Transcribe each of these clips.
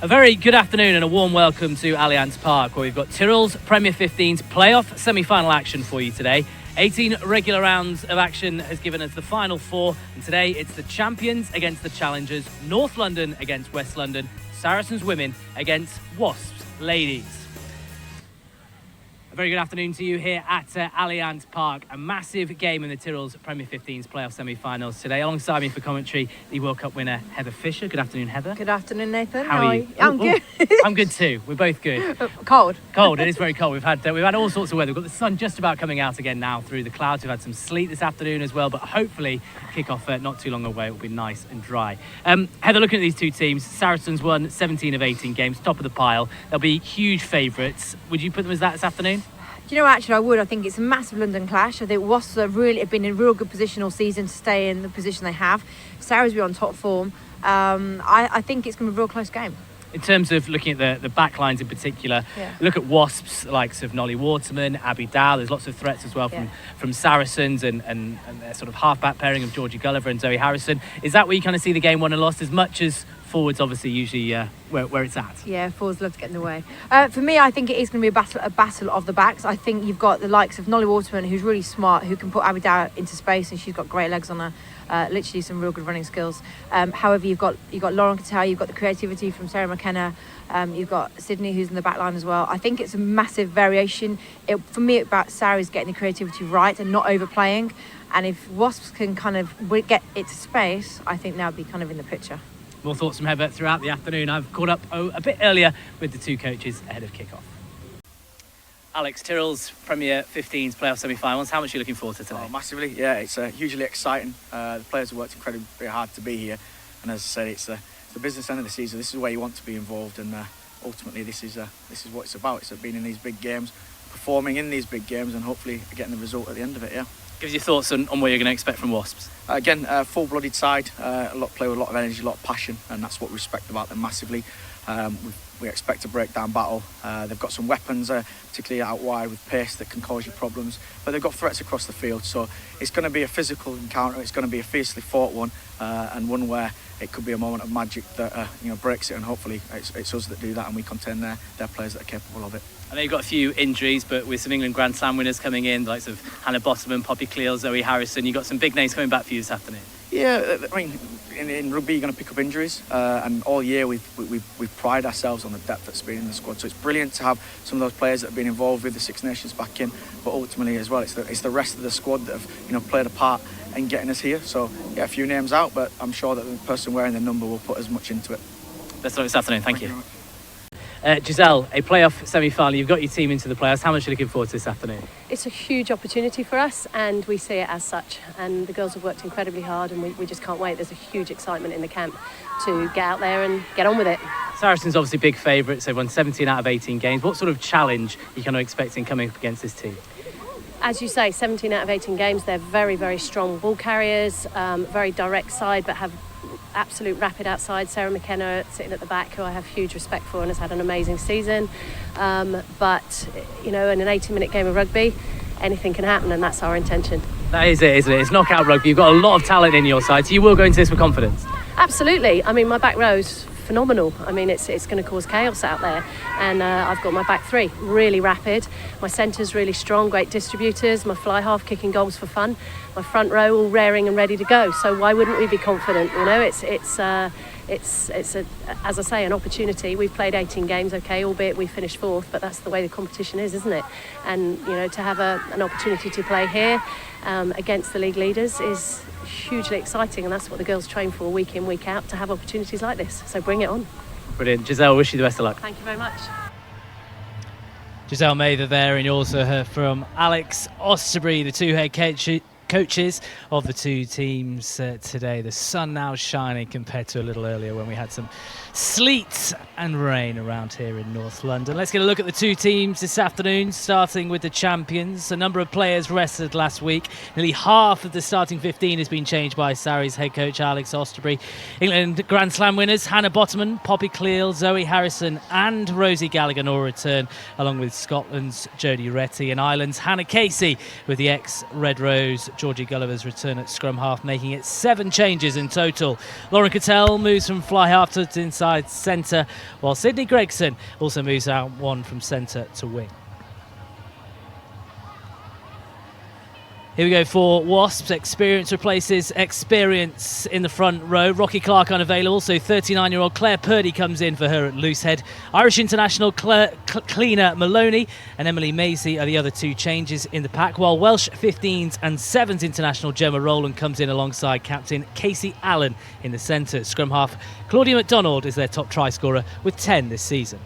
A very good afternoon and a warm welcome to Allianz Park, where we've got Tyrrells Premier 15's playoff semi-final action for you today. 18 regular rounds of action has given us the final four, and today it's the champions against the challengers, North London against West London, Saracens Women against Wasps Ladies. A very good afternoon to you here at Allianz Park. A massive game in the Tyrrells Premier 15's playoff semi-finals today. Alongside me for commentary, the World Cup winner Heather Fisher. Good afternoon, Heather. Good afternoon, Nathan. How are you? I'm good. I'm good too. We're both good. Cold. Cold. It is very cold. We've had all sorts of weather. We've got the sun just about coming out again now through the clouds. We've had some sleet this afternoon as well, but hopefully kick-off not too long away. It will be nice and dry. Heather, looking at these two teams, Saracens won 17 of 18 games, top of the pile. They'll be huge favourites. Would you put them as that this afternoon? Do you know, actually, I would. I think it's a massive London clash. I think Wasps have been in a real good position all season to stay in the position they have. Sarah's been on top form. I think it's going to be a real close game. In terms of looking at the back lines in particular, look at Wasps, the likes of Nolly Waterman, Abby Dow. There's lots of threats as well from Saracens and their sort of half-back pairing of Georgie Gulliver and Zoe Harrison. Is that where you kind of see the game won and lost, as much as forwards obviously usually where it's at? Yeah, forwards love to get in the way. For me, I think it is going to be a battle of the backs. I think you've got the likes of Nolly Waterman, who's really smart, who can put Abby Dow into space, and she's got great legs on her. Literally some real good running skills. However, you've got Lauren Cattell, you've got the creativity from Sara Mckenna, you've got Sydney, who's in the back line as well. I think it's a massive variation. For me, about Sarah is getting the creativity right and not overplaying. And if Wasps can kind of get it to space, I think they'll be kind of in the picture. More thoughts from Heather throughout the afternoon. I've caught up a bit earlier with the two coaches ahead of kick-off. Alex, Tyrrells Premier 15's playoff semi-finals. How much are you looking forward to today? Oh, massively, yeah. It's hugely exciting. The players have worked incredibly hard to be here, and as I said, it's the business end of the season. This is where you want to be involved, and ultimately, this is what it's about. It's being in these big games, performing in these big games, and hopefully getting the result at the end of it. Yeah. Give us your thoughts on what you're going to expect from Wasps. Again, full-blooded side, play with a lot of energy, a lot of passion, and that's what we respect about them massively. We expect a breakdown battle. They've got some weapons, particularly out wide with pace, that can cause you problems, but they've got threats across the field. So it's going to be a physical encounter. It's going to be a fiercely fought one, and one where it could be a moment of magic that breaks it. And hopefully it's us that do that, and we contain their players that are capable of it. I know you've got a few injuries, but with some England Grand Slam winners coming in, the likes of Hannah Bottomman, Poppy Cleal, Zoe Harrison, you've got some big names coming back for you this afternoon. Yeah, I mean, in rugby you're going to pick up injuries, and all year we've prided ourselves on the depth that's been in the squad. So it's brilliant to have some of those players that have been involved with the Six Nations back in, but ultimately as well, it's the rest of the squad that have played a part in getting us here. So yeah, a few names out, but I'm sure that the person wearing the number will put as much into it. Best of luck this afternoon. Thank you. Giselle, a playoff semi-final. You've got your team into the playoffs. How much are you looking forward to this afternoon? It's a huge opportunity for us, and we see it as such. And the girls have worked incredibly hard, and we just can't wait. There's a huge excitement in the camp to get out there and get on with it. Saracens obviously big favourites. They've won 17 out of 18 games. What sort of challenge are you kind of expecting coming up against this team? As you say, 17 out of 18 games. They're very, very strong ball carriers, very direct side, but have absolute rapid outside. Sara Mckenna sitting at the back, who I have huge respect for and has had an amazing season. But in an 80-minute game of rugby, anything can happen, and that's our intention. That is it, isn't it? It's knockout rugby. You've got a lot of talent in your side, so you will go into this with confidence. Absolutely. I mean, my back row's phenomenal. I mean, it's going to cause chaos out there, and I've got my back three really rapid. My centre's really strong, great distributors. My fly half kicking goals for fun. My front row all raring and ready to go. So why wouldn't we be confident? It's as I say, an opportunity. We've played 18 games, okay, albeit we finished fourth, but that's the way the competition is, isn't it? And to have an opportunity to play here against the league leaders is hugely exciting, and that's what the girls train for week in, week out, to have opportunities like this. So bring it on. Brilliant. Giselle, wish you the best of luck. Thank you very much. Giselle Mather there, and you also heard from Alex Osterbury, the two head coaches of the two teams today. The sun now shining compared to a little earlier when we had some sleet and rain around here in North London. Let's get a look at the two teams this afternoon, starting with the champions. A number of players rested last week. Nearly half of the starting 15 has been changed by Sarries head coach Alex Osterbury. England Grand Slam winners Hannah Bottomman, Poppy Cleal, Zoe Harrison and Rosie Gallagher all return, along with Scotland's Jodie Retty and Ireland's Hannah Casey, with the ex-Red Rose Georgie Gulliver's return at scrum half, making it 7 changes in total. Lauren Cattell moves from fly half to inside centre, while Sydney Gregson also moves out one from centre to wing. Here we go for Wasps. Experience replaces experience in the front row. Rocky Clark unavailable, so 39-year-old Claire Purdy comes in for her at loosehead. Irish international Cleena Maloney and Emily Macy are the other 2 changes in the pack, while Welsh 15s and 7s international Gemma Rowland comes in alongside captain Casey Allen in the centre. Scrum half Claudia McDonald is their top try scorer with 10 this season.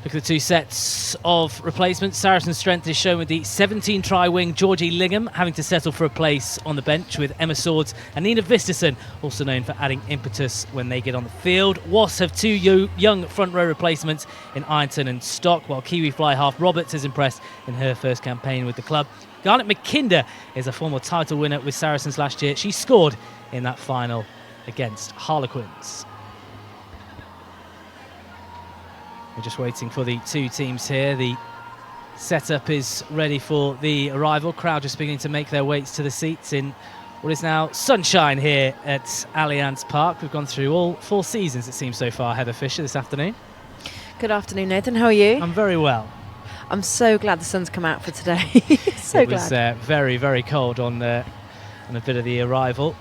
Look at the 2 sets of replacements. Saracen's strength is shown with the 17-try wing Georgie Lingham having to settle for a place on the bench, with Emma Swords and Nina Visterson also known for adding impetus when they get on the field. Wasps have 2 young front row replacements in Ironton and Stock, while Kiwi fly half Roberts has impressed in her first campaign with the club. Sara Mckenna is a former title winner with Saracens last year. She scored in that final against Harlequins. We're just waiting for the 2 teams here. The setup is ready for the arrival. Crowd just beginning to make their way to the seats in what is now sunshine here at Allianz Park. We've gone through all 4 seasons, it seems, so far. Heather Fisher this afternoon. Good afternoon, Nathan. How are you? I'm very well. I'm so glad the sun's come out for today. So glad. It was very, very cold on a bit of the arrival.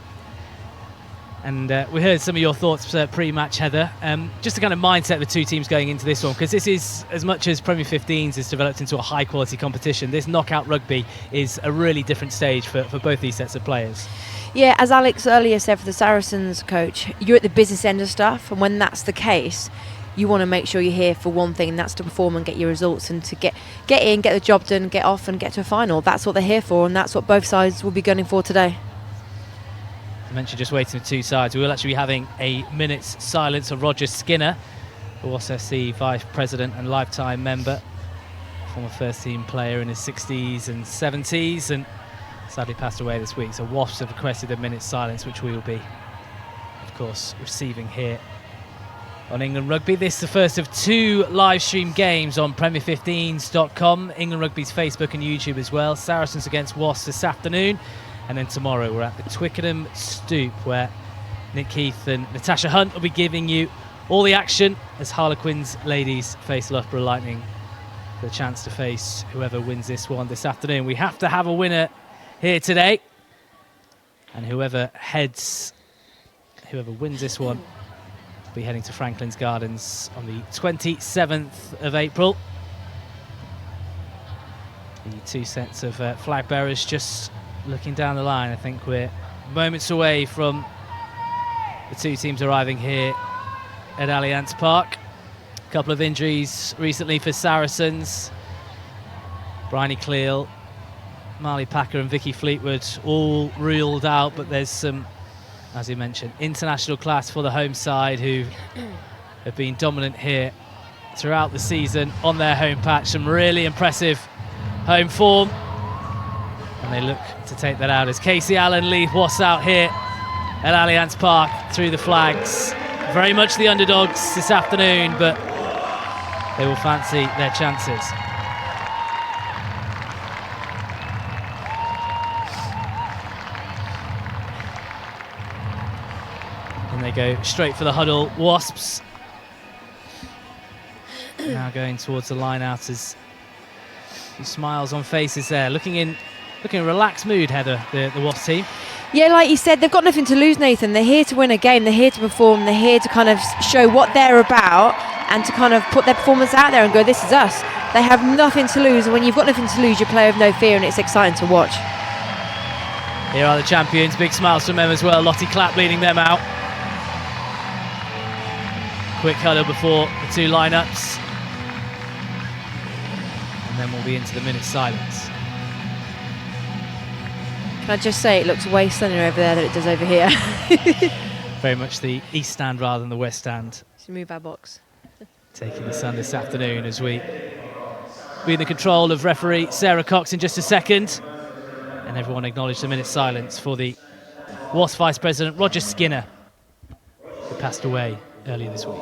And we heard some of your thoughts pre-match, Heather. Just the kind of mindset of the 2 teams going into this one, because this is, as much as Premier 15s has developed into a high-quality competition, this knockout rugby is a really different stage for both these sets of players. Yeah, as Alex earlier said for the Saracens coach, you're at the business end of stuff, and when that's the case, you want to make sure you're here for one thing, and that's to perform and get your results and to get in, get the job done, get off and get to a final. That's what they're here for, and that's what both sides will be gunning for today. I mentioned just waiting for 2 sides. We will actually be having a minute's silence of Roger Skinner, the Wasps FC Vice President and lifetime member, former first team player in his 60s and 70s, and sadly passed away this week. So Wasps have requested a minute's silence, which we will be, of course, receiving here on England Rugby. This is the first of 2 live stream games on Premier15s.com, England Rugby's Facebook and YouTube as well. Saracens against Wasps this afternoon. And then tomorrow we're at the Twickenham Stoop, where Nick Keith and Natasha Hunt will be giving you all the action as Harlequins ladies face Loughborough Lightning for the chance to face whoever wins this one this afternoon. We have to have a winner here today. And whoever wins this one will be heading to Franklin's Gardens on the 27th of April. The 2 sets of flag bearers just looking down the line. I think we're moments away from the 2 teams arriving here at Allianz Park. A couple of injuries recently for Saracens. Bryony Cleal, Marley Packer and Vicky Fleetwood all ruled out, but there's some, as you mentioned, international class for the home side who have been dominant here throughout the season on their home patch. Some really impressive home form. And they look to take that out as Casey Allen lead Wasps out here at Allianz Park through the flags. Very much the underdogs this afternoon, but they will fancy their chances. And they go straight for the huddle. Wasps now going towards the line out as smiles on faces there, looking in a relaxed mood, Heather, the Wasps team. Yeah, like you said, they've got nothing to lose, Nathan. They're here to win a game. They're here to perform. They're here to kind of show what they're about and to kind of put their performance out there and go, this is us. They have nothing to lose, and when you've got nothing to lose, you play with no fear, and it's exciting to watch. Here are the champions. Big smiles from them as well. Lottie Clapp leading them out. Quick huddle before the 2 lineups. And then we'll be into the minute silence. Can I just say, it looks way sunnier over there than it does over here. Very much the east stand rather than the west stand. Let's move our box. Taking the sun this afternoon as we be in the control of referee Sarah Cox in just a second. And everyone acknowledge the minute silence for the Wasps Vice President Roger Skinner, who passed away earlier this week.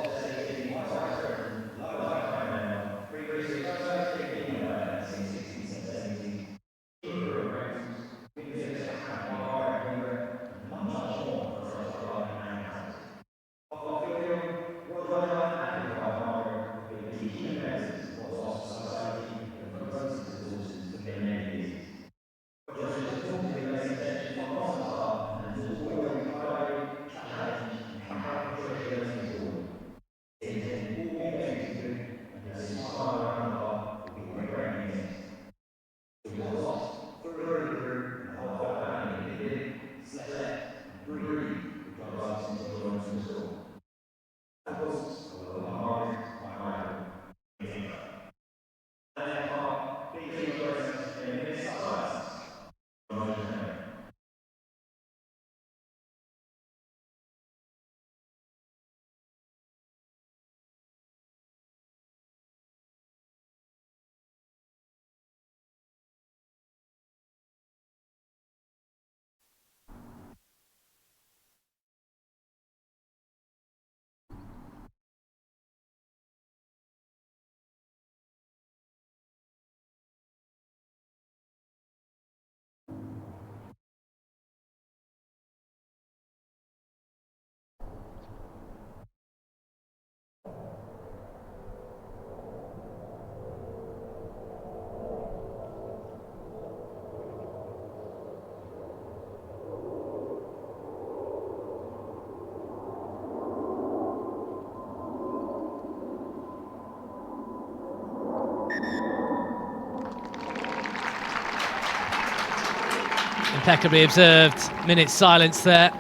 Impeccably observed. Minute silence there.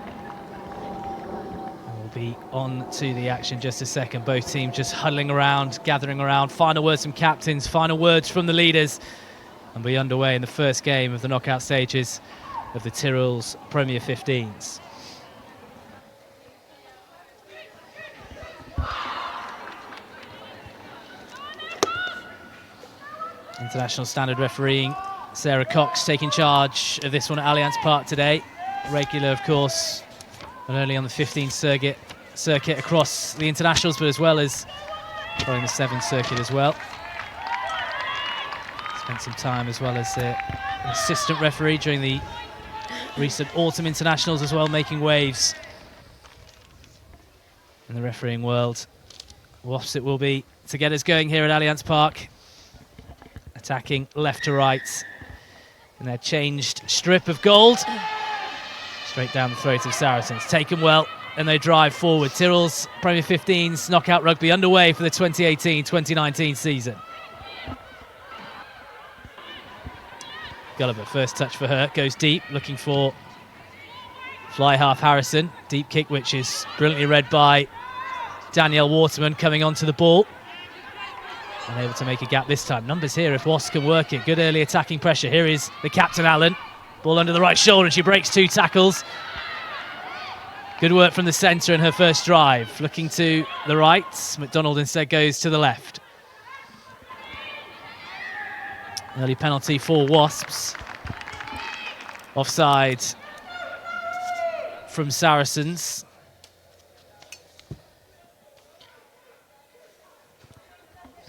We'll be on to the action just a second. Both teams just huddling around, gathering around. Final words from captains, final words from the leaders. And we're underway in the first game of the knockout stages of the Tyrrells Premier 15s. International standard refereeing, Sarah Cox taking charge of this one at Allianz Park today. Regular, of course, not only on the 15 circuit across the internationals, but as well as following the 7 circuit as well. Spent some time as well as an assistant referee during the recent autumn internationals as well, making waves in the refereeing world. Wasps it will be to get us going here at Allianz Park. Attacking left to right in their changed strip of gold. Straight down the throat of Saracens. Taken well, and they drive forward. Tyrrells Premier 15s knockout rugby underway for the 2018-2019 season. Gulliver, first touch for her, goes deep, looking for fly half Harrison. Deep kick, which is brilliantly read by Danielle Waterman, coming onto the ball. Unable to make a gap this time. Numbers here if Wasps can work it. Good early attacking pressure. Here is the captain, Allen. Ball under the right shoulder, and she breaks 2 tackles. Good work from the centre in her first drive. Looking to the right. McDonald instead goes to the left. Early penalty for Wasps. Offside from Saracens.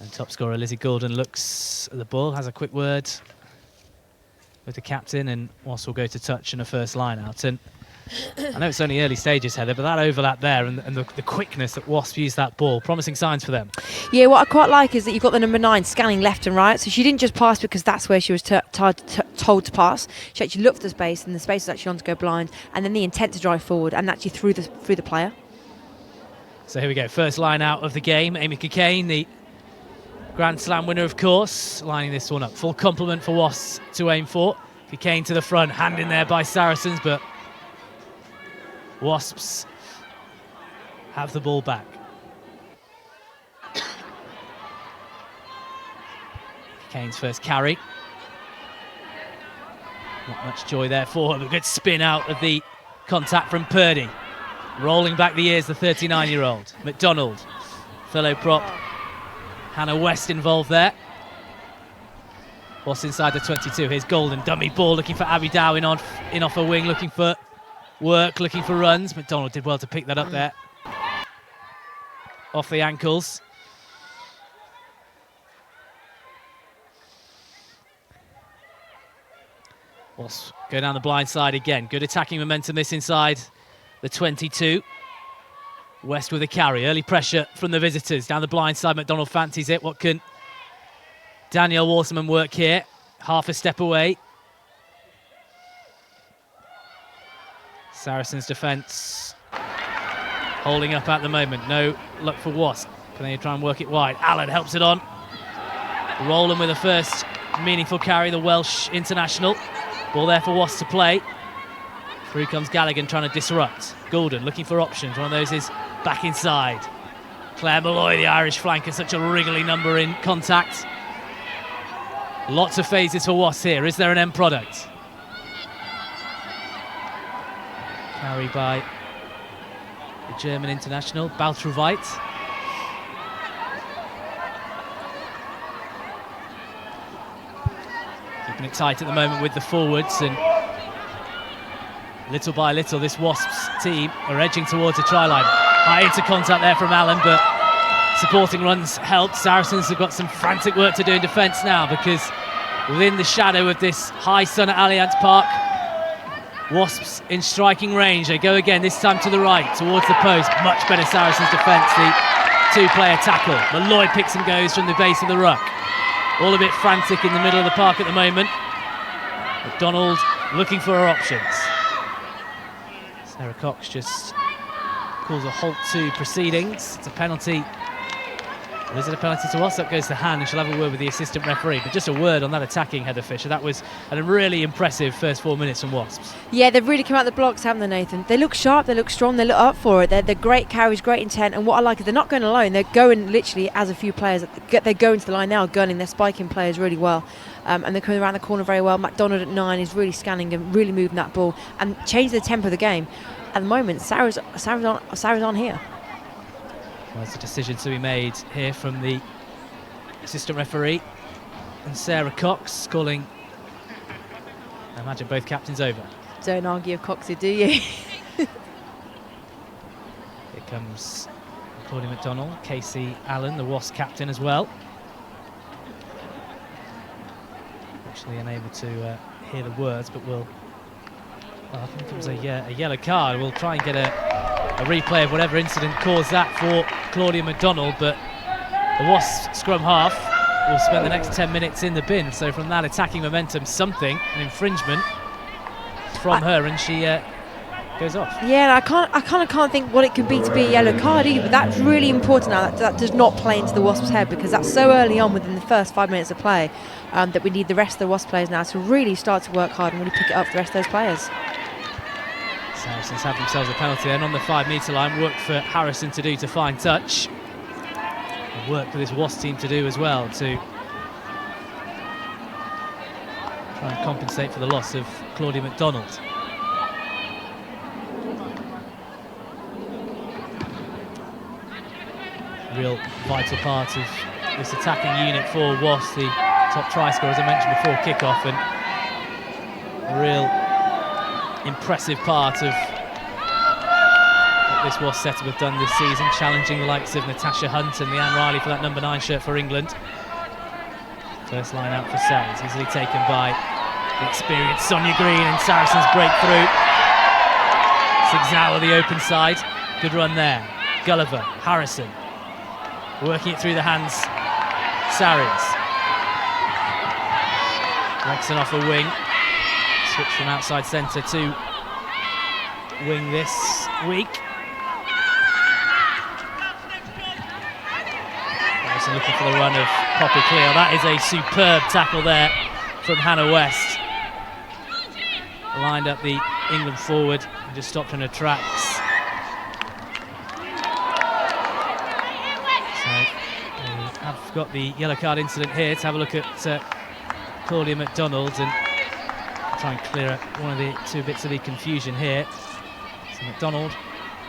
And top scorer Lizzie Goulden looks at the ball, has a quick word with the captain, and Wasps will go to touch in a first line out. And I know it's only early stages, Heather, but that overlap there and the quickness that Wasps use that ball, promising signs for them. Yeah, what I quite like is that you've got the number 9 scanning left and right, so she didn't just pass because that's where she was told to pass. She actually looked for the space, and the space was actually on to go blind, and then the intent to drive forward and actually through the player. So here we go, first line out of the game. Amy Cockayne, the Grand Slam winner, of course, lining this one up. Full complement for Wasps to aim for. Cockayne to the front, hand in there by Saracens, but Wasps have the ball back. Cockayne's first carry. Not much joy there for her, but good spin out of the contact from Purdy. Rolling back the ears, the 39-year-old. McDonald, fellow prop. Hannah West involved there. Wasps inside the 22. Here's Goulden, dummy ball, looking for Abby Dow in off her wing, looking for work, looking for runs. McDonald did well to pick that up there. Off the ankles. Wasps go down the blind side again. Good attacking momentum this inside the 22. West with a carry. Early pressure from the visitors. Down the blind side, McDonald fancies it. What can Danielle Waterman work here? Half a step away. Saracens' defence holding up at the moment. No luck for Wasp. Can they try and work it wide? Allen helps it on. Rowland with the first meaningful carry, the Welsh international. Ball there for Wasp to play. Through comes Galligan trying to disrupt. Goulden looking for options. One of those is back inside. Claire Malloy, the Irish flanker, such a wriggly number in contact. Lots of phases for Wasps here. Is there an end product? Carry by the German international, Baltruvite. Keeping it tight at the moment with the forwards, and little by little this Wasps team are edging towards the try line. High into contact there from Allen, but supporting runs helped. Saracens have got some frantic work to do in defence now, because within the shadow of this high sun at Allianz Park, Wasps in striking range. They go again, this time to the right, towards the post. Much better Saracens defence, the 2-player tackle. Malloy picks and goes from the base of the ruck. All a bit frantic in the middle of the park at the moment. McDonald looking for her options. Sarah Cox just calls a halt to proceedings. It's a penalty Is it a penalty to us? That goes to hand, and she'll have a word with the assistant referee. But just a word on that attacking header, Fisher. That was a really impressive first 4 minutes from Wasps. Yeah, they've really come out the blocks, haven't they, Nathan? They look sharp, they look strong, they look up for it. They're great carries, great intent. And what I like is they're not going alone. They're going literally as a few players. They're going to the line now, gunning. They're spiking players really well. And they're coming around the corner very well. McDonald at 9 is really scanning and really moving that ball and changing the tempo of the game. At the moment, Sarah's on here. Well, it's a decision to be made here from the assistant referee and Sarah Cox calling, I imagine, both captains over. Don't argue with Coxie, do you? Here comes Claudia McDonald, Casey Allen, the Wasps captain as well. Actually unable to hear the words, but I think it was a yellow card. We'll try and get a replay of whatever incident caused that for Claudia McDonald, but the Wasps scrum half will spend the next 10 minutes in the bin. So from that attacking momentum, an infringement from her, and she goes off. Yeah, I kind of can't think what it could be to be a yellow card either, but that's really important now. That does not play into the Wasps' head, because that's so early on within the first 5 minutes of play that we need the rest of the Wasps players now to really start to work hard and really pick it up for the rest of those players. Saracens have themselves a penalty then on the 5 metre line. Work for Harrison to do to find touch. And work for this Wasps team to do as well to try and compensate for the loss of Claudia McDonald. Real vital part of this attacking unit for Wasps, the top try scorer, as I mentioned before kick-off, and a real impressive part of what this Wasps setup have done this season, challenging the likes of Natasha Hunt and Leanne Riley for that number 9 shirt for England. First line out for Saracens, easily taken by the experienced Sonia Green, and Saracens break through. Sigzal the open side, good run there. Gulliver, Harrison, working it through the hands, Sarries. Rexon off a wing. Switch from outside centre to wing this week. Harrison looking for the run of Poppy Clear. That is a superb tackle there from Hannah West. Lined up the England forward and just stopped in her tracks. So we have got the yellow card incident here to have a look at Claudia McDonald and try and clear up one of the 2 bits of the confusion here. So McDonald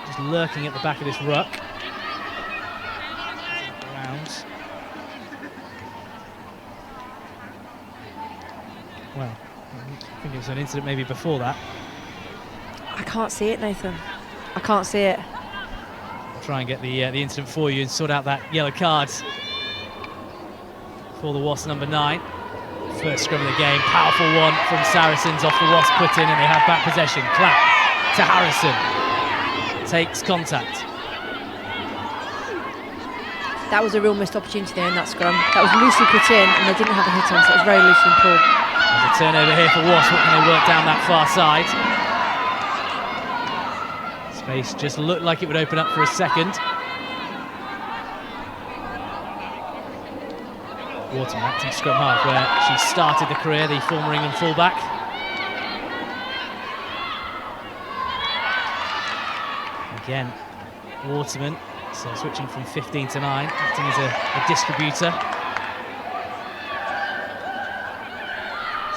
just lurking at the back of this ruck. Around. Well, I think it was an incident maybe before that. I can't see it, Nathan. I can't see it. I'll try and get the incident for you and sort out that yellow card for the Wasps number 9. First scrum of the game, powerful one from Saracens off the Wasp put in, and they have back possession. Clap to Harrison, takes contact. That was a real missed opportunity there in that scrum. That was loosely put in and they didn't have a hit on, so it was very loose and poor. There's a turnover here for Wasp. What can they work down that far side? Space just looked like it would open up for a second. Waterman acting scrum half, where she started the career, the former England fullback. Again, Waterman, so switching from 15 to 9, acting as a distributor.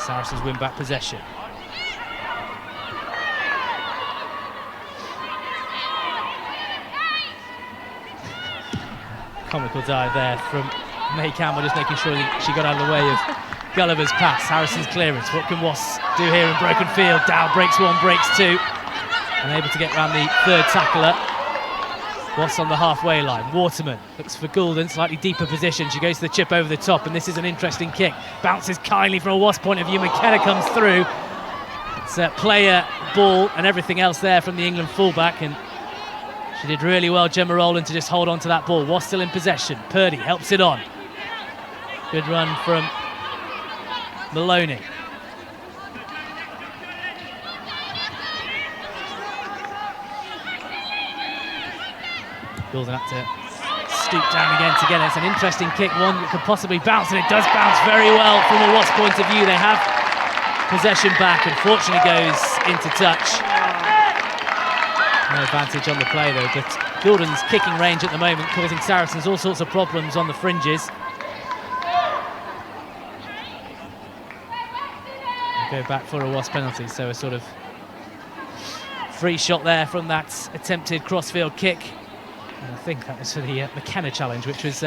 Saracens win back possession. Comical dive there from May Campbell, just making sure she got out of the way of Gulliver's pass. Harrison's clearance. What can Wasps do here in broken field? Dow breaks 1, breaks 2. Unable to get around the 3rd tackler. Wasps on the halfway line. Waterman looks for Goulden, slightly deeper position. She goes to the chip over the top, and this is an interesting kick. Bounces kindly from a Wasp point of view. McKenna comes through. It's a player, ball, and everything else there from the England fullback, and she did really well, Gemma Rowland, to just hold on to that ball. Wasps still in possession. Purdy helps it on. Good run from Maloney. Goulden had to stoop down again to get it. It's an interesting kick, one that could possibly bounce, and it does bounce very well from a Wasp point of view. They have possession back, unfortunately goes into touch. No advantage on the play though, but Gordon's kicking range at the moment causing Saracens all sorts of problems on the fringes. Go back for a Wasp penalty, so a sort of free shot there from that attempted crossfield kick. And I think that was for the McKenna challenge, which was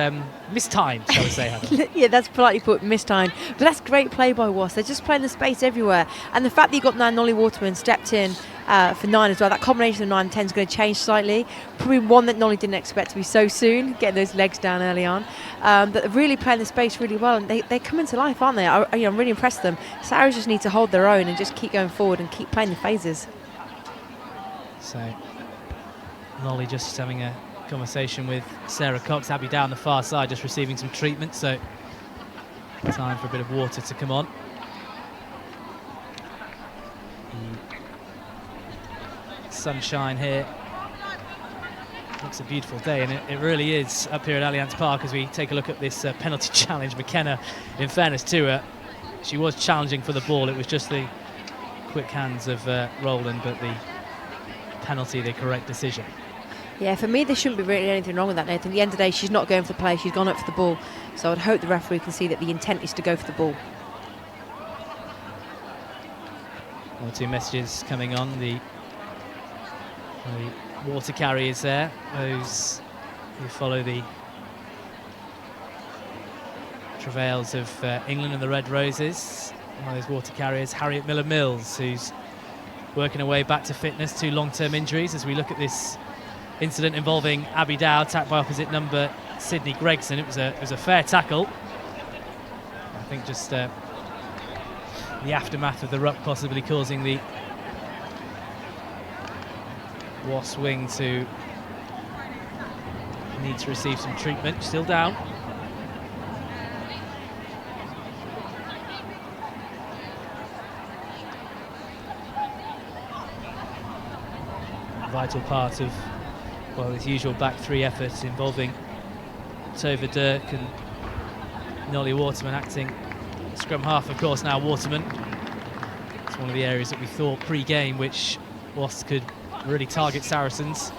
mistimed, shall we say, Heather? Yeah, that's politely put, mistimed. But that's great play by Wasp. They're just playing the space everywhere. And the fact that you got now Nolly Waterman stepped in for 9 as well, that combination of 9 and 10 is going to change slightly. Probably one that Nolly didn't expect to be so soon, getting those legs down early on. But they're really playing the space really well, and they come into life, aren't they? I'm really impressed with them. Sarahs just need to hold their own and just keep going forward and keep playing the phases. So, Nolly just having a conversation with Sarah Cox. Abby down the far side just receiving some treatment, so time for a bit of water to come on. Sunshine here. Looks a beautiful day, and it really is up here at Allianz Park as we take a look at this penalty challenge. McKenna, in fairness to her, she was challenging for the ball. It was just the quick hands of Roland, but the penalty, the correct decision. Yeah, for me, there shouldn't be really anything wrong with that, Nathan. At the end of the day, she's not going for the play, she's gone up for the ball. So I'd hope the referee can see that the intent is to go for the ball. One or two messages coming on. The water carriers there, those who follow the travails of England and the Red Roses. One of those water carriers, Harriet Miller-Mills, who's working her way back to fitness, 2 long-term injuries as we look at this incident involving Abby Dow, attacked by opposite number Sydney Gregson. It was a fair tackle. I think just the aftermath of the ruck possibly causing the Wasp wing to need to receive some treatment. Still down. Vital part of, well, his usual back 3 efforts involving Tova Dirk and Nolly Waterman acting scrum half, of course. Now Waterman, it's one of the areas that we thought pre-game which Wasps could really target Saracens.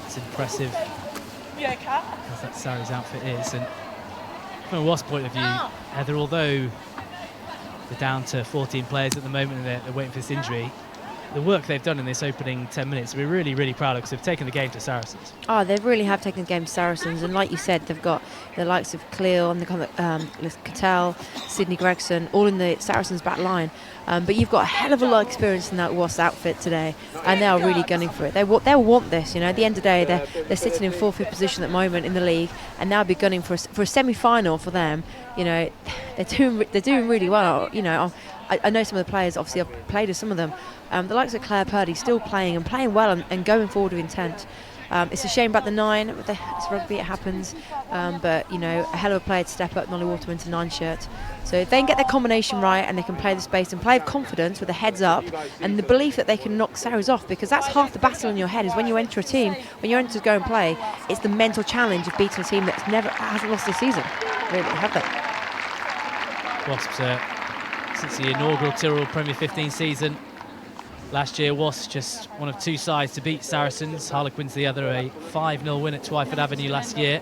It's impressive as that Sarah's outfit is, and from a Wasp point of view, Heather, although they're down to 14 players at the moment and they're waiting for this injury, the work they've done in this opening 10 minutes, we're really, really proud of, because they've taken the game to Saracens. Oh, they really have taken the game to Saracens, and like you said, they've got the likes of Cleo and Cattell, Sydney Gregson, all in the Saracens back line. But you've got a hell of a lot of experience in that Wasps outfit today, and they are really gunning for it. They'll want this, you know. At the end of the day, they're sitting in 4th, 5th position at the moment in the league, and now be gunning for a semi-final for them. You know, they're doing really well. You know, I know some of the players. Obviously, I've played with some of them. The likes of Claire Purdy still playing and playing well and going forward with intent. It's a shame about the 9. It's rugby, it happens. But, you know, a hell of a player to step up, Nolly Waterman to 9 shirt. So if they can get their combination right and they can play the space and play with confidence with the heads up and the belief that they can knock Sarahs off, because that's half the battle in your head, is when you enter a team, when you enter to go and play, it's the mental challenge of beating a team that hasn't lost this season. Really, have they? Wasps, since the inaugural Tyrrells Premier 15 season, last year, Wasps just one of 2 sides to beat Saracens. Harlequins the other, a 5-0 win at Twyford Avenue last year.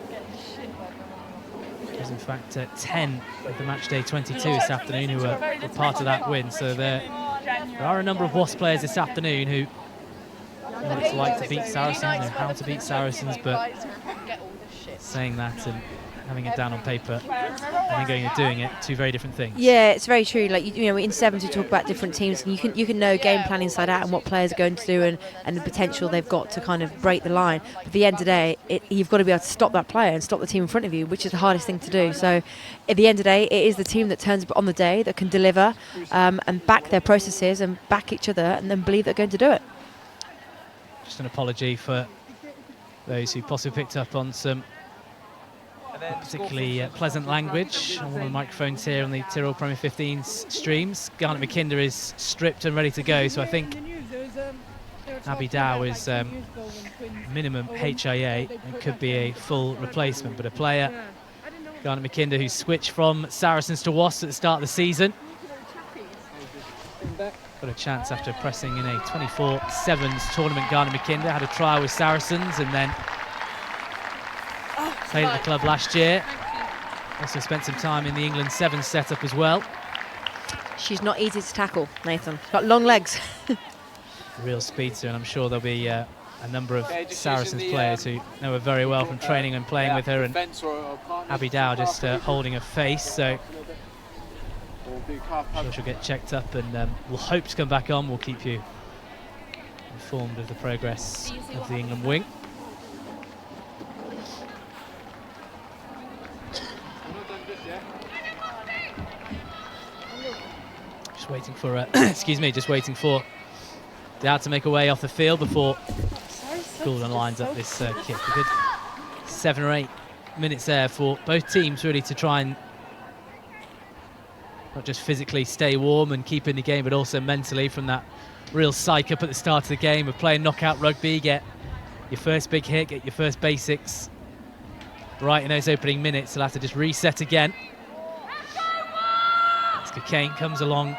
It was in fact 10 of the match day 22 this afternoon who were part of that win. So there are a number of Wasps players this afternoon who know what it's like to beat Saracens, know how to beat Saracens, but saying that and having it down on paper and then going and doing it, 2 very different things. Yeah, it's very true. Like you know, in Sevens we talk about different teams, and you can know game plan inside out and what players are going to do and the potential they've got to kind of break the line. But at the end of the day, you've got to be able to stop that player and stop the team in front of you, which is the hardest thing to do. So at the end of the day, it is the team that turns up on the day that can deliver and back their processes and back each other and then believe they're going to do it. Just an apology for those who possibly picked up on some particularly pleasant language on one of the microphones here on the Tyrrells Premier 15 streams. Garnet McKinder is stripped and ready to go, so I think Abby Dow is minimum HIA and could be a full replacement, but a player, Sara Mckenna, who switched from Saracens to Wasps at the start of the season. Got a chance after pressing in a 24/7s tournament. Sara Mckenna had a trial with Saracens and then played at the club last year. Also spent some time in the England Sevens setup as well. She's not easy to tackle, Nathan. She's got long legs. Real speed to her, and I'm sure there'll be a number of Saracens players who know her very well from training and playing with her. And Abby Dow just holding her face, so I'm sure she'll get checked up, and we'll hope to come back on. We'll keep you informed of the progress of the England wing. Just waiting for excuse me, just waiting for Dow to make her way off the field before Goulden lines up this kick. A good 7 or 8 minutes there for both teams really to try and not just physically stay warm and keep in the game, but also mentally, from that real psych up at the start of the game of playing knockout rugby. Get your first big hit, get your first basics right in those opening minutes. They'll have to just reset again. Kane comes along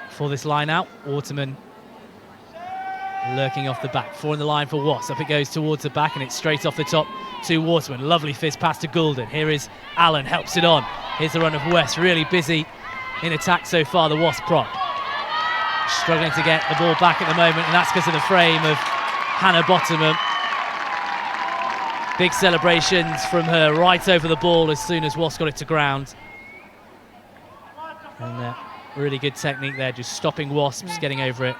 for this line out. Waterman lurking off the back. 4 in the line for Wasps. Up it goes towards the back, and it's straight off the top to Waterman. Lovely fizz pass to Goulden. Here is Allen, helps it on. Here's the run of West, really busy in attack so far, the Wasp prop. Struggling to get the ball back at the moment, and that's because of the frame of Hannah Bottomham. Big celebrations from her right over the ball as soon as Wasp got it to ground. And really good technique there, just stopping Wasps, getting over it.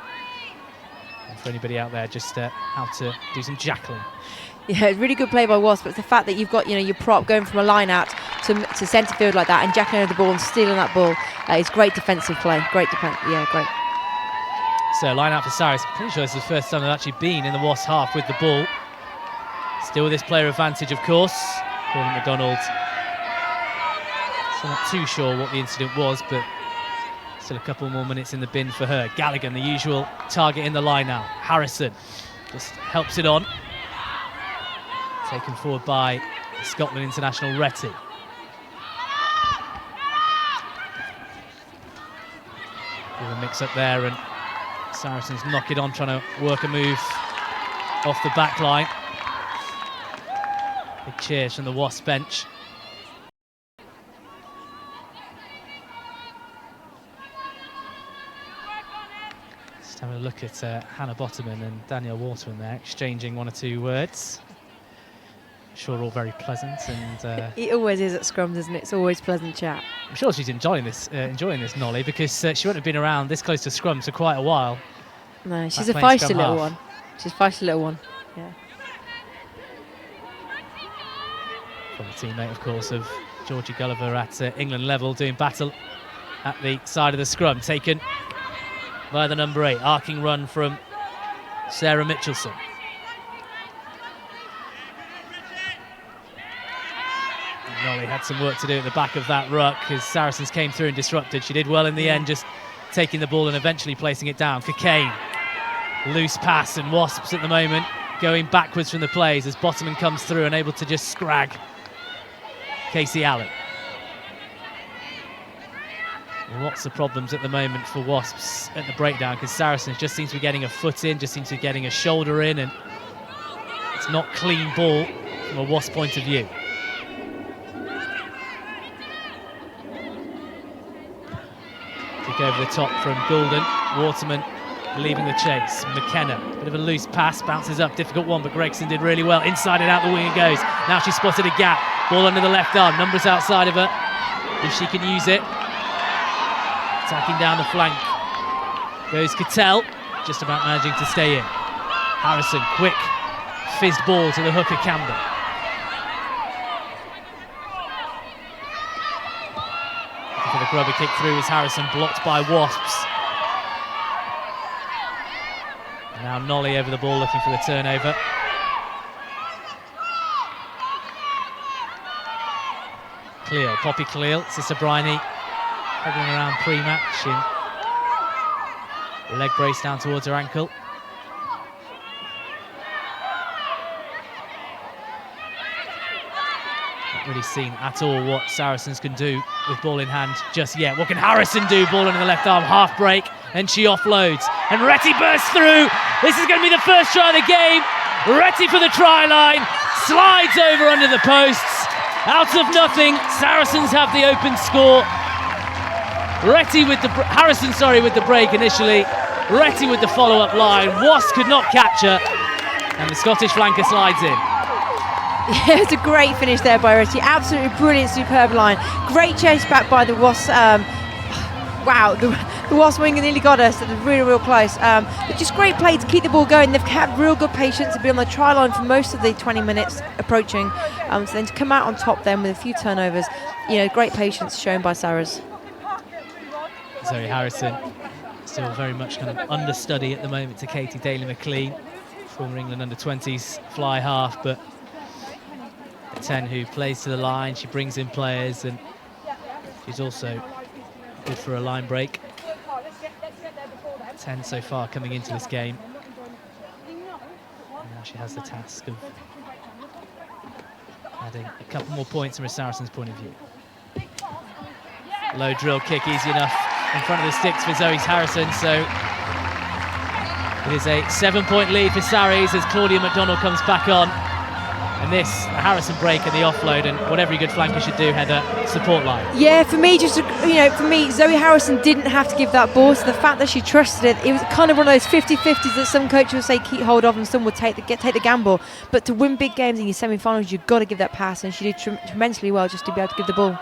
And for anybody out there, just how to do some jackling. Yeah, really good play by Wasp, but it's the fact that you've got, you know, your prop going from a line out to centre field like that and jacking over the ball and stealing that ball is great defensive play. Great defense, yeah, great. So line out for Saracens. Pretty sure this is the first time they've actually been in the Wasp half with the ball. Still with this player advantage, of course. Pauline McDonald. So not too sure what the incident was, but still a couple more minutes in the bin for her. Galligan, the usual target in the line now. Harrison just helps it on. Taken forward by Scotland international Retty. With a mix up there, and Saracens knock it on, trying to work a move off the back line. Big cheers from the Wasp bench. Just having a look at Hannah Bottomham and Danielle Waterman there, exchanging 1 or 2 words. I'm sure all very pleasant, and it always is at scrums, isn't it? It's always pleasant chat. I'm sure she's enjoying this Nolly, because she wouldn't have been around this close to scrums for quite a while. No, she's a feisty little one. She's a feisty little one. Yeah. From the teammate, of course, of Georgie Gulliver at England level, doing battle at the side of the scrum, taken by the number 8. Arcing run from Sarah Mitchelson. Nolly had some work to do at the back of that ruck as Saracens came through and disrupted. She did well in the end, just taking the ball and eventually placing it down for Kane. Loose pass, and Wasps at the moment going backwards from the plays as Bottomham comes through and able to just scrag Casey Allen. Lots of problems at the moment for Wasps at the breakdown, because Saracens just seems to be getting a foot in, just seems to be getting a shoulder in, and it's not clean ball from a Wasp point of view. Kick over the top from Goulden. Waterman leaving the chase. McKenna, bit of a loose pass, bounces up, difficult one, but Gregson did really well. Inside and out the wing it goes. Now she's spotted a gap. Ball under the left arm. Numbers outside of her, if she can use it. Attacking down the flank goes Cattell, just about managing to stay in. Harrison, quick fizzed ball to the hooker Campbell. For the grubber kick through is Harrison, blocked by Wasps. And now Nolly over the ball looking for the turnover. Cleel, Poppy Cleel, Sister Briney hobbling around pre-match in leg brace down towards her ankle. Not really seen at all what Saracens can do with ball in hand just yet. What can Harrison do? Ball in the left arm, half break, and she offloads. And Retty bursts through. This is going to be the first try of the game. Retty for the try line, slides over under the posts. Out of nothing, Saracens have the open score. Harrison with the break initially. Retty with the follow-up line. Wasps could not catch her, and the Scottish flanker slides in. Yeah, it's a great finish there by Retty. Absolutely brilliant, superb line. Great chase back by the Wasps. Wow, the Wasps winger nearly got us. It was really, real close. But just great play to keep the ball going. They've had real good patience to be on the try line for most of the 20 minutes approaching. So then to come out on top then with a few turnovers, great patience shown by Sarahs. Zoe Harrison, still very much kind of understudy at the moment to Katie Daly-McLean, former England under-20s fly half, but a 10 who plays to the line. She brings in players, and she's also good for a line break. 10 so far coming into this game. And now she has the task of adding a couple more points from a Saracens point of view. Low drill kick, easy enough in front of the sticks for Zoe Harrison, so it is a 7-point lead for Sarries as Claudia McDonald comes back on. And the Harrison break and the offload, and what every good flanker should do, Heather, support line. Yeah, for me, Zoe Harrison didn't have to give that ball, so the fact that she trusted it, it was kind of one of those 50-50s that some coaches would say keep hold of and some would take the gamble. But to win big games in your semi-finals, you've got to give that pass, and she did tremendously well just to be able to give the ball.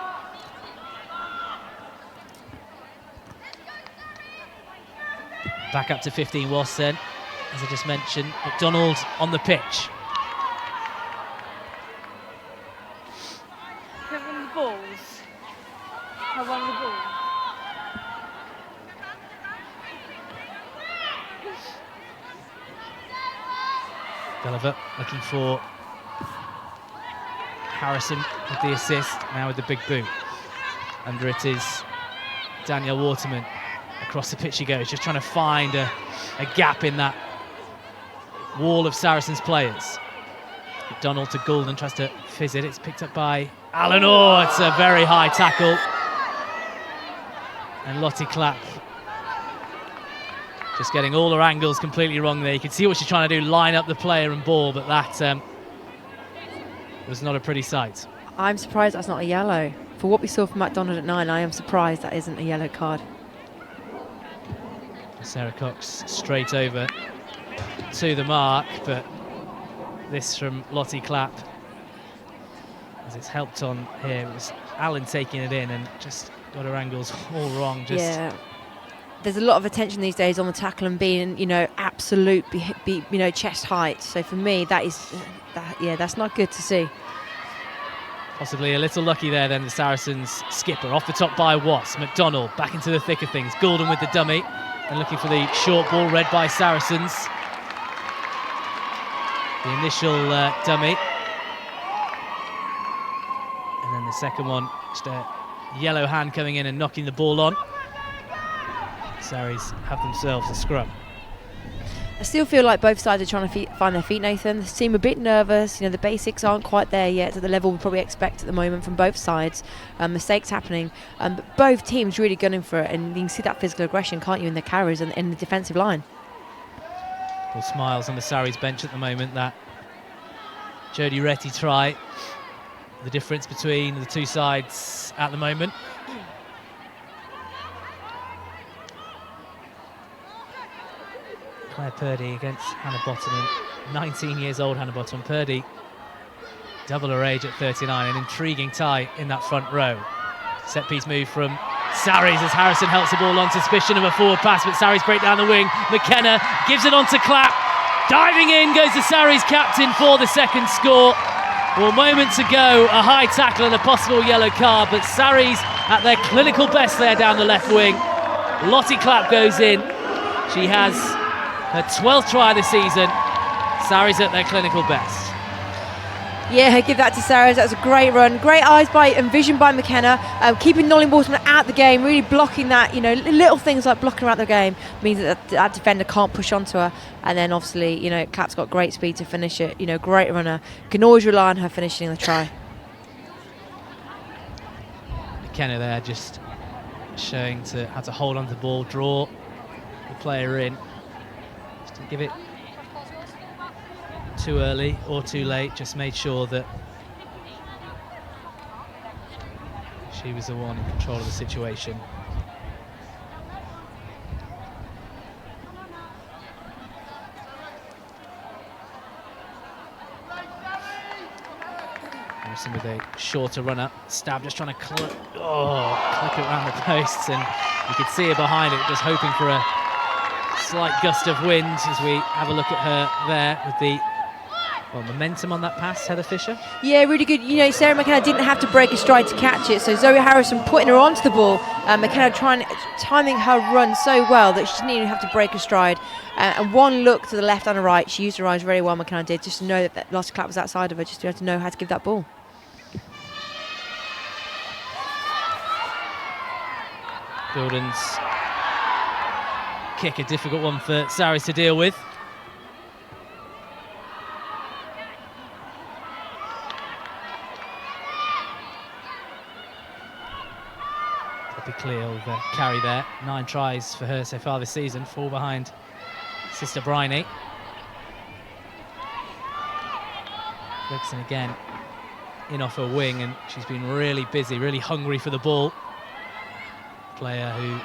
Back up to 15 Wasps then, as I just mentioned. McDonald on the pitch. I won the ball. Gulliver looking for Harrison with the assist, now with the big boot. Under it is Danielle Waterman. Across the pitch she goes, just trying to find a gap in that wall of Saracens players. McDonald to Goulden, tries to fizz it. It's picked up by Alan Orr. It's a very high tackle. And Lottie Clapp just getting all her angles completely wrong there. You can see what she's trying to do, line up the player and ball, but that was not a pretty sight. I'm surprised that's not a yellow. For what we saw from McDonald at 9, I am surprised that isn't a yellow card. Sarah Cox straight over to the mark, but this from Lottie Clapp, as it's helped on here. It was Alan taking it in and just got her angles all wrong. Yeah, there's a lot of attention these days on the tackle and being, absolute, chest height. So for me, that's not good to see. Possibly a little lucky there then, the Saracens skipper. Off the top by Watts. McDonald back into the thick of things. Goulden with the dummy and looking for the short ball, read by Saracens. The initial dummy. And then the second one, just a yellow hand coming in and knocking the ball on. Sarries have themselves a scrum. I still feel like both sides are trying to find their feet, Nathan. They seem a bit nervous. The basics aren't quite there yet at the level we probably expect at the moment from both sides. Mistakes happening, but both teams really gunning for it, and you can see that physical aggression, can't you, in the carries and in the defensive line. All smiles on the Sarries bench at the moment. That Jodie Retty try, the difference between the two sides at the moment. Claire Purdy against Hannah Bottoman, 19 years old Hannah Bottoman. Purdy, double her age at 39, an intriguing tie in that front row. Set piece move from Sarries as Harrison helps the ball on, suspicion of a forward pass, but Sarries break down the wing. McKenna gives it on to Clapp. Diving in goes the Sarries captain for the second score. Well, moments ago, a high tackle and a possible yellow card, but Sarries at their clinical best there down the left wing. Lottie Clapp goes in. She has her 12th try of the season. Sarries at their clinical best. Yeah, give that to Sarah. That was a great run. Great eyes and vision by McKenna. Keeping Nolly Waterman out the game, really blocking that, little things like blocking her out the game means that defender can't push onto her. And then obviously, Clapp's got great speed to finish it. Great runner. Can always rely on her finishing the try. Mckenna there, just showing how to hold on to the ball, draw the player in. Just to give it too early or too late, just made sure that she was the one in control of the situation. Harrison with a shorter runner. Stab just trying to click it around the posts, and you could see her behind it, just hoping for a slight gust of wind as we have a look at her there with the momentum on that pass, Heather Fisher. Yeah, really good. You know, Sara Mckenna didn't have to break a stride to catch it, so Zoe Harrison putting her onto the ball. Mckenna timing her run so well that she didn't even have to break a stride. And one look to the left and the right, she used her eyes very well, Mckenna did, just to know that last clap was outside of her, just to have to know how to give that ball. Gordon's kick, a difficult one for Saris to deal with. Poppy Clear with a carry there. 9 tries for her so far this season, 4 behind sister Bryony. Gregson again in off her wing, and she's been really busy, really hungry for the ball. Player who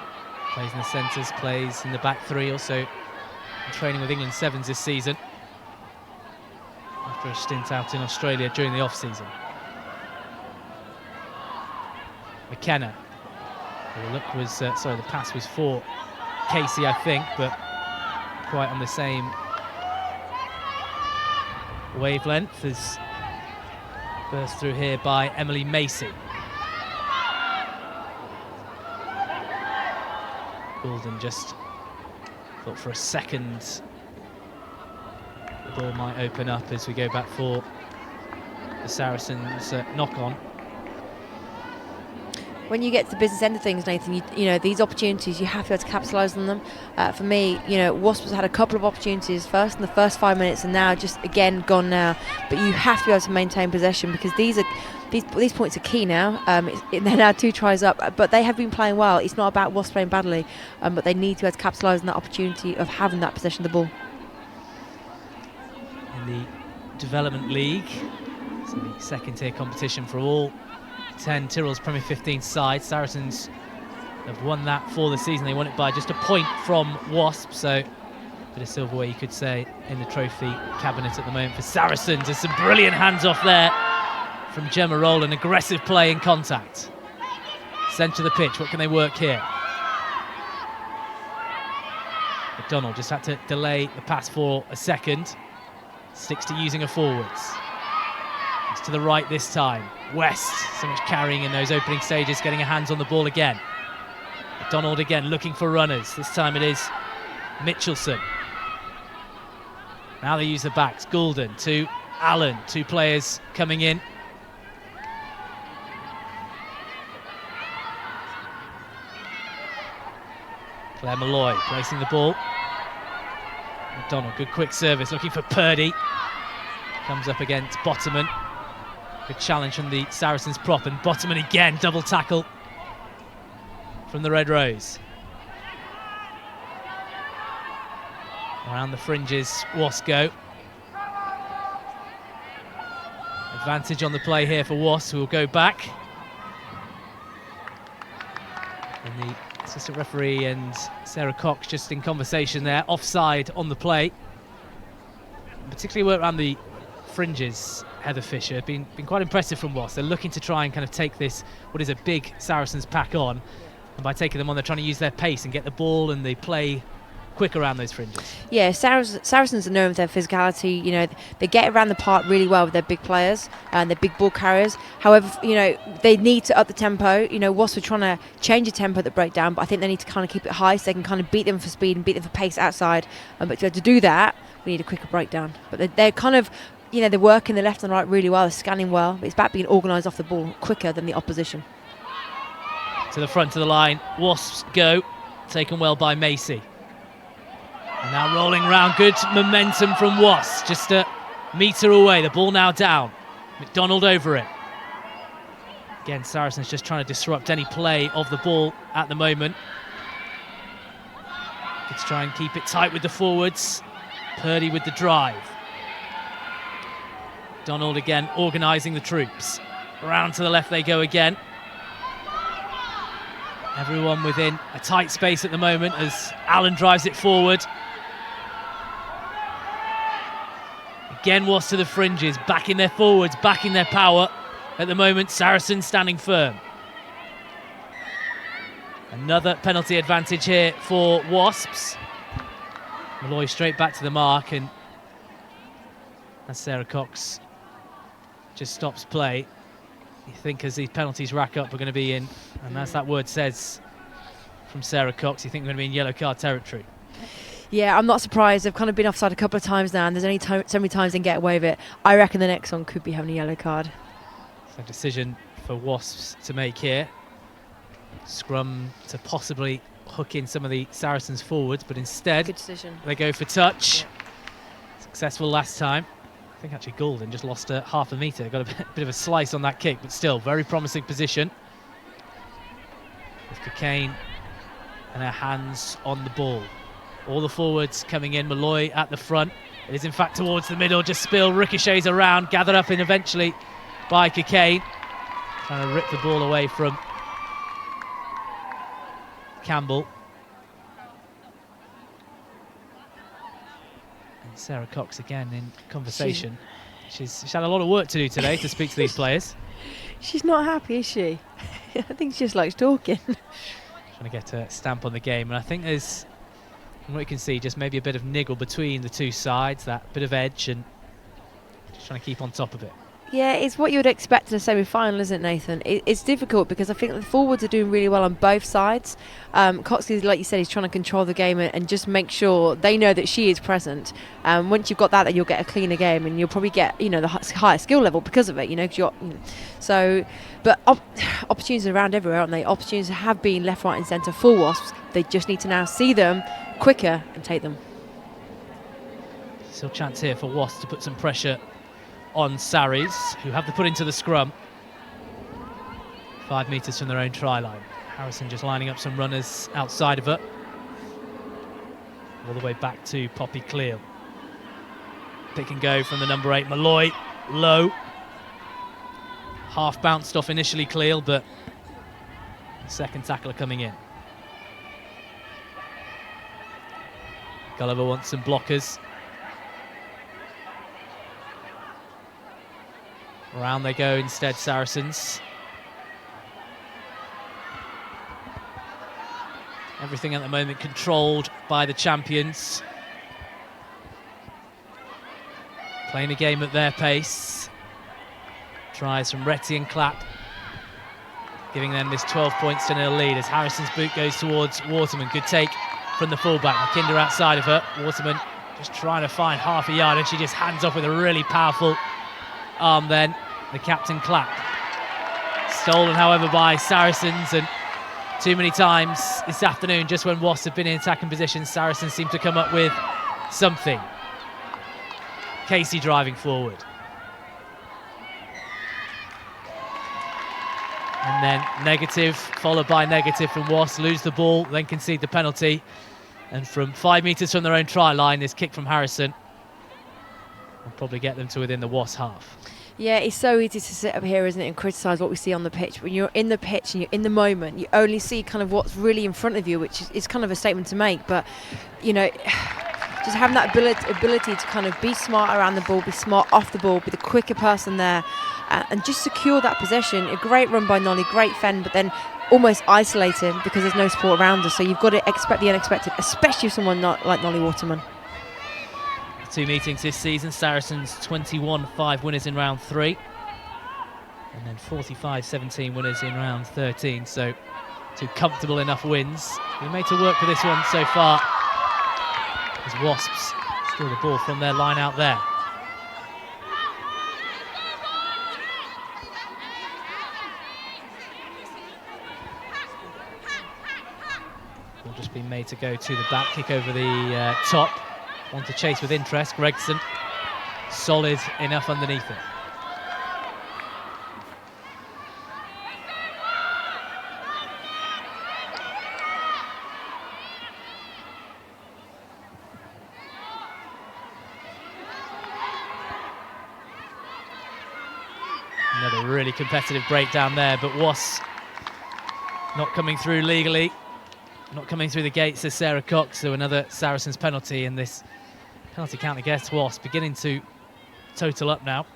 plays in the centres, plays in the back 3, also in training with England Sevens this season after a stint out in Australia during the off-season. Mckenna. The pass was for Casey, I think, but quite on the same wavelength as burst through here by Emily Macy. Golden just thought for a second the ball might open up as we go back for the Saracens knock-on. When you get to the business end of things, Nathan, you know, these opportunities, you have to be able to capitalise on them. For me, you know, Wasps had a couple of opportunities first in the first 5 minutes and now just again gone now. But you have to be able to maintain possession because these points are key now. They're now 2 tries up, but they have been playing well. It's not about Wasps playing badly, but they need to be able to capitalise on that opportunity of having that possession of the ball. In the Development League, it's the second tier competition for all 10 Tyrrells Premier 15 sides. Saracens have won that for the season. They won it by just a point from Wasps, so a bit of silverware, you could say, in the trophy cabinet at the moment for Saracens. There's some brilliant hands-off there from Gemma Rowland. Aggressive play in contact. Centre of the pitch, what can they work here? McDonald just had to delay the pass for a second. Sticks to using her forwards. It's to the right this time. West, so much carrying in those opening stages, getting her hands on the ball again. McDonald again looking for runners. This time it is Mitchelson. Now they use the backs. Goulden to Allen. 2 players coming in. Claire Malloy placing the ball. McDonald, good quick service, looking for Purdy. Comes up against Bottoman. Good challenge from the Saracens prop, and Bottoman again, double tackle from the Red Rose. Around the fringes, Wasps go. Advantage on the play here for Wasps, who will go back. And the assistant referee and Sarah Cox just in conversation there, offside on the play. Particularly work around the fringes, Heather Fisher, been quite impressive from Wasps. They're looking to try and kind of take this, what is a big Saracens pack on, and by taking them on, they're trying to use their pace and get the ball and the play quick around those fringes. Yeah, Saracens are known for their physicality. You know, they get around the park really well with their big players and their big ball carriers. However, you know, they need to up the tempo. You know, Wasps are trying to change the tempo at the breakdown, but I think they need to kind of keep it high so they can kind of beat them for speed and beat them for pace outside. But to do that, we need a quicker breakdown. But they're kind of, you know, they're working the left and right really well, they're scanning well, but it's about being organised off the ball quicker than the opposition. To the front of the line, Wasps go, taken well by Macy. And now rolling round, good momentum from Wasps, just a metre away, the ball now down. McDonald over it. Again, Saracens just trying to disrupt any play of the ball at the moment. Let's try and keep it tight with the forwards. Purdy with the drive. Donald again organising the troops. Around to the left they go again. Everyone within a tight space at the moment as Allen drives it forward. Again, Wasps to the fringes, backing their forwards, backing their power. At the moment, Saracens standing firm. Another penalty advantage here for Wasps. Malloy straight back to the mark, and as Sarah Cox just stops play, you think as these penalties rack up, we're going to be in, and as that word says from Sarah Cox, you think we're going to be in yellow card territory. Yeah, I'm not surprised. They've kind of been offside a couple of times now, and there's only so many times they can get away with it. I reckon the next one could be having a yellow card. So decision for Wasps to make here. Scrum to possibly hook in some of the Saracens forwards, but instead Good decision. They go for touch. Yeah. Successful last time. I think actually Goulden just lost half a metre. Got a bit of a slice on that kick, but still very promising position. With Cockayne and her hands on the ball. All the forwards coming in, Malloy at the front. It is in fact towards the middle, just spill, ricochets around, gathered up in eventually by Cockayne. Trying to rip the ball away from Campbell. And Sarah Cox again in conversation. She's had a lot of work to do today to speak to these players. She's not happy, is she? I think she just likes talking. Trying to get a stamp on the game, and I think there's, from what you can see, just maybe a bit of niggle between the two sides, that bit of edge, and just trying to keep on top of it. Yeah, it's what you would expect in a semi-final, isn't it, Nathan? It's difficult because I think the forwards are doing really well on both sides. Cox, like you said, he's trying to control the game and just make sure they know that she is present. Once you've got that, then you'll get a cleaner game and you'll probably get, the higher skill level because of it. But opportunities are around everywhere, aren't they? Opportunities have been left, right, and centre for Wasps. They just need to now see them quicker and take them. Still chance here for Wasps to put some pressure on Saris, who have to put into the scrum. 5 metres from their own try line. Harrison just lining up some runners outside of it. All the way back to Poppy Cleal. Pick and go from the number 8, Malloy. Low. Half bounced off initially Cleal, but the second tackler coming in. Gulliver wants some blockers. Around they go instead, Saracens. Everything at the moment controlled by the champions. Playing the game at their pace. Tries from Retty and Clapp, giving them this 12 points to 0 lead as Harrison's boot goes towards Waterman. Good take from the fullback. McKinder outside of her. Waterman just trying to find half a yard, and she just hands off with a really powerful arm then. The captain Clapp. Stolen, however, by Saracens, and too many times this afternoon, just when Wasps have been in attacking positions, Saracens seem to come up with something. Casey driving forward. And then negative, followed by negative from Wasps. Lose the ball, then concede the penalty. And from 5 metres from their own try line, this kick from Harrison will probably get them to within the Wasps half. Yeah, it's so easy to sit up here, isn't it, and criticise what we see on the pitch. When you're in the pitch and you're in the moment, you only see kind of what's really in front of you, which is kind of a statement to make. But, just having that ability to kind of be smart around the ball, be smart off the ball, be the quicker person there, and just secure that possession. A great run by Nolly, great fend, but then almost isolated because there's no support around us. So you've got to expect the unexpected, especially someone not like Nolly Waterman. 2 meetings this season, Saracens 21-5 winners in round 3, and then 45-17 winners in round 13, so 2 comfortable enough wins. We made to work for this one so far as Wasps steal the ball from their line out there. Ball just been made to go to the back, kick over the top. Want to chase with interest. Gregson solid enough underneath it. Another really competitive breakdown there, but Wasps not coming through legally, not coming through the gates as Sarah Cox, so another Saracens penalty, and this penalty count against Wasps beginning to total up now.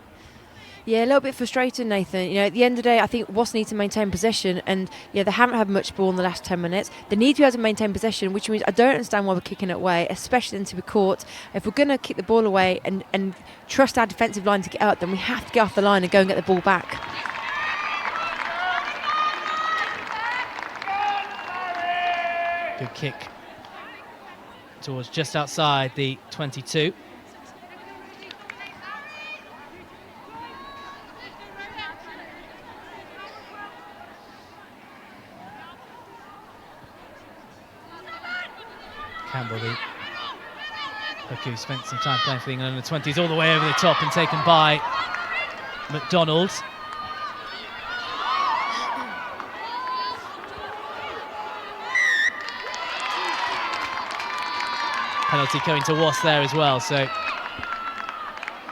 Yeah, a little bit frustrating, Nathan. At the end of the day, I think Wasps need to maintain possession, and they haven't had much ball in the last 10 minutes. They need to be able to maintain possession, which means I don't understand why we're kicking it away, especially then to be caught. If we're going to kick the ball away and trust our defensive line to get up, then we have to get off the line and go and get the ball back. Good kick towards just outside the 22. Campbell, the hooker who spent some time playing for the England under-20s, all the way over the top and taken by McDonald. Penalty coming to Wasps there as well, so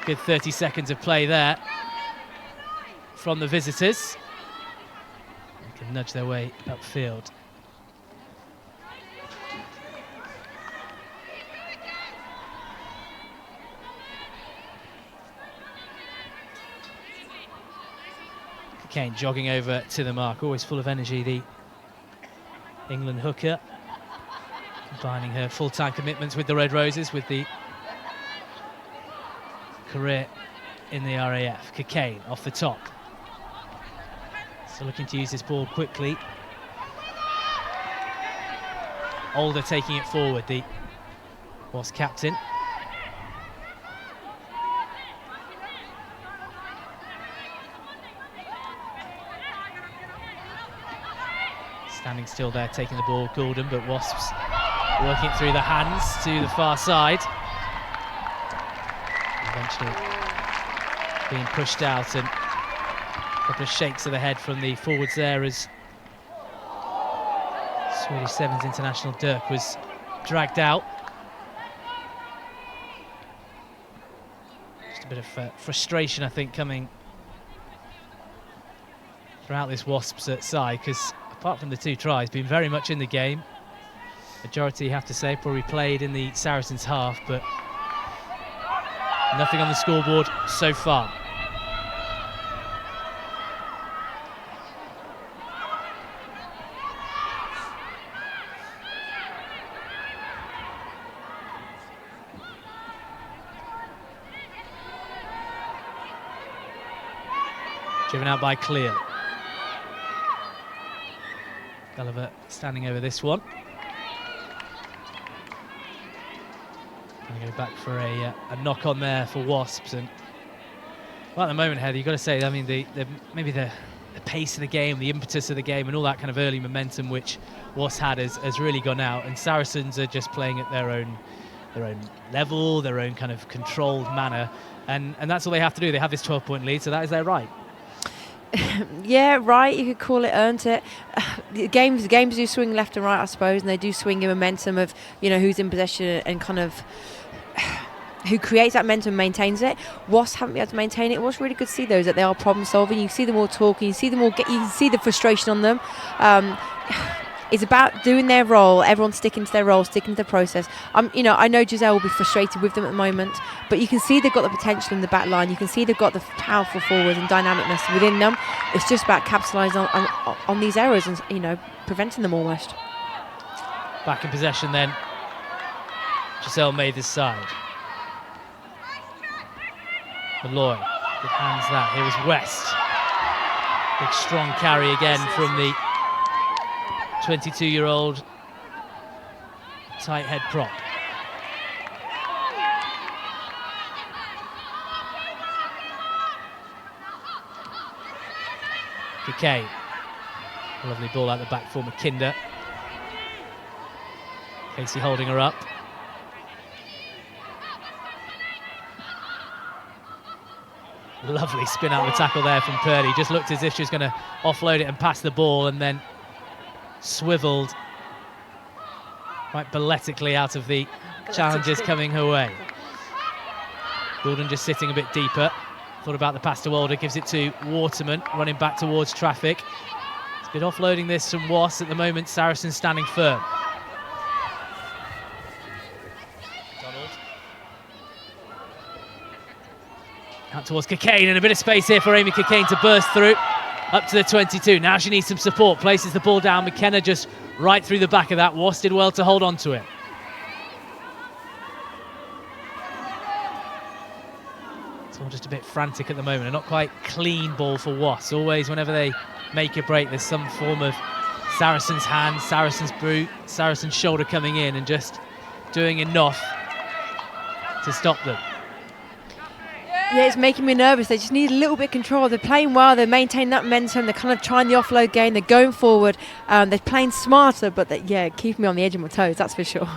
good 30 seconds of play there from the visitors. They can nudge their way upfield. Kane jogging over to the mark, always full of energy, the England hooker, combining her full-time commitments with the Red Roses, with the career in the RAF. Kane off the top, still looking to use this ball quickly. Older taking it forward, the Wasps captain. Standing still there, taking the ball, Gordon, but Wasps working it through the hands to the far side. Eventually being pushed out, and a couple of shakes of the head from the forwards there as Swedish Sevens international Dirk was dragged out. Just a bit of frustration, I think, coming throughout this Wasps side, because apart from the 2 tries, been very much in the game. Majority, you have to say, probably played in the Saracens half, but nothing on the scoreboard so far. Driven out by Clear. Gulliver standing over this one. Going to go back for a knock on there for Wasps, and well, at the moment, Heather, you've got to say, I mean, maybe the pace of the game, the impetus of the game, and all that kind of early momentum which Wasps had has really gone out, and Saracens are just playing at their own level, their own kind of controlled manner, and that's all they have to do. They have this 12-point lead, so that is their right. Yeah, right, you could call it earned it. The games do swing left and right, I suppose, and they do swing in momentum of, who's in possession and kind of who creates that momentum and maintains it. Wasps haven't been able to maintain it. It was really good to see those, that they are problem solving. You see them all talking, you see them all you can see the frustration on them. It's about doing their role, everyone sticking to their role, sticking to the process. I know Giselle will be frustrated with them at the moment, but you can see they've got the potential in the back line. You can see they've got the powerful forwards and dynamicness within them. It's just about capitalising on these errors and, preventing them almost. Back in possession then. Giselle made this side. Malloy, good hands that. Here was West. Big strong carry again from the 22-year-old tight head prop. Kane. Lovely ball out the back for Mckenna. Casey holding her up. Lovely spin out of the tackle there from Purdy. Just looked as if she was going to offload it and pass the ball, and then swiveled quite balletically out of the challengers coming her way. Gordon just sitting a bit deeper. Thought about the pass to Walder, gives it to Waterman, running back towards traffic. It's been offloading this from Wasps at the moment. Saracens standing firm. Donald. Out towards Cockayne, and a bit of space here for Amy Cockayne to burst through. Up to the 22. Now she needs some support. Places the ball down. McKenna just right through the back of that. Wasps did well to hold on to it. It's all just a bit frantic at the moment. A not quite clean ball for Wasps. Always, whenever they make a break, there's some form of Saracens' hand, Saracens' boot, Saracens' shoulder coming in and just doing enough to stop them. Yeah, it's making me nervous. They just need a little bit of control. They're playing well. They're maintaining that momentum. They're kind of trying the offload game. They're going forward. They're playing smarter, but keep me on the edge of my toes, that's for sure.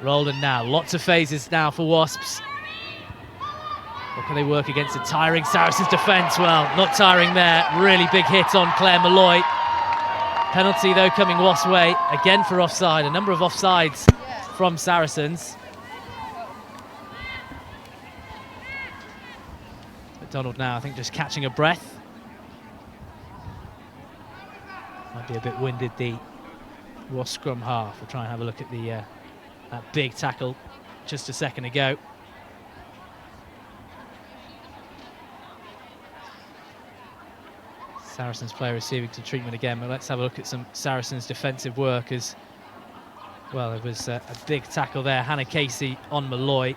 Roldan now. Lots of phases now for Wasps. What can they work against a tiring Saracens defence? Well, not tiring there. Really big hit on Claire Malloy. Penalty, though, coming Wasps' way. Again for offside. A number of offsides from Saracens. Donald now, I think, just catching a breath. Might be a bit winded, the Wasp scrum half. We'll try and have a look at the that big tackle just a second ago. Saracens player receiving some treatment again, but let's have a look at some Saracens defensive work as well. There was a big tackle there, Hannah Casey on Malloy.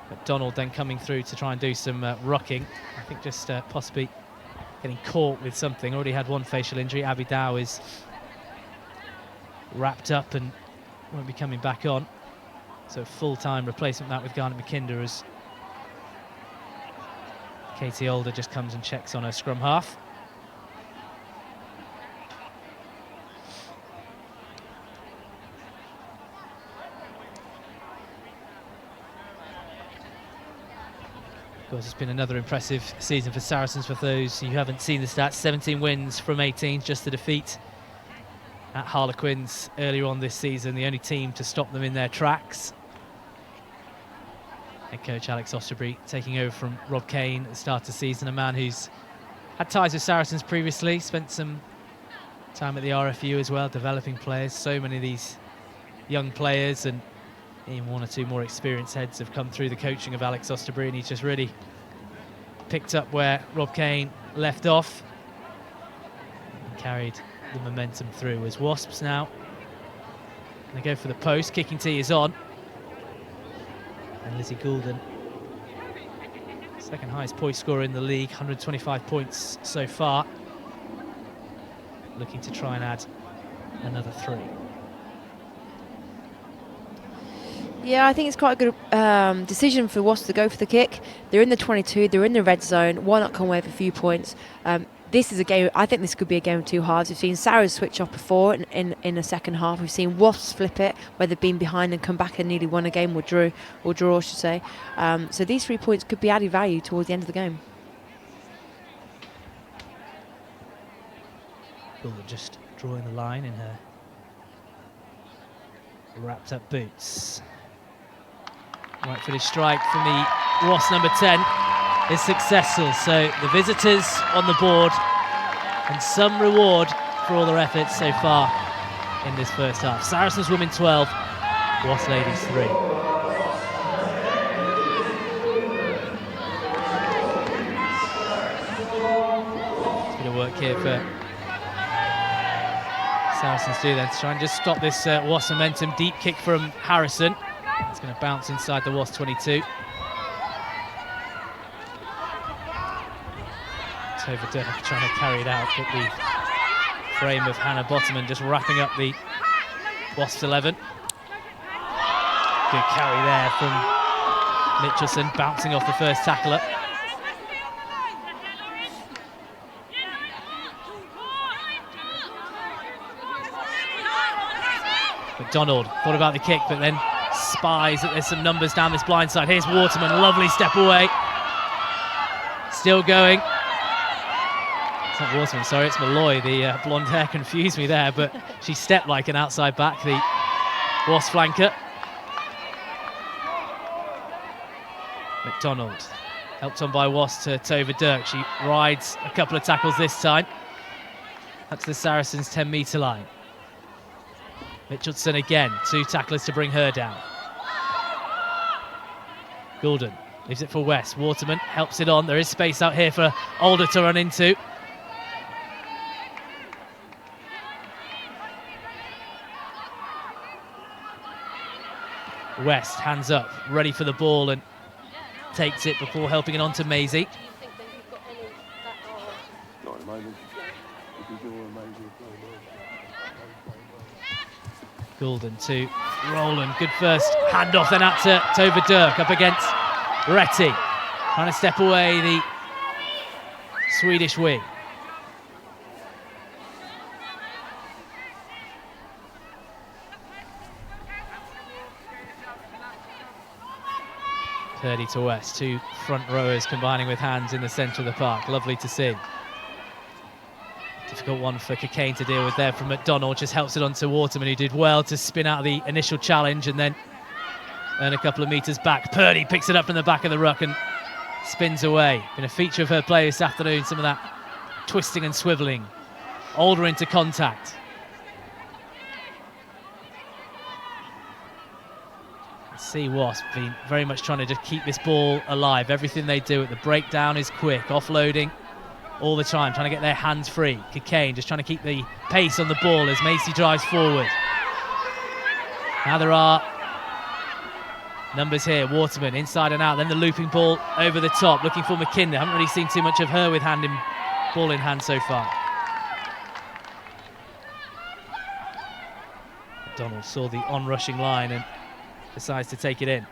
But Donald then coming through to try and do some rucking. I think just possibly getting caught with something. Already had one facial injury. Abby Dow is wrapped up and won't be coming back on. So full-time replacement that with Garnet McKinder as Katie Older just comes and checks on her scrum half. Of course, it's been another impressive season for Saracens. For those who haven't seen the stats, 17 wins from 18, just a defeat at Harlequins earlier on this season, the only team to stop them in their tracks. Head coach Alex Osterbury taking over from Rob Kane at the start of the season, a man who's had ties with Saracens previously, spent some time at the RFU as well, developing players. So many of these young players and even one or two more experienced heads have come through the coaching of Alex Osterbury, and he's just really picked up where Rob Kane left off and carried the momentum through. As Wasps now, they go for the post, kicking tee is on, and Lizzie Goulden, second highest point scorer in the league, 125 points so far, looking to try and add another 3. Yeah, I think it's quite a good decision for Wasps to go for the kick. They're in the 22, they're in the red zone. Why not come away with a few points? This is a game, I think this could be a game of two halves. We've seen Sarah's switch off before in the second half. We've seen Wasps flip it, where they've been behind and come back and nearly won a game, or draw, I should say. So these 3 points could be added value towards the end of the game. Goulden just drawing the line in her wrapped up boots. Right footed strike from the Wasps number 10 is successful. So the visitors on the board and some reward for all their efforts so far in this first half. Saracens Women 12, Wasps Ladies 3. It's a bit of work here for Saracens do then to try and just stop this Wasps momentum. Deep kick from Harrison. It's going to bounce inside the Wasps 22. Tova Dirk trying to carry it out, but the frame of Hannah Bottoman just wrapping up the Wasps 11. Good carry there from Mitchelson, bouncing off the first tackler. McDonald thought about the kick, but then spies that there's some numbers down this blind side. Here's Waterman, lovely step away. Still going. It's not Waterman, sorry, it's Malloy. The blonde hair confused me there, but she stepped like an outside back, the Wasp flanker. McDonald Helped on by Wasps to Tova Dirk. She rides a couple of tackles this time. Up to the Saracens' 10-metre line. Mitchelson again, 2 tacklers to bring her down. Goulden leaves it for West. Waterman helps it on. There is space out here for Alder to run into. West, hands up, ready for the ball and takes it before helping it on to Maisie. Not at the moment. Goulden to Roland. Good first handoff, then out to Tova Dirk up against Retty. Trying to step away the Swedish wing. Purdy to West, 2 front rowers combining with hands in the centre of the park. Lovely to see. Difficult one for Cockayne to deal with there from McDonald. Just helps it on to Waterman, who did well to spin out of the initial challenge and then earn a couple of metres back. Purdy picks it up from the back of the ruck and spins away. Been a feature of her play this afternoon, some of that twisting and swivelling. Alder into contact. See Wasp being very much trying to just keep this ball alive. Everything they do at the breakdown is quick, offloading all the time, trying to get their hands free. Cockayne just trying to keep the pace on the ball as Macy drives forward. Now there are numbers here. Waterman inside and out, then the looping ball over the top, looking for Mckenna. Haven't really seen too much of her with ball in hand so far. McDonald saw the on-rushing line and decides to take it in.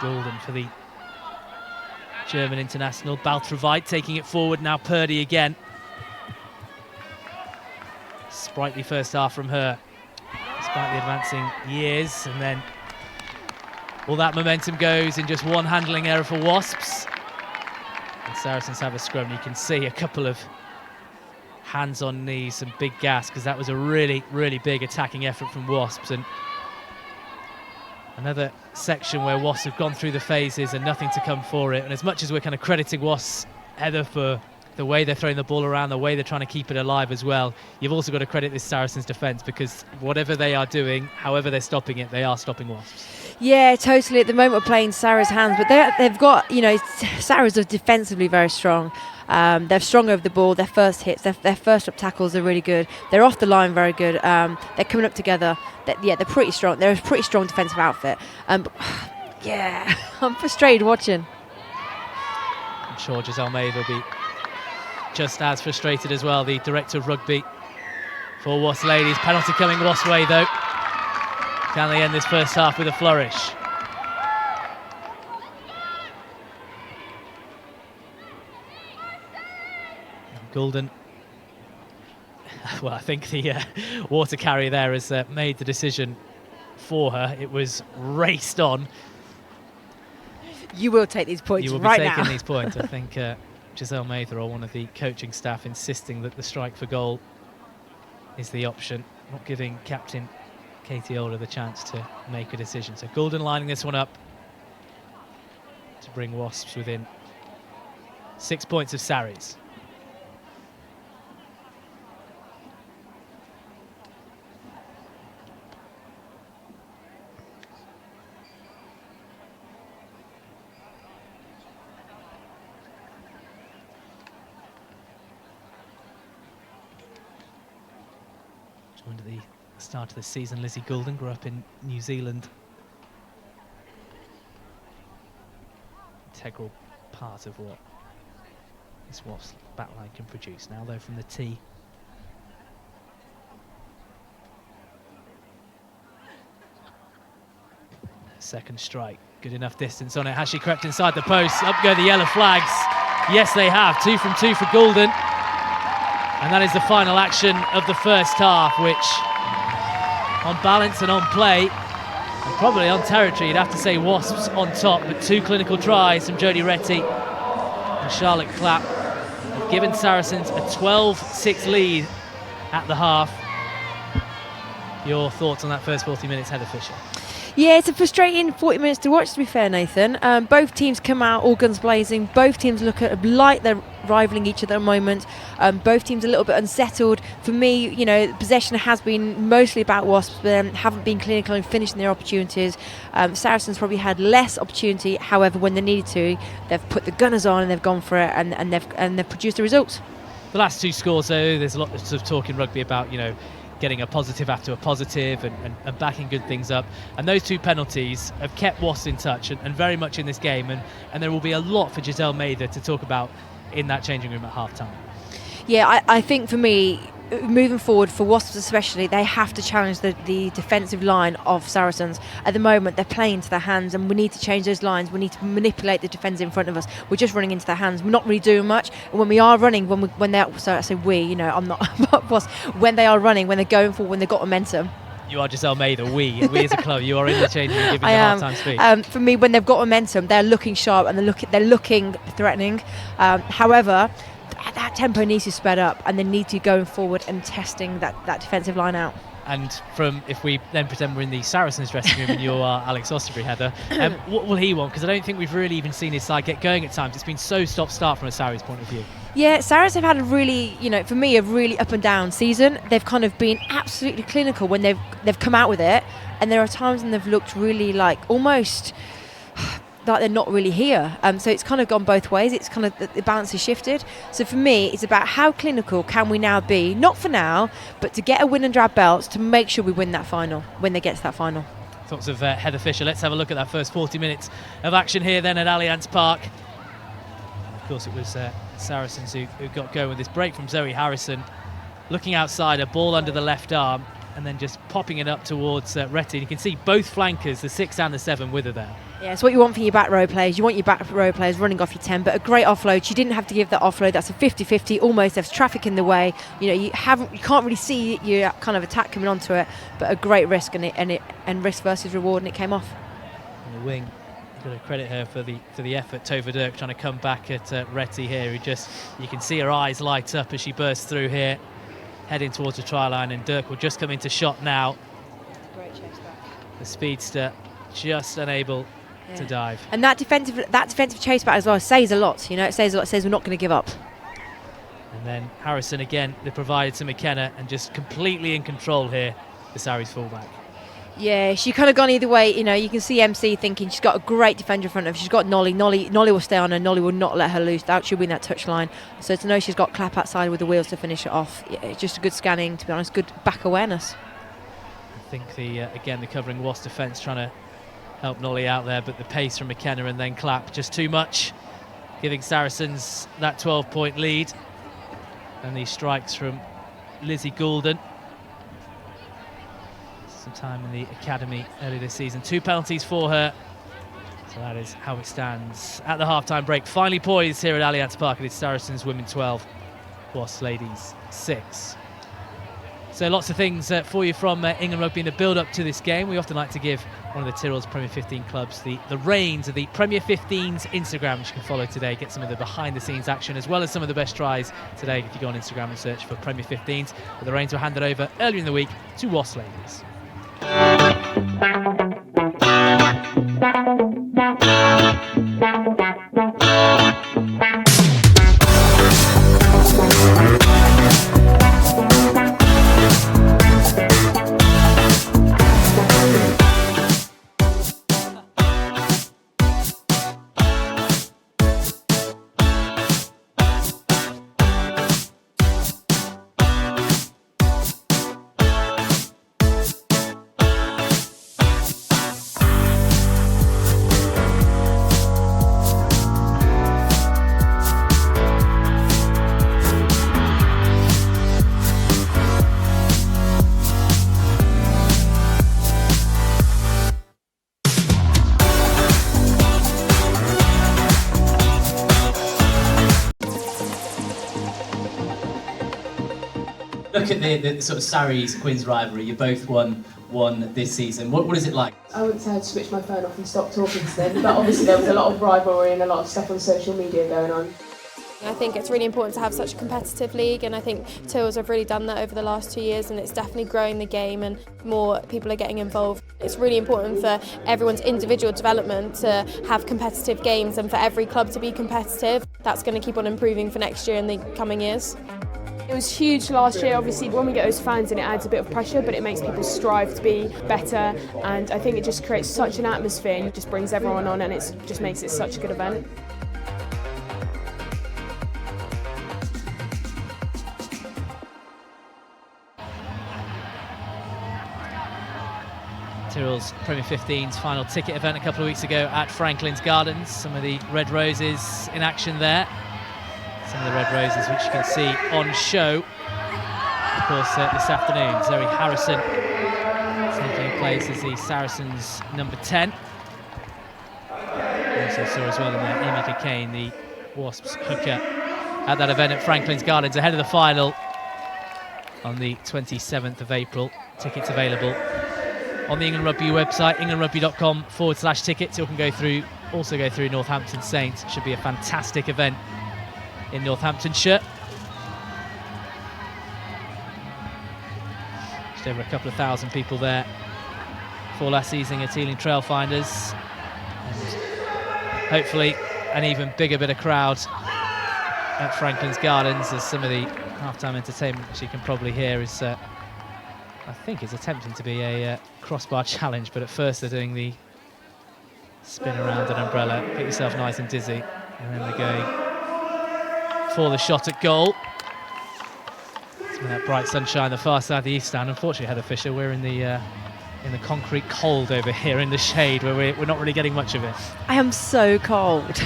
Goulden for the German international. Baltravite taking it forward, now Purdy again. Sprightly first half from her, despite the advancing years, and then all that momentum goes in just one handling error for Wasps. And Saracens have a scrum. You can see a couple of hands on knees, some big gas, because that was a really, really big attacking effort from Wasps. And another section where Wasps have gone through the phases and nothing to come for it. And as much as we're kind of crediting Wasps, Heather, for the way they're throwing the ball around, the way they're trying to keep it alive as well, you've also got to credit this Saracens defence, because whatever they are doing, however they're stopping it, they are stopping Wasps. Yeah, totally. At the moment we're playing Sarah's hands, but they've got, Sarah's are defensively very strong. They're strong over the ball. Their first hits, their first up tackles are really good. They're off the line very good. They're coming up together. They're pretty strong. They're a pretty strong defensive outfit. Yeah, I'm frustrated watching. I'm sure Giselle May will be just as frustrated as well, the director of rugby for Wasps Ladies. Penalty coming Wasps' way though. Can they end this first half with a flourish? Goulden. Well, I think the water carrier there has made the decision for her. It was raced on. You will take these points You will right be taking now. these points. I think Giselle Mather, or one of the coaching staff, insisting that the strike for goal is the option, not giving captain Katie Older the chance to make a decision. So Goulden lining this one up to bring Wasps within 6 points of Sarries. Joined at the start of the season, Lizzie Goulden grew up in New Zealand. Integral part of what this Wasps backline can produce. Now though from the tee. Second strike, good enough distance on it. Has she crept inside the post? Up go the yellow flags. Yes, they have. 2 from 2 for Goulden. And that is the final action of the first half, which on balance and on play, and probably on territory, you'd have to say Wasps on top, but 2 clinical tries from Jodie Retty and Charlotte Clapp have given Saracens a 12-6 lead at the half. Your thoughts on that first 40 minutes, Heather Fisher? Yeah, it's a frustrating 40 minutes to watch, to be fair, Nathan. Both teams come out all guns blazing. Both teams look like they're rivaling each other at the moment. Both teams a little bit unsettled. For me, you know, possession has been mostly about Wasps, but haven't been clinical in finishing their opportunities. Saracens probably had less opportunity. However, when they needed to, they've put the gunners on and they've gone for it, and they've produced the results. The last two scores, though, there's a lot of talk in rugby about, you know, getting a positive after a positive and backing good things up. And those two penalties have kept Wasps in touch and very much in this game. And there will be a lot for Giselle Mather to talk about in that changing room at half-time. Yeah, I think for me, moving forward, for Wasps especially, they have to challenge the defensive line of Saracens. At the moment, they're playing into their hands, and we need to change those lines. We need to manipulate the defence in front of us. We're just running into their hands. We're not really doing much. And when we are running, when they're, so I say we, you know, I'm not Wasps. When they are running, when they're going forward, when they've got momentum. You are Giselle Mather, we as a club, you are in the changing room giving the half-time speech. For me, when they've got momentum, they're looking sharp and they're looking threatening. However, that tempo needs to sped up, and they need to go forward and testing that defensive line out. And if we then pretend we're in the Saracens dressing room and you are Alex Osterbury, Heather, what will he want? Because I don't think we've really even seen his side get going at times. It's been so stop-start from a Saracens point of view. Yeah, Saracens have had a really, you know, for me, a really up and down season. They've kind of been absolutely clinical when they've come out with it, and there are times when they've looked really like almost like they're not really here. So it's kind of gone both ways. It's kind of the balance has shifted. So for me, it's about how clinical can we now be, not for now, but to get a win and grab belts to make sure we win that final, when they get to that final. Thoughts of Heather Fisher. Let's have a look at that first 40 minutes of action here then at Allianz Park. And of course, it was Saracens who got going with this break from Zoe Harrison. Looking outside, a ball under the left arm, and then just popping it up towards Retty. You can see both flankers, the 6 and the 7, with her there. Yeah, it's what you want from your back row players. You want your back row players running off your 10, but a great offload. She didn't have to give that offload. That's a 50-50 almost. There's traffic in the way. You know, you can't really see your kind of attack coming onto it, but a great risk and risk versus reward, and it came off. On the wing, you've got to credit her for the effort. Tova Dirk trying to come back at Retty here, who just, you can see her eyes light up as she bursts through here, heading towards the try line, and Dirk will just come into shot now. Great chase back. The speedster just unable to dive. And that defensive chase back as well says a lot. You know, it says a lot. It says we're not going to give up. And then Harrison again, they provided to McKenna, and just completely in control here, the Sarries fullback. Yeah, she kind of gone either way. You know, you can see MC thinking she's got a great defender in front of her. She's got Nolly will stay on her. Nolly will not let her loose. She'll be in that touch line. So to know she's got Clap outside with the wheels to finish it off, yeah, it's just a good scanning, to be honest, good back awareness. I think the covering Wasps defence trying to help Nolly out there, but the pace from McKenna and then Clap just too much, giving Saracens that 12-point lead. And these strikes from Lizzie Goulden, some time in the academy early this season. 2 penalties for her. So that is how it stands at the half-time break. Finally poised here at Allianz Park. It is Saracens Women 12, Wasps Ladies 6. So lots of things for you from England Rugby in the build-up to this game. We often like to give one of the Tyrrells Premier 15 clubs the reins of the Premier 15's Instagram, which you can follow today. Get some of the behind-the-scenes action as well as some of the best tries today if you go on Instagram and search for Premier 15's. But the reins were handed over earlier in the week to Wasps Ladies. Look at the sort of Sarries Quins rivalry. You both won this season. What is it like? I wouldn't say I'd switch my phone off and stop talking to them, but obviously there was a lot of rivalry and a lot of stuff on social media going on. I think it's really important to have such a competitive league, and I think Tyrrells have really done that over the last 2 years, and it's definitely growing the game and more people are getting involved. It's really important for everyone's individual development to have competitive games and for every club to be competitive. That's going to keep on improving for next year and the coming years. It was huge last year. Obviously, when we get those fans in, it adds a bit of pressure, but it makes people strive to be better, and I think it just creates such an atmosphere and just brings everyone on, and it just makes it such a good event. Tyrrells Premier 15's final ticket event a couple of weeks ago at Franklin's Gardens. Some of the Red Roses in action there. Some of the Red Roses which you can see on show. Of course, this afternoon, Zoe Harrison taking place as the Saracens number 10. Also saw as well in there Amy Kane, the Wasps hooker, at that event at Franklin's Gardens ahead of the final on the 27th of April. Tickets available on the England Rugby website, englandrugby.com/tickets. You can also go through Northampton Saints. Should be a fantastic event in Northamptonshire. Just over a couple of thousand people there for last season at Ealing Trailfinders. And hopefully an even bigger bit of crowd at Franklin's Gardens, as some of the halftime entertainment, which you can probably hear, is I think is attempting to be a crossbar challenge, but at first they're doing the spin around an umbrella, get yourself nice and dizzy, and then they're going for the shot at goal. Some of that bright sunshine, the far side of the east stand. Unfortunately, Heather Fisher, we're in the concrete cold over here in the shade, where we're not really getting much of it. I am so cold.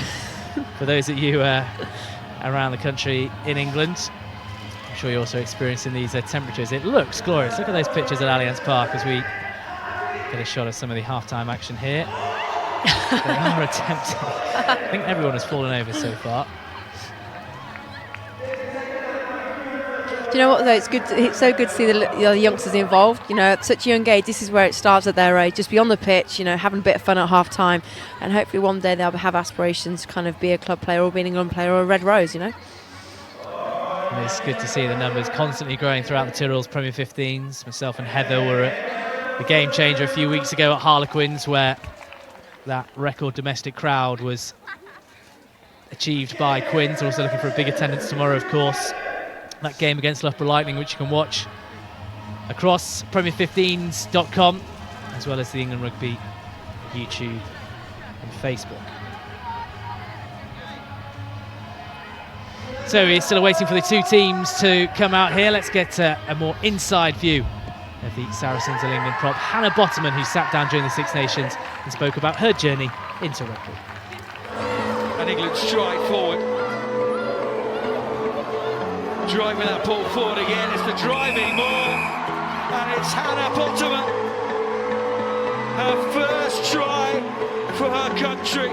For those of you around the country in England, I'm sure you're also experiencing these temperatures. It looks glorious. Look at those pictures at Allianz Park as we get a shot of some of the halftime action here. They are attempting. I think everyone has fallen over so far. Do you know what though? It's so good to see the youngsters involved. You know, at such a young age, this is where it starts at their age. Just be on the pitch, you know, having a bit of fun at half time, and hopefully one day they'll have aspirations to kind of be a club player or be an England player or a Red Rose. You know. And it's good to see the numbers constantly growing throughout the Tyrrells Premier 15s. Myself and Heather were at the Game Changer a few weeks ago at Harlequins, where that record domestic crowd was achieved by Quins. Also looking for a big attendance tomorrow, of course. That game against Loughborough Lightning, which you can watch across Premier15s.com, as well as the England Rugby YouTube and Facebook. So we're still waiting for the two teams to come out here. Let's get a more inside view of the Saracens of England prop, Hannah Bottoman, who sat down during the Six Nations and spoke about her journey into rugby. And England stride forward. Driving that ball forward again, it's the driving ball, and it's Hannah Bottoman. Her first try for her country,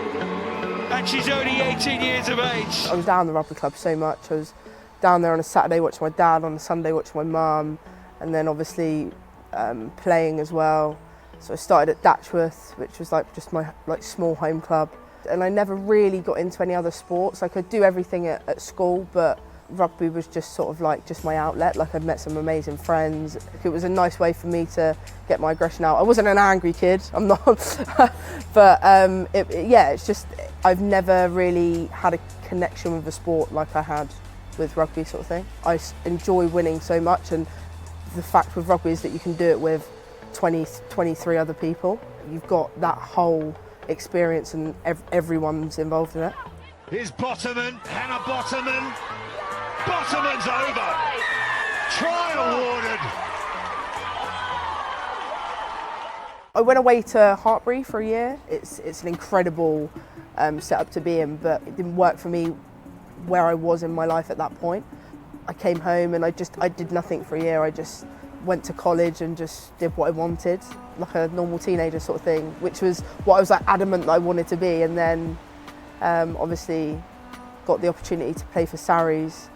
and she's only 18 years of age. I was down the rugby club so much. I was down there on a Saturday watching my dad, on a Sunday watching my mum, and then obviously playing as well. So I started at Datchworth, which was like just my small home club, and I never really got into any other sports. I could do everything at school, but rugby was just sort of like just my outlet. Like, I'd met some amazing friends. It was a nice way for me to get my aggression out. I wasn't an angry kid, I'm not, but it's just, I've never really had a connection with the sport like I had with rugby, sort of thing. I enjoy winning so much, and the fact with rugby is that you can do it with 23 other people. You've got that whole experience and everyone's involved in it. Here's Bottoman, Hannah Bottoman. Bottoman's over. Try awarded. I went away to Hartbury for a year. It's an incredible setup to be in, but it didn't work for me where I was in my life at that point. I came home and I did nothing for a year. I just went to college and just did what I wanted, like a normal teenager sort of thing, which was what I was like adamant that I wanted to be. And then obviously got the opportunity to play for Sarries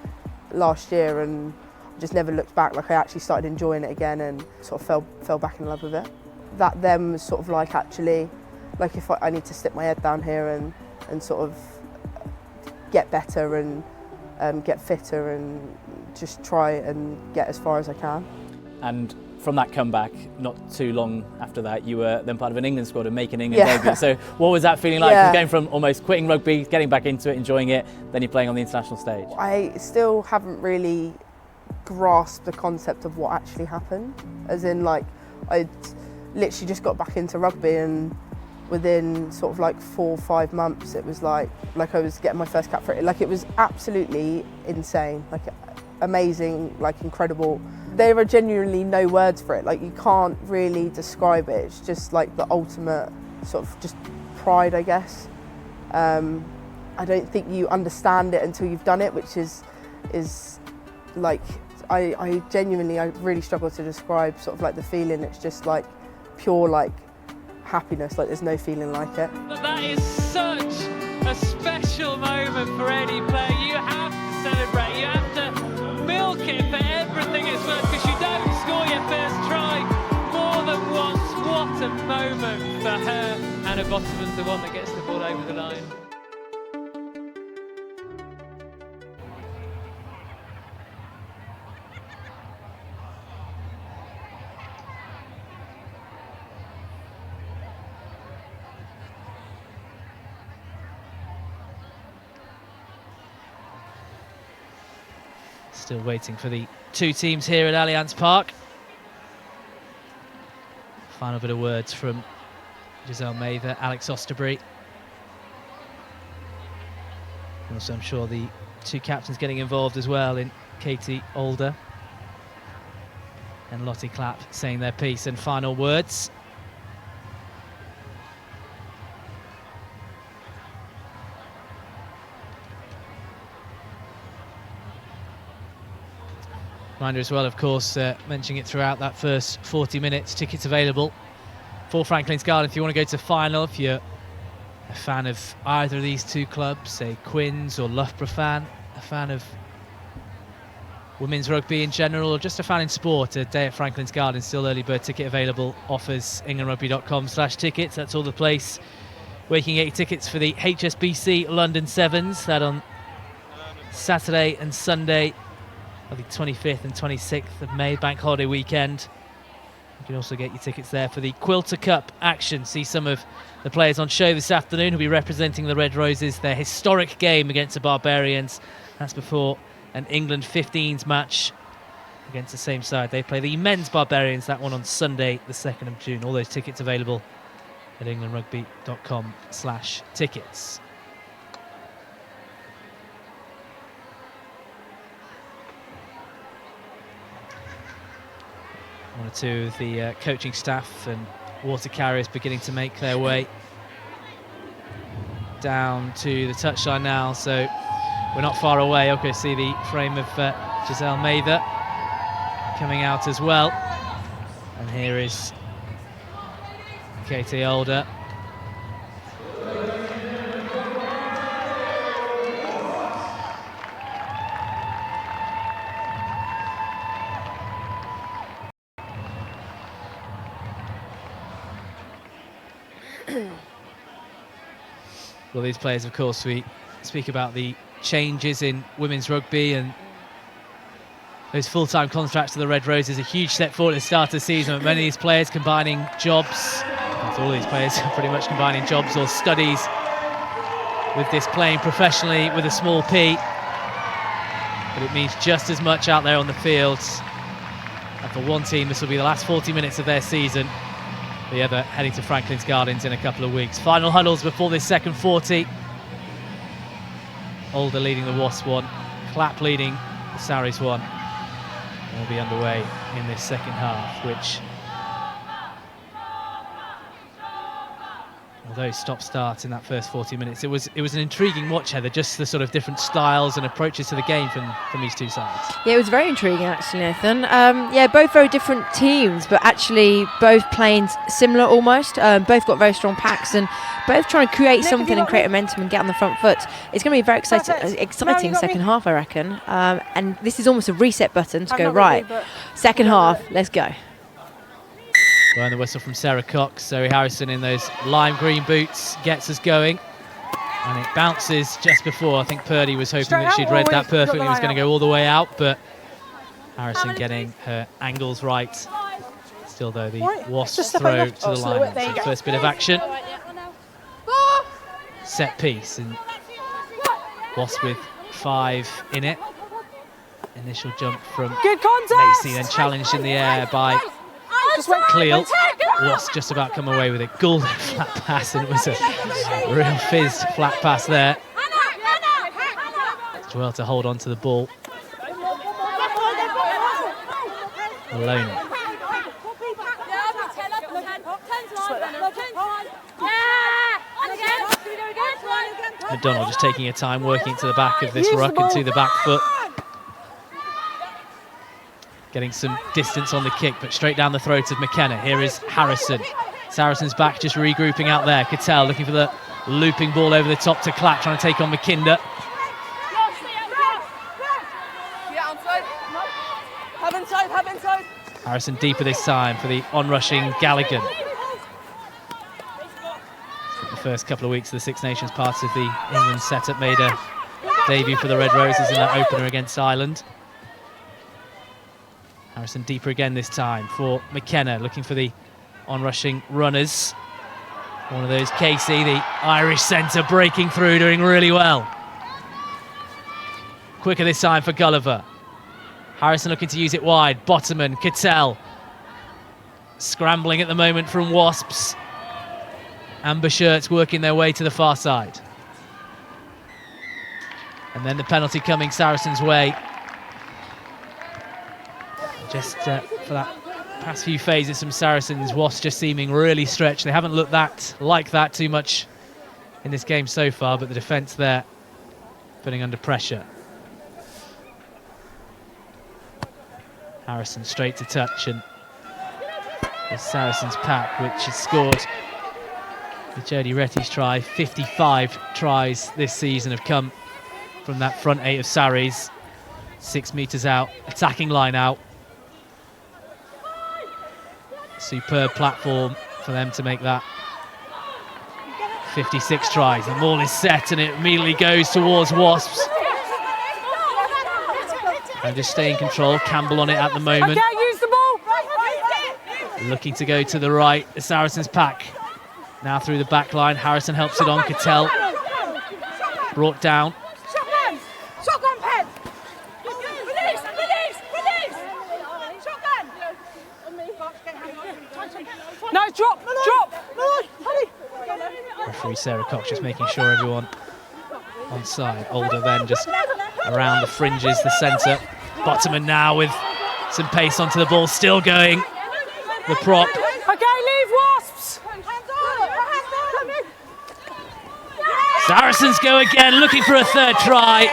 last year, and just never looked back. Like, I actually started enjoying it again and sort of fell back in love with it. That then was sort of like, actually, like, if I need to stick my head down here and sort of get better and get fitter and just try and get as far as I can. And from that comeback, not too long after that, you were then part of an England squad and making England debut. So what was that feeling like? Yeah. Going from almost quitting rugby, getting back into it, enjoying it, then you're playing on the international stage. I still haven't really grasped the concept of what actually happened. As in, like, I literally just got back into rugby, and within sort of like 4 or 5 months, it was like I was getting my first cap for it. Like, it was absolutely insane, like amazing, like incredible. There are genuinely no words for it. Like, you can't really describe it. It's just like the ultimate sort of just pride, I guess. I don't think you understand it until you've done it, which is like, I genuinely, I really struggle to describe sort of like the feeling. It's just like pure like happiness. Like, there's no feeling like it. But that is such a special moment for any player. You have to celebrate. You have to milk it for everything it's worth, because you don't score your first try more than once. What a moment for her. Anna Bottomann's the one that gets the ball over the line. Still waiting for the two teams here at Allianz Park. Final bit of words from Giselle Mather, Alex Osterbury. Also, I'm sure the two captains getting involved as well, in Katie Alder and Lottie Clapp saying their piece and final words. Reminder as well, of course, mentioning it throughout that first 40 minutes, tickets available for Franklin's Garden if you want to go to final. If you're a fan of either of these two clubs, say Quins or Loughborough fan, a fan of women's rugby in general, or just a fan in sport, a day at Franklin's Garden, still early bird ticket available, offers englandrugby.com/tickets. That's all the place where you can get your tickets for the HSBC London Sevens, that on Saturday and Sunday of the 25th and 26th of May, bank holiday weekend. You can also get your tickets there for the Quilter Cup action. See some of the players on show this afternoon who'll be representing the Red Roses, their historic game against the Barbarians. That's before an England 15s match against the same side. They play the men's Barbarians, that one on Sunday the 2nd of June. All those tickets available at englandrugby.com/tickets. One or two of the coaching staff and water carriers beginning to make their way down to the touchline now, so we're not far away. Okay, see the frame of Giselle Mather coming out as well. And here is Katie Alder. Well, these players, of course, we speak about the changes in women's rugby and those full-time contracts to the Red Roses, a huge step forward at the start of the season. But many of these players combining jobs, all these players are pretty much combining jobs or studies with this playing professionally with a small P. But it means just as much out there on the fields. And for one team, this will be the last 40 minutes of their season. The other heading to Franklin's Gardens in a couple of weeks. Final huddles before this second 40. Alder leading the Wasps one, Clapp leading the Saracens one. We'll be underway in this second half, which, although stop-start in that first 40 minutes, it was an intriguing watch, Heather, just the sort of different styles and approaches to the game from these two sides. Yeah, it was very intriguing, actually, Nathan. Yeah, both very different teams, but actually both playing similar almost. Both got very strong packs and both trying to create something and create momentum and get on the front foot. It's going to be a very exciting second half, I reckon. And this is almost a reset button to go, right, second half, let's go. Blowing the whistle from Sarah Cox. Zoe Harrison in those lime green boots gets us going. And it bounces just before. I think Purdy was hoping that she'd read that perfectly. It was going to go all the way out, but Harrison getting her angles right. Still, though, the Wasps throw to the line. So the first bit of action. Set piece, and Wasp with 5 in it. Initial jump from Macy, then challenged in the air by Cleel. Wasp just about come away with it. Goulden flat pass, and it was a real fizzed flat pass there. As well to hold on to the ball. Maloney. McDonald just taking her time, working to the back of this ruck and to the back foot. Getting some distance on the kick, but straight down the throat of McKenna. Here is Harrison. Saracens back, just regrouping out there. Cattell looking for the looping ball over the top to Clapp, trying to take on McKinder. Harrison deeper this time for the on-rushing Galligan. The first couple of weeks of the Six Nations parts of the England setup made a debut for the Red Roses in that opener against Ireland. Harrison deeper again this time for McKenna, looking for the on-rushing runners. One of those, Casey, the Irish centre, breaking through, doing really well. Quicker this time for Gulliver. Harrison looking to use it wide. Bottoman, Cattell. Scrambling at the moment from Wasps. Amber shirts working their way to the far side. And then the penalty coming Saracens' way. Just for that past few phases from Saracens, Wasps just seeming really stretched. They haven't looked like that too much in this game so far, but the defence there putting under pressure. Harrison straight to touch, and the Saracens pack, which has scored with Jodie Retty's try. 55 tries this season have come from that front 8 of Saris. 6 metres out, attacking line out. Superb platform for them to make that 56 tries. The ball is set and it immediately goes towards Wasps. And just stay in control. Campbell on it at the moment. Looking to go to the right. The Saracens pack now through the back line. Harrison helps it on. Cattell brought down. No, drop. Referee Sarah Cox just making sure everyone on side. Older then just around the fringes, the centre. Bottoman now with some pace onto the ball, still going. The prop. Okay, leave Wasps. Saracens go again, looking for a third try,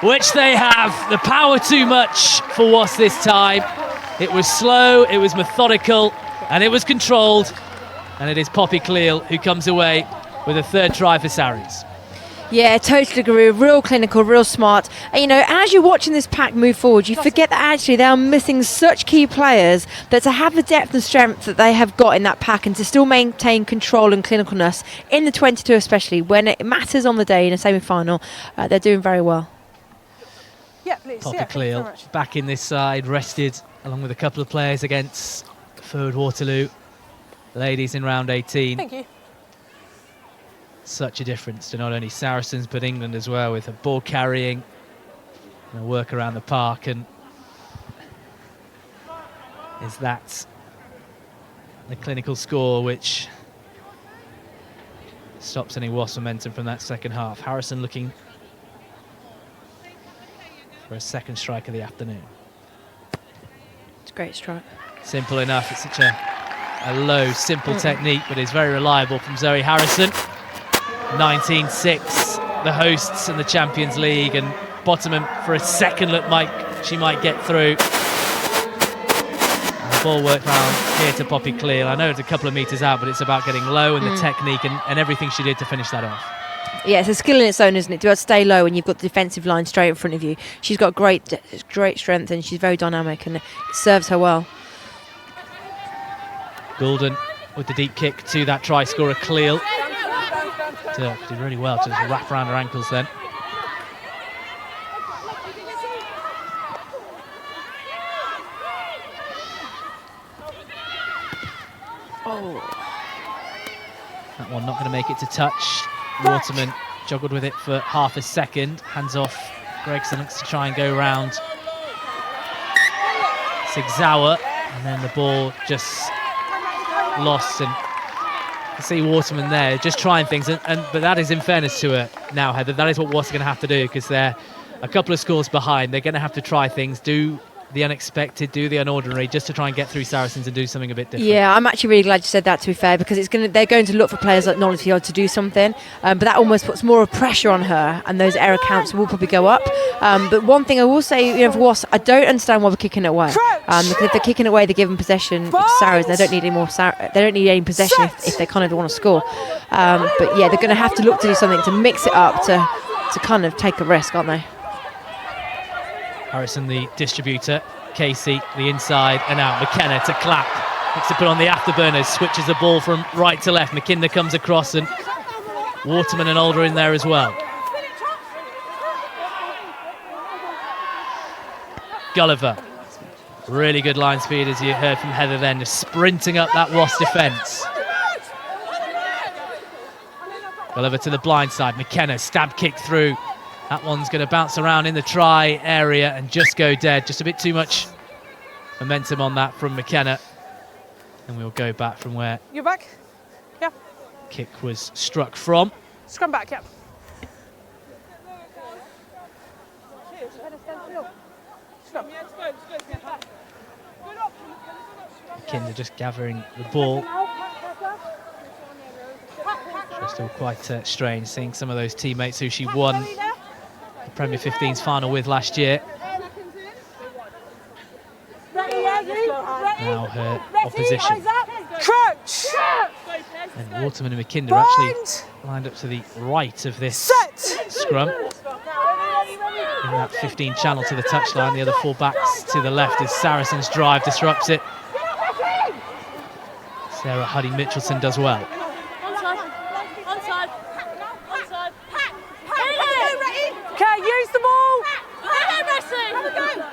which they have. The power too much for Wasps this time. It was slow, it was methodical, and it was controlled. And it is Poppy Cleel who comes away with a third try for Saris. Yeah, totally agree. Real clinical, real smart. And, you know, as you're watching this pack move forward, you forget that actually they are missing such key players, that to have the depth and strength that they have got in that pack and to still maintain control and clinicalness in the 22 especially, when it matters on the day in a semi-final, they're doing very well. Yeah, please. Poppy Cleel back in this side, rested along with a couple of players against Forward Waterloo. Ladies in round 18. Thank you. Such a difference to not only Saracens but England as well, with a ball carrying and a work around the park. And is that the clinical score which stops any Wasps momentum from that second half? Harrison looking for a second strike of the afternoon. It's a great strike. Simple enough. It's such a low, simple technique, but it's very reliable from Zoe Harrison. 19-6, the hosts in the Champions League, and Bottoman for a second look, she might get through. And the ball worked round here to Poppy Cleel. I know it's a couple of metres out, but it's about getting low and the technique and everything she did to finish that off. Yeah, it's a skill in its own, isn't it? To stay low when you've got the defensive line straight in front of you. She's got great strength and she's very dynamic, and it serves her well. Goulden with the deep kick to that try scorer Cleel. To Dirk did really well to just wrap around her ankles then. That one not going to make it to touch. Waterman juggled with it for half a second. Hands off. Gregson looks to try and go round Sigzawa, and then the ball just lost. And you see Waterman there just trying things, but that is in fairness to her now, Heather. That is what Wasps are going to have to do, because they're a couple of scores behind. They're going to have to try things, do the unexpected, do the unordinary, just to try and get through Saracens and do something a bit different. Yeah, I'm actually really glad you said that, to be fair, because they're going to look for players like Knowledge to do something, but that almost puts more pressure on her, and those error counts will probably go up. But one thing I will say, for Wasps, I don't understand why we're kicking it away. Because if they're kicking away, they're giving possession to Saracens. They don't need any more. They don't need any possession if they kind of want to score. But yeah, they're going to have to look to do something to mix it up to kind of take a risk, aren't they? Harrison, the distributor. Casey, the inside and out. Mckenna to Clapp. Looks to put on the afterburners. Switches the ball from right to left. McKinnon comes across, and Waterman and Older in there as well. Gulliver. Really good line speed, as you heard from Heather then. Just sprinting up that Wasp defence. Gulliver to the blind side. McKenna, stab kick through. That one's going to bounce around in the try area and just go dead. Just a bit too much momentum on that from McKenna. And we'll go back from where You're back? Yeah. kick was struck from. Scrum back, yeah. Kinder just gathering the ball. It's still quite strange seeing some of those teammates who she won the Premier 15's final with last year. Now her opposition. Crouch! And Waterman and McKinder actually lined up to the right of this scrum. In that 15 channel to the touchline, the other four backs to the left as Saracens drive disrupts it. Sarah Huddy-Mitchelson does well. Okay, use the ball!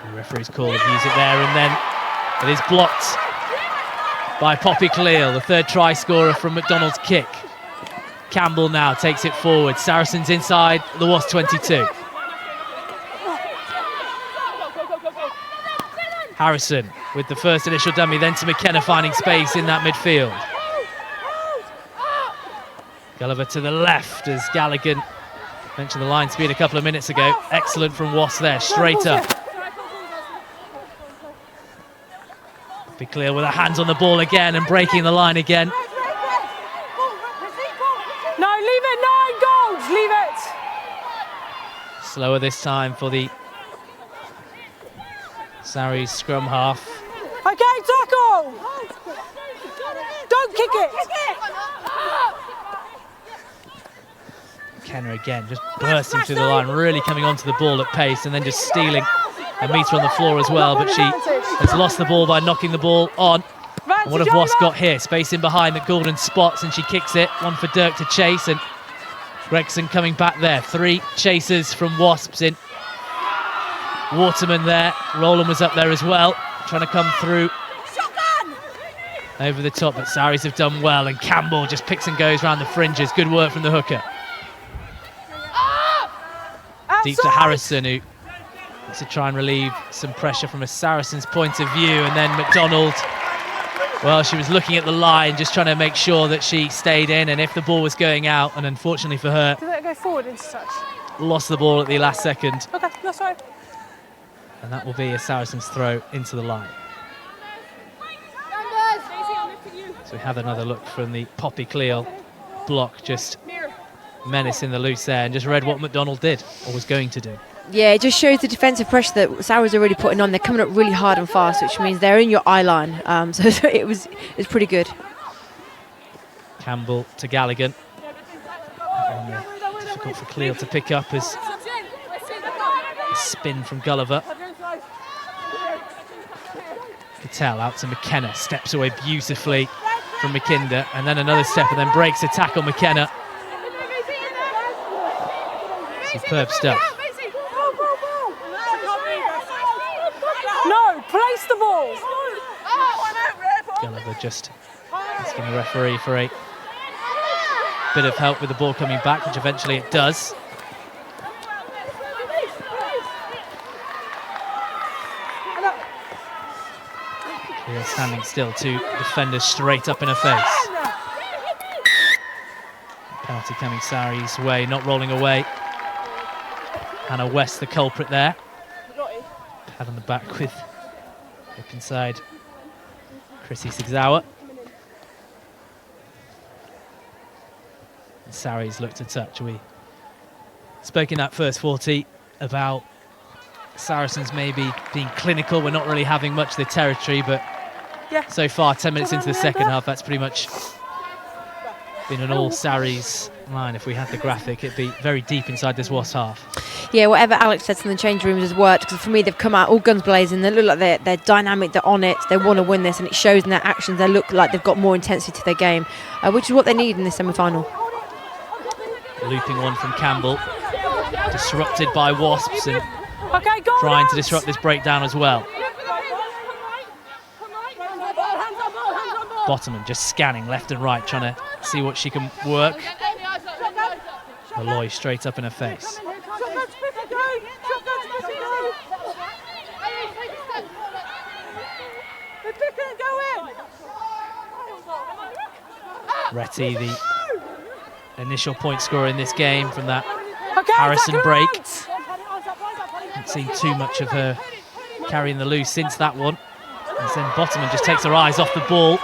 The referee's call of use it there, and then it is blocked by Poppy Cleal, the third try scorer from McDonald's kick. Campbell now takes it forward. Saracens inside the Wasp 22. Harrison with the first initial dummy, then to McKenna finding space in that midfield. Gulliver to the left as Galligan mentioned the line speed a couple of minutes ago. Excellent from Wasp there, straight up. Be clear with her hands on the ball again and breaking the line again. No, leave it, 9 goals, leave it. Slower this time for the Sarries scrum half. Okay, tackle! Don't kick it! Kenner again, just bursting through the line, really coming onto the ball at pace and then just stealing a metre on the floor as well, but she has lost the ball by knocking the ball on. And what have Wasps got here? Space in behind that Gordon spots and she kicks it. One for Dirk to chase, and Gregson coming back there. 3 chasers from Wasps in. Waterman there, Rowland was up there as well, trying to come through over the top, but Sarries have done well, and Campbell just picks and goes around the fringes. Good work from the hooker. Deep to Harrison, who wants to try and relieve some pressure from a Saracens point of view, and then McDonald, well, she was looking at the line, just trying to make sure that she stayed in, and if the ball was going out, and unfortunately for her, Did that go forward into touch? lost the ball at the last second. Okay, that's right. And that will be a Saracens throw into the line. So we have another look from the Poppy Cleal block, just menacing the loose there, and just read what McDonald did, or was going to do. Yeah, it just shows the defensive pressure that Saracens are really putting on. They're coming up really hard and fast, which means they're in your eye line. So it's pretty good. Campbell to Galligan. Difficult for Cleal to pick up as a spin from Gulliver. Cattell out to McKenna, steps away beautifully from McKinder, and then another step and then breaks a tackle. McKenna Superb stuff. No, place the ball. Gulliver just asking the referee for a bit of help with the ball coming back, which eventually it does. Here standing still, two defenders straight up in her face. Penalty coming Sari's way, not rolling away. Hannah West, the culprit there. Pad on the back with up inside Chrissy Sigzawa. And Sari's looked to touch. We spoke in that first 40 about Saracens maybe being clinical. We're not really having much of the territory, but so far, 10 minutes into the second half, that's pretty much been an all Sari's line. If we had the graphic, it'd be very deep inside this Wasps half. Yeah, whatever Alex said in the change rooms has worked, because for me they've come out all guns blazing. They look like they're dynamic, they're on it, they want to win this, and it shows in their actions. They look like they've got more intensity to their game, which is what they need in this semi-final. Looping one from Campbell, disrupted by Wasps, and trying to disrupt this breakdown as well. Bottoman just scanning left and right, trying to see what she can work. Malloy straight up in her face. Retty, the initial point scorer in this game from that Harrison break. Haven't seen too much of her carrying the loose since that one. And then Bottoman just takes her eyes off the ball.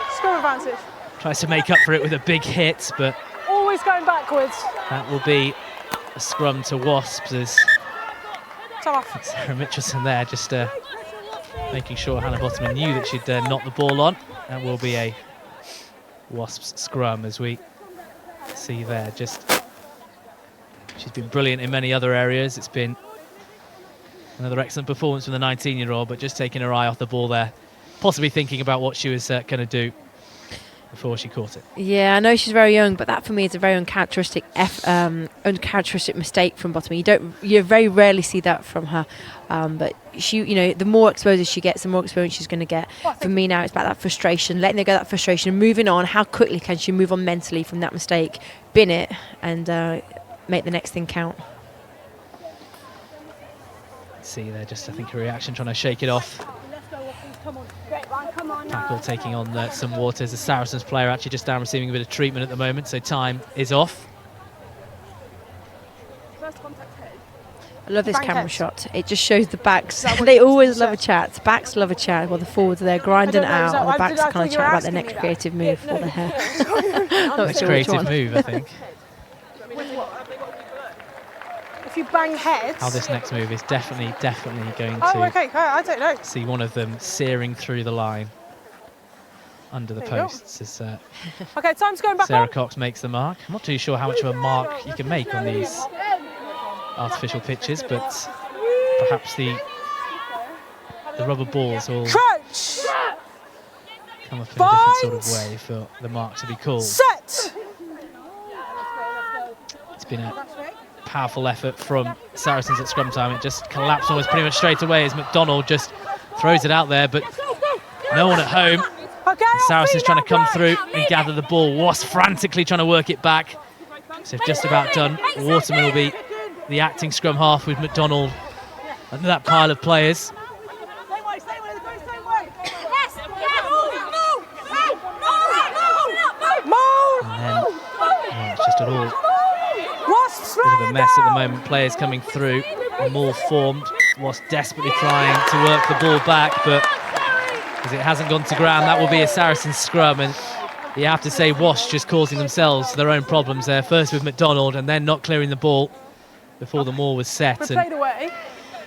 Tries to make up for it with a big hit, but always going backwards. That will be a scrum to Wasps as Sarah Mitchelson there just making sure Hannah Bottoman knew that she'd knocked the ball on. That will be a Wasps scrum, as we see there. She's been brilliant in many other areas. It's been another excellent performance from the 19-year-old, but just taking her eye off the ball there, possibly thinking about what she was going to do before she caught it. Yeah, I know she's very young, but that for me is a very uncharacteristic mistake from Bottoman. You very rarely see that from her. But she, the more exposure she gets, the more experience she's going to get. For me now, it's about that frustration, letting her go that frustration, moving on. How quickly can she move on mentally from that mistake, bin it, and make the next thing count? See there, I think a reaction, trying to shake it off. Tackle taking on some water. The Saracens player actually just down receiving a bit of treatment at the moment, so time is off. I love this camera shot. It just shows the backs. They always love a chat. Backs love a chat while the forwards are there grinding out, and the backs kind of chat about their next creative move or their hair. Next creative move, I think. If you bang heads. How this next move is definitely going to I don't know. see one of them searing through the line under the posts as okay, time's going back Sarah on. Cox makes the mark. I'm not too sure how much of a mark you can make on these artificial pitches, but perhaps the rubber balls will come up in a different sort of way for the mark to be called. Set. It's been a powerful effort from Saracens at scrum time. It just collapsed almost pretty much straight away as McDonald just throws it out there, but no one at home. Saracens trying to come through and gather the ball. Wasps frantically trying to work it back. So just about done. Waterman will be the acting scrum half with McDonald under that pile of players. And then it's just at all bit of a mess at the moment. Players coming through, more formed. Wasps desperately trying to work the ball back, but as it hasn't gone to ground, that will be a Saracens scrum. And you have to say Wasps just causing themselves their own problems there. First with McDonald and then not clearing the ball before the maul was set, and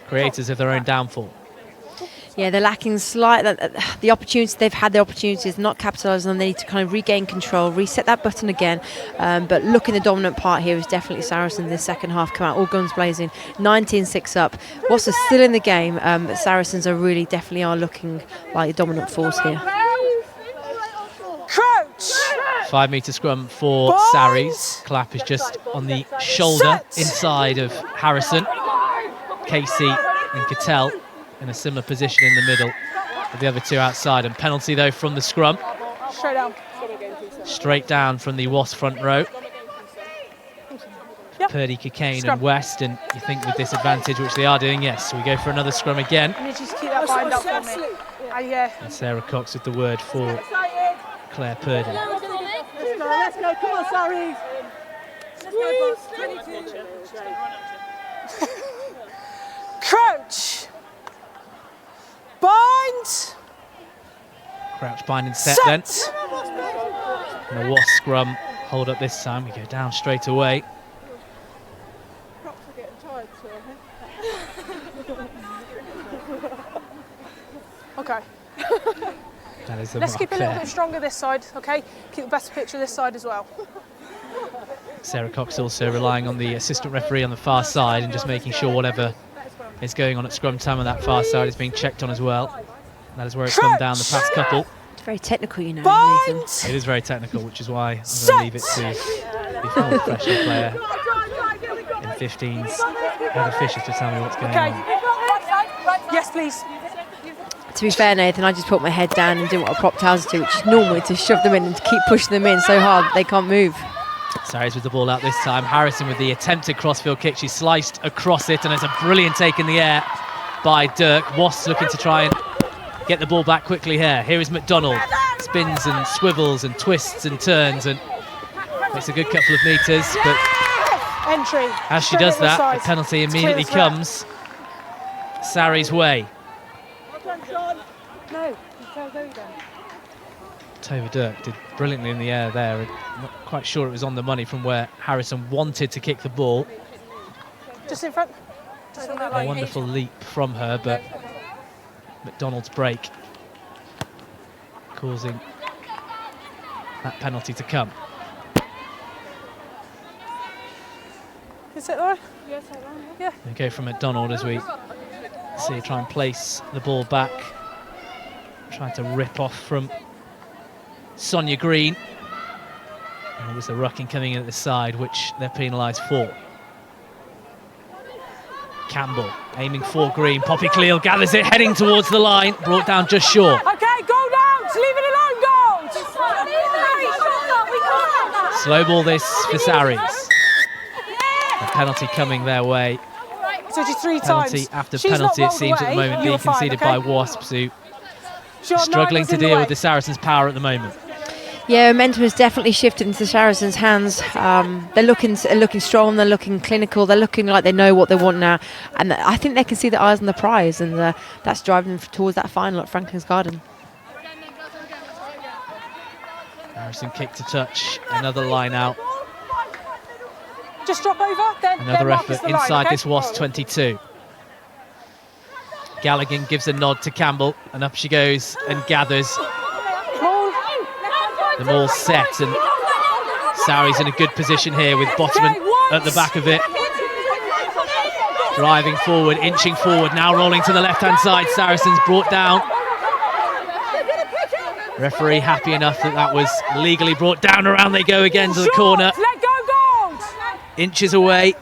creators of their own downfall. Yeah, they're lacking the opportunities. They've had the opportunities, not capitalising on. They need to kind of regain control, reset that button again. But looking, the dominant part here is definitely Saracens in the second half. Come out all guns blazing, 19-6 up. Wasps are still in the game, but Saracens definitely are looking like a dominant force here. Crouch. 5 metre scrum for Sarries. Clap is just on the shoulder inside of Harrison. Casey and Cattell in a similar position in the middle, with the other two outside. And penalty though from the scrum. Straight down. Straight down from the Wasps front row. Yep. Purdy, Cockayne Scrum. and West, and you think with this advantage, which they are doing, yes, we go for another scrum again. You need to just keep that bind up for me. And Sarah Cox with the word for Claire Purdy. Let's go, come on, Sarries. Crouch. Bind. Crouch, bind and set then. And the Wasp scrum hold up this time. We go down straight away. Okay. That is the Let's mark keep it a little there. bit stronger this side, okay? Keep the best picture this side as well. Sarah Cox also relying on the assistant referee on the far side and just making sure whatever is going on at scrum time on that far side is being checked on as well. That is where it's come down the past couple. It's very technical, you know, Nathan. It is very technical, which is why I'm going to leave it to the former professional player in 15s, Heather Fisher, to tell me what's going on. Yes, please. To be fair, Nathan, I just put my head down and did what a prop tells us to, which is normally to shove them in and to keep pushing them in so hard that they can't move. Sarries with the ball out this time. Harrison with the attempted crossfield kick. She sliced across it, and it's a brilliant take in the air by Dirk. Wasps looking to try and get the ball back quickly here. Here is McDonald. Spins and swivels and twists and turns and makes a good couple of metres, but Entry. as she does that, the penalty immediately comes Sarries' way. No, Tova Dirk did brilliantly in the air there. I'm not quite sure it was on the money from where Harrison wanted to kick the ball. just in front. Just on that A line. wonderful leap from her, but McDonald's break causing that penalty to come. Is it though? Yes, I am. Yeah. We go from McDonald as we see her try and place the ball back. Trying to rip off from Sonia Green. And it was the rucking coming in at the side, which they're penalised for. Campbell aiming for Green. Poppy Cleal gathers it, heading towards the line. Brought down just short. Okay, go down. Leave it alone, goals. Slow ball this for Sarries. A penalty coming their way. So just 3 Penalty times. after She's penalty, not it seems, at the moment being conceded by Wasps, who are struggling to deal with the Saracens' power at the moment. Yeah, momentum has definitely shifted into the Saracens' hands. They're looking strong, they're looking clinical, they're looking like they know what they want now. And I think they can see the eyes on the prize, and that's driving them towards that final at Franklin's Garden. Harrison kick to touch, another line out. Just drop over, then Another mark us effort the line, inside okay? this Wasp 22. Galligan gives a nod to Campbell, and up she goes and gathers. The ball set, and Sarries in a good position here with Bottoman at the back of it. Driving forward, inching forward, now rolling to the left-hand side. Saracens brought down. Referee happy enough that that was legally brought down. Around they go again to the corner. Let go, goals. Inches away.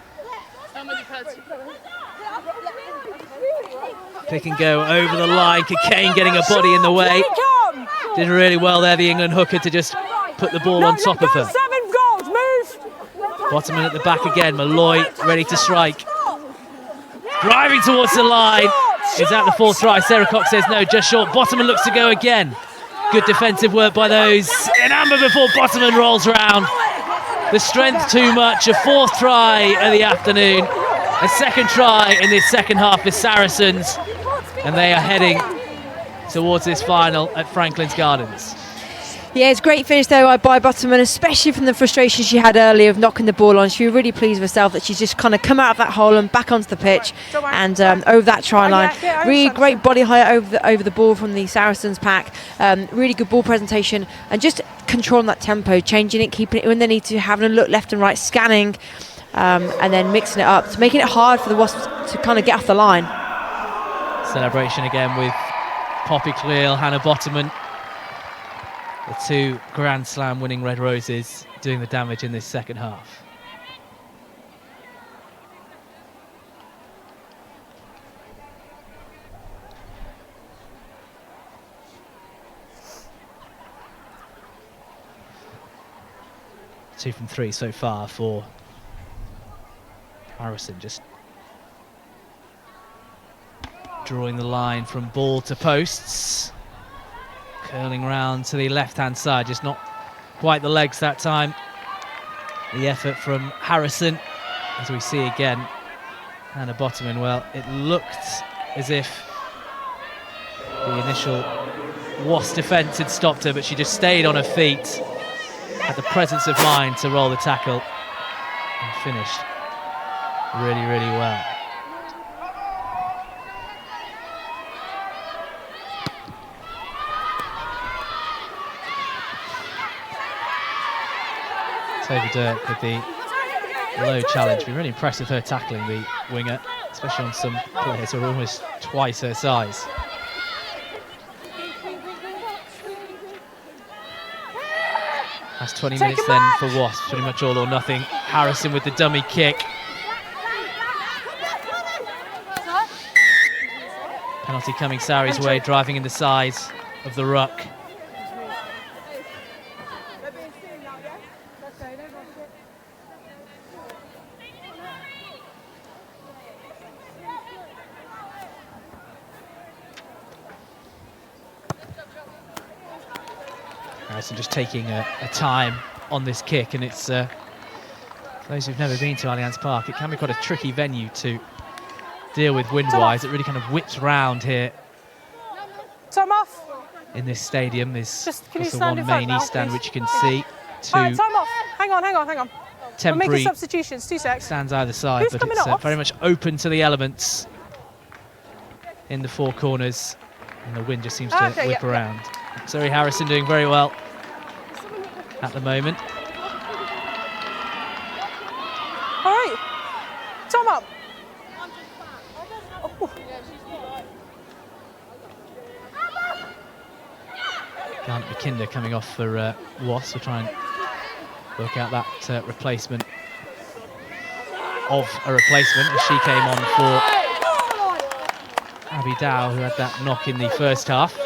Pick and go over the line. Cockayne getting a body in the way. Did really well there, the England hooker, to just put the ball on top of her. 7 goals, move. Bottoman at the back again. Malloy ready to strike. Driving towards the line. Is that the 4th try? Sarah Cox says no, just short. Bottoman looks to go again. Good defensive work by those in amber before Bottoman rolls round. The strength too much. A 4th try of the afternoon. A 2nd try in this second half for Saracens. And they are heading towards this final at Franklin's Gardens. Yeah, it's a great finish though by Bottoman, especially from the frustration she had earlier of knocking the ball on. She was really pleased with herself that she's just kind of come out of that hole and back onto the pitch and over that try line. Really great body height over the ball from the Saracens pack. Really good ball presentation and just controlling that tempo, changing it, keeping it when they need to, having a look left and right, scanning, and then mixing it up, making it hard for the Wasps to kind of get off the line. Celebration again with Poppy Cleal, Hannah Bottoman. The 2 Grand Slam winning Red Roses doing the damage in this second half. Two from 3 so far for Harrison, just drawing the line from ball to posts. Curling round to the left-hand side, just not quite the legs that time. The effort from Harrison, as we see again. Hannah Bottoman, well, it looked as if the initial Wasps defence had stopped her, but she just stayed on her feet, had the presence of mind to roll the tackle, and finished really, really well. Toby Dirk with the low challenge. Been really impressed with her tackling the winger, especially on some players who are almost twice her size. That's 20 minutes then for Wasps, pretty much all or nothing. Harrison with the dummy kick. Penalty coming Sari's way, driving in the sides of the ruck. Harrison just taking a time on this kick, and it's for those who've never been to Allianz Park, it can be quite a tricky venue to deal with wind-wise. It really kind of whips round here. Time off. In this stadium, there's also stand one in front main now, east stand please? which you can see. All right, Two time off. Hang on. We're temporary making substitutions. 2 secs. stands either side, Who's but coming it's off? very much open to the elements in the 4 corners, and the wind just seems to whip around. Zoe Harrison doing very well at the moment. All right. Time up. Sara Mckenna coming off for Wasps. We'll try and work out that replacement of a replacement as she came on for Abby Dow, who had that knock in the first half.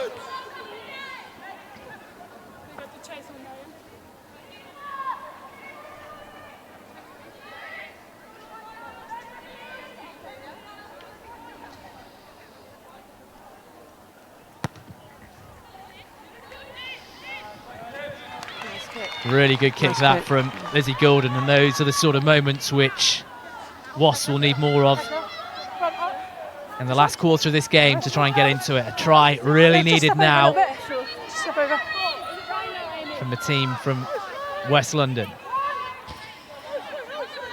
Really good kick that from Lizzie Golden, and those are the sort of moments which Wasps will need more of in the last quarter of this game to try and get into it. A try really needed now from the team from West London.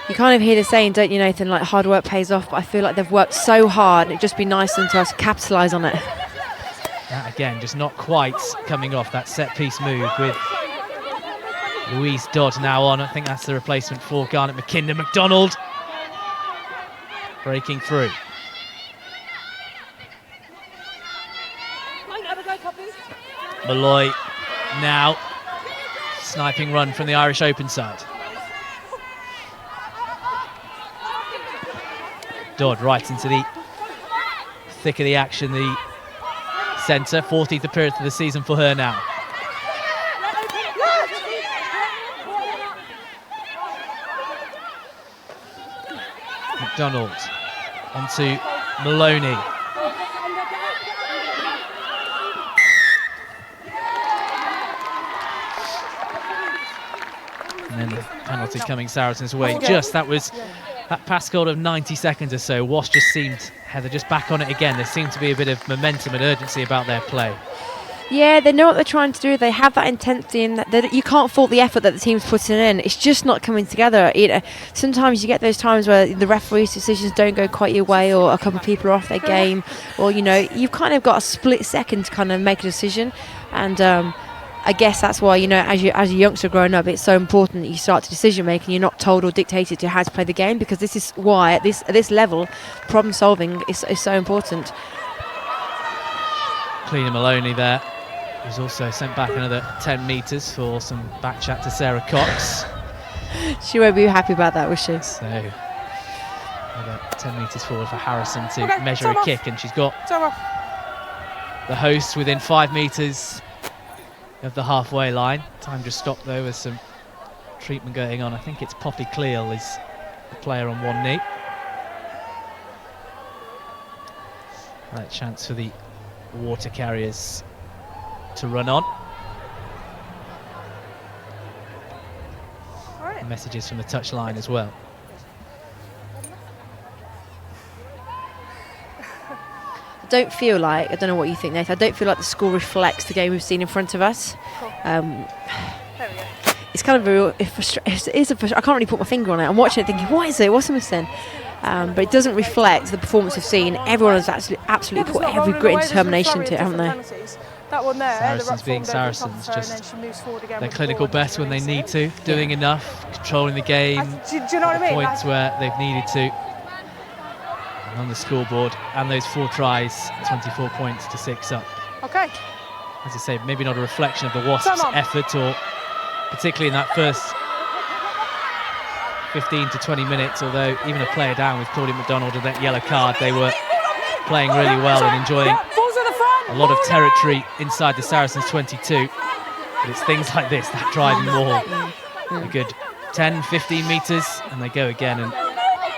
You kind of hear the saying, don't you, Nathan, like hard work pays off, but I feel like they've worked so hard, it'd just be nice for them to capitalise on it. That again, just not quite coming off that set-piece move with Louise Dodd now on. I think that's the replacement for Garnet McKinnon. McDonald breaking through. Malloy now. Sniping run from the Irish Open side. Dodd right into the thick of the action, the centre. 14th appearance of the season for her now. McDonald onto Maloney. And then the penalty coming Saracens' way. Just that past goal of 90 seconds or so. Wasps just seemed, Heather, just back on it again. There seemed to be a bit of momentum and urgency about their play. Yeah, they know what they're trying to do. They have that intensity, and that you can't fault the effort that the team's putting in. It's just not coming together. Sometimes you get those times where the referee's decisions don't go quite your way, or a couple of people are off their game, or you've kind of got a split second to kind of make a decision. And I guess that's why as a youngster growing up, it's so important that you start to decision making. You're not told or dictated to how to play the game, because this is why at this level, problem solving is so important. Cleaner Maloney there. Who's also sent back another 10 metres for some back chat to Sarah Cox. She won't be happy about that, will she? So another 10 metres forward for Harrison to measure a kick, and she's got the hosts within 5 metres of the halfway line. Time just stopped though with some treatment going on. I think it's Poppy Cleal is the player on one knee. Right, chance for the water carriers to run on. And messages from the touchline as well. I don't feel like, I don't know what you think, Nath, I don't feel like the score reflects the game we've seen in front of us. There we go. It's kind of a real, I can't really put my finger on it. I'm watching it thinking, what is it? What's the missing? But it doesn't reflect the performance we've seen. Everyone has absolutely put every grit and determination into it, haven't they? That one there, Saracens being Saracens, just their clinical best when they need to, doing enough, controlling the game, do you know what I mean? points where they've needed to. And on the scoreboard, and those 4 tries, 24 points to 6 up. Okay. As I say, maybe not a reflection of the Wasps' effort, or particularly in that first 15 to 20 minutes, although even a player down with Claudia McDonald and that yellow card, they were playing really well and enjoying a lot of territory inside the Saracens 22. But it's things like this, that driving maul, a good 10, 15 metres, and they go again and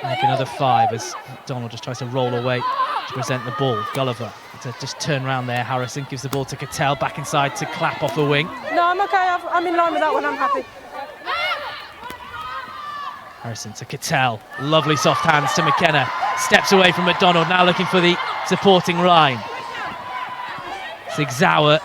make another 5 as McDonald just tries to roll away to present the ball. Gulliver to just turn around there. Harrison gives the ball to Cattell, back inside to clap off a wing. No, I'm okay, I'm in line with that one, I'm happy. Harrison to Cattell, lovely soft hands to McKenna, steps away from McDonald, now looking for the supporting line. Zigzauer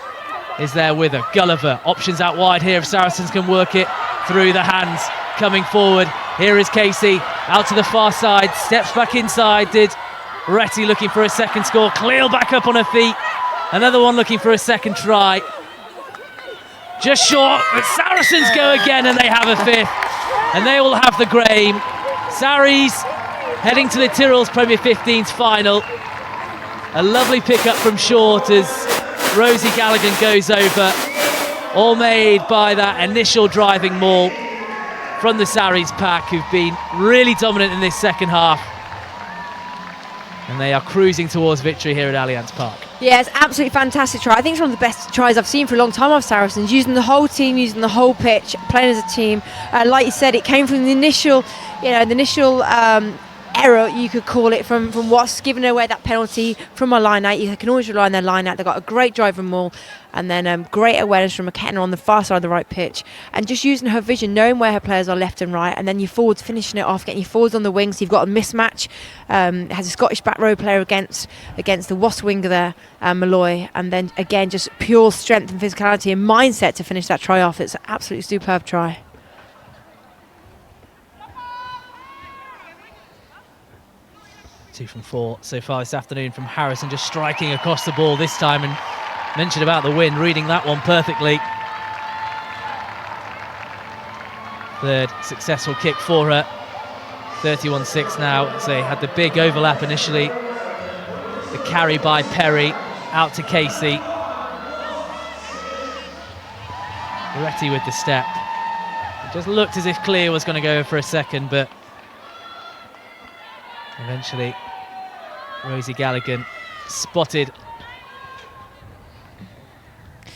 is there with her. Gulliver, options out wide here if Saracens can work it through the hands. Coming forward, here is Casey, out to the far side, steps back inside, did Retty looking for a second score. Cleal back up on her feet, another one looking for a second try. Just short, but Saracens go again and they have a 5th, and they will have the game. Saris heading to the Tyrrells Premier 15's final. A lovely pick-up from short as Rosie Gallagher goes over, all made by that initial driving maul from the Saris pack, who've been really dominant in this second half. And they are cruising towards victory here at Allianz Park. Yeah, it's absolutely fantastic try. I think it's one of the best tries I've seen for a long time of Saracens, using the whole team, using the whole pitch, playing as a team. Like you said, it came from the initial, error, you could call it, from Wasps giving away that penalty from a line out. You can always rely on their line out. They've got a great driving maul, and then great awareness from Mckenna on the far side of the right pitch, and just using her vision, knowing where her players are left and right, and then your forwards finishing it off, getting your forwards on the wings. You've got a mismatch. Has a Scottish back row player against the Wasp winger there, Malloy, and then again just pure strength and physicality and mindset to finish that try off. It's an absolutely superb try. Two from 4 so far this afternoon from Harrison, just striking across the ball this time, and mentioned about the wind, reading that one perfectly. 3rd successful kick for her. 31-6 now, as they had the big overlap initially. The carry by Perry, out to Casey. Retty with the step. It just looked as if Clear was going to go for a second, but eventually Rosie Gallagher spotted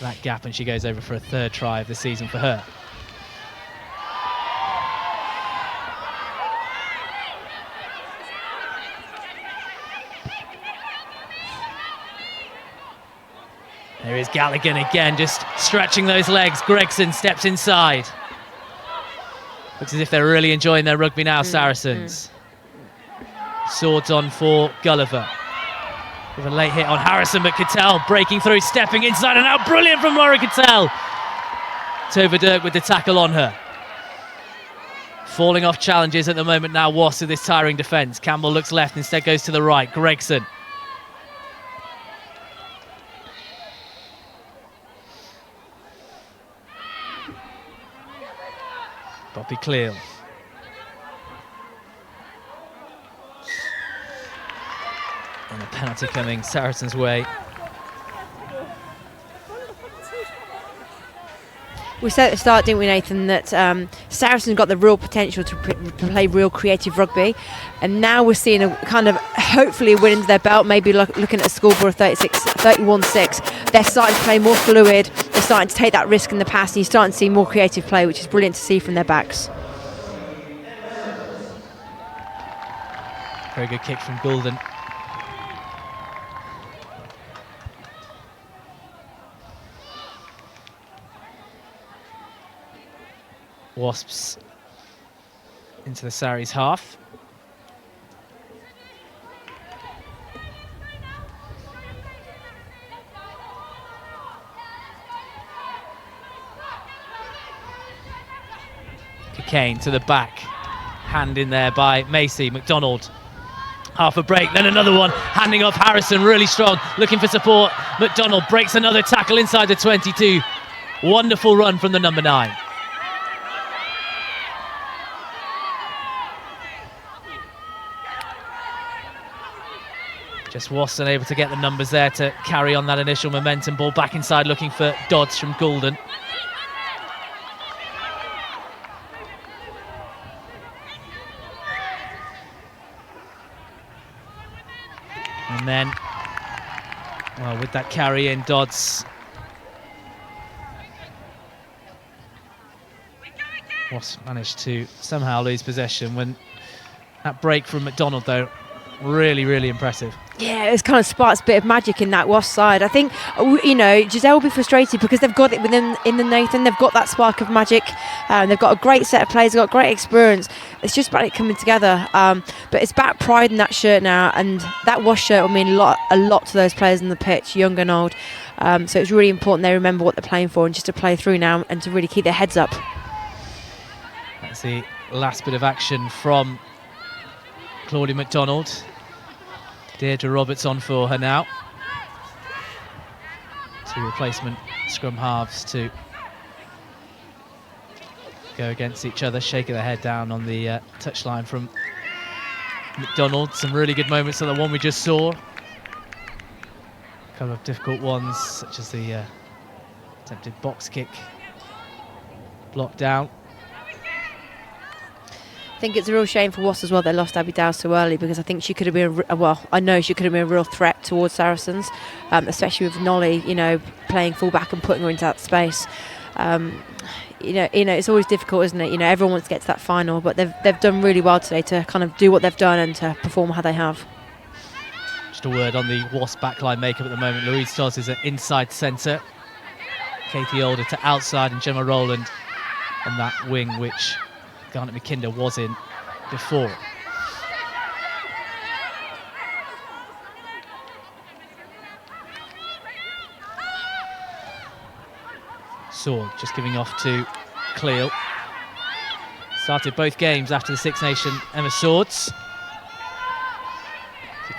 that gap, and she goes over for a 3rd try of the season for her. There is Gallagher again, just stretching those legs. Gregson steps inside. Looks as if they're really enjoying their rugby now, Saracens. Swords on for Gulliver. With a late hit on Harrison, but Cattell breaking through, stepping inside and out. Brilliant from Laura Cattell. Tova Dirk with the tackle on her. Falling off challenges at the moment now, Wasps with this tiring defence. Campbell looks left, instead goes to the right. Gregson. Poppy Cleal. And a penalty coming Saracens' way. We said at the start, didn't we, Nathan, that Saracens got the real potential to play real creative rugby, and now we're seeing a kind of hopefully a win into their belt, maybe looking at a scoreboard of 31-6. They're starting to play more fluid, they're starting to take that risk in the pass, and you're starting to see more creative play, which is brilliant to see from their backs. Very good kick from Goulden. Wasps into the Sarries half. Kane to the back, hand in there by Macy. McDonald, half a break, then another one, handing off Harrison, really strong, looking for support. McDonald breaks another tackle inside the 22. Wonderful run from the number 9. Just Wasps unable to get the numbers there to carry on that initial momentum. Ball back inside, looking for Dodds from Goulden. And then, well, with that carry in, Dodds. Wasps managed to somehow lose possession. When that break from McDonald, though, really impressive. Yeah, it's kind of sparks a bit of magic in that Wasps side. I think, you know, Giselle will be frustrated because they've got it within in the Nathan. They've got that spark of magic. They've got a great set of players. They've got great experience. It's just about it coming together. But it's about pride in that shirt now, and that Wasps shirt will mean a lot to those players on the pitch, young and old. So it's really important they remember what they're playing for and just to play through now and to really keep their heads up. That's the last bit of action from Claudia McDonald. Deirdre Roberts on for her now. 2 replacement scrum halves to go against each other, shaking their head down on the touchline from McDonald. Some really good moments like the one we just saw. A couple of difficult ones, such as the attempted box kick blocked down. I think it's a real shame for Wasps as well they lost Abby Dow so early, because I think she could have been, I know she could have been a real threat towards Saracens, especially with Nolly, you know, playing fullback and putting her into that space. You know, it's always difficult, isn't it? You know, everyone wants to get to that final, but they've done really well today to kind of do what they've done and to perform how they have. Just a word on the Wasp backline makeup at the moment. Louise Toss is an inside centre, Katie Older to outside, and Gemma Rowland on that wing, which Garnet McKinder was in before. Sword just giving off to Cleo. Started both games after the Six Nation Emma Swords.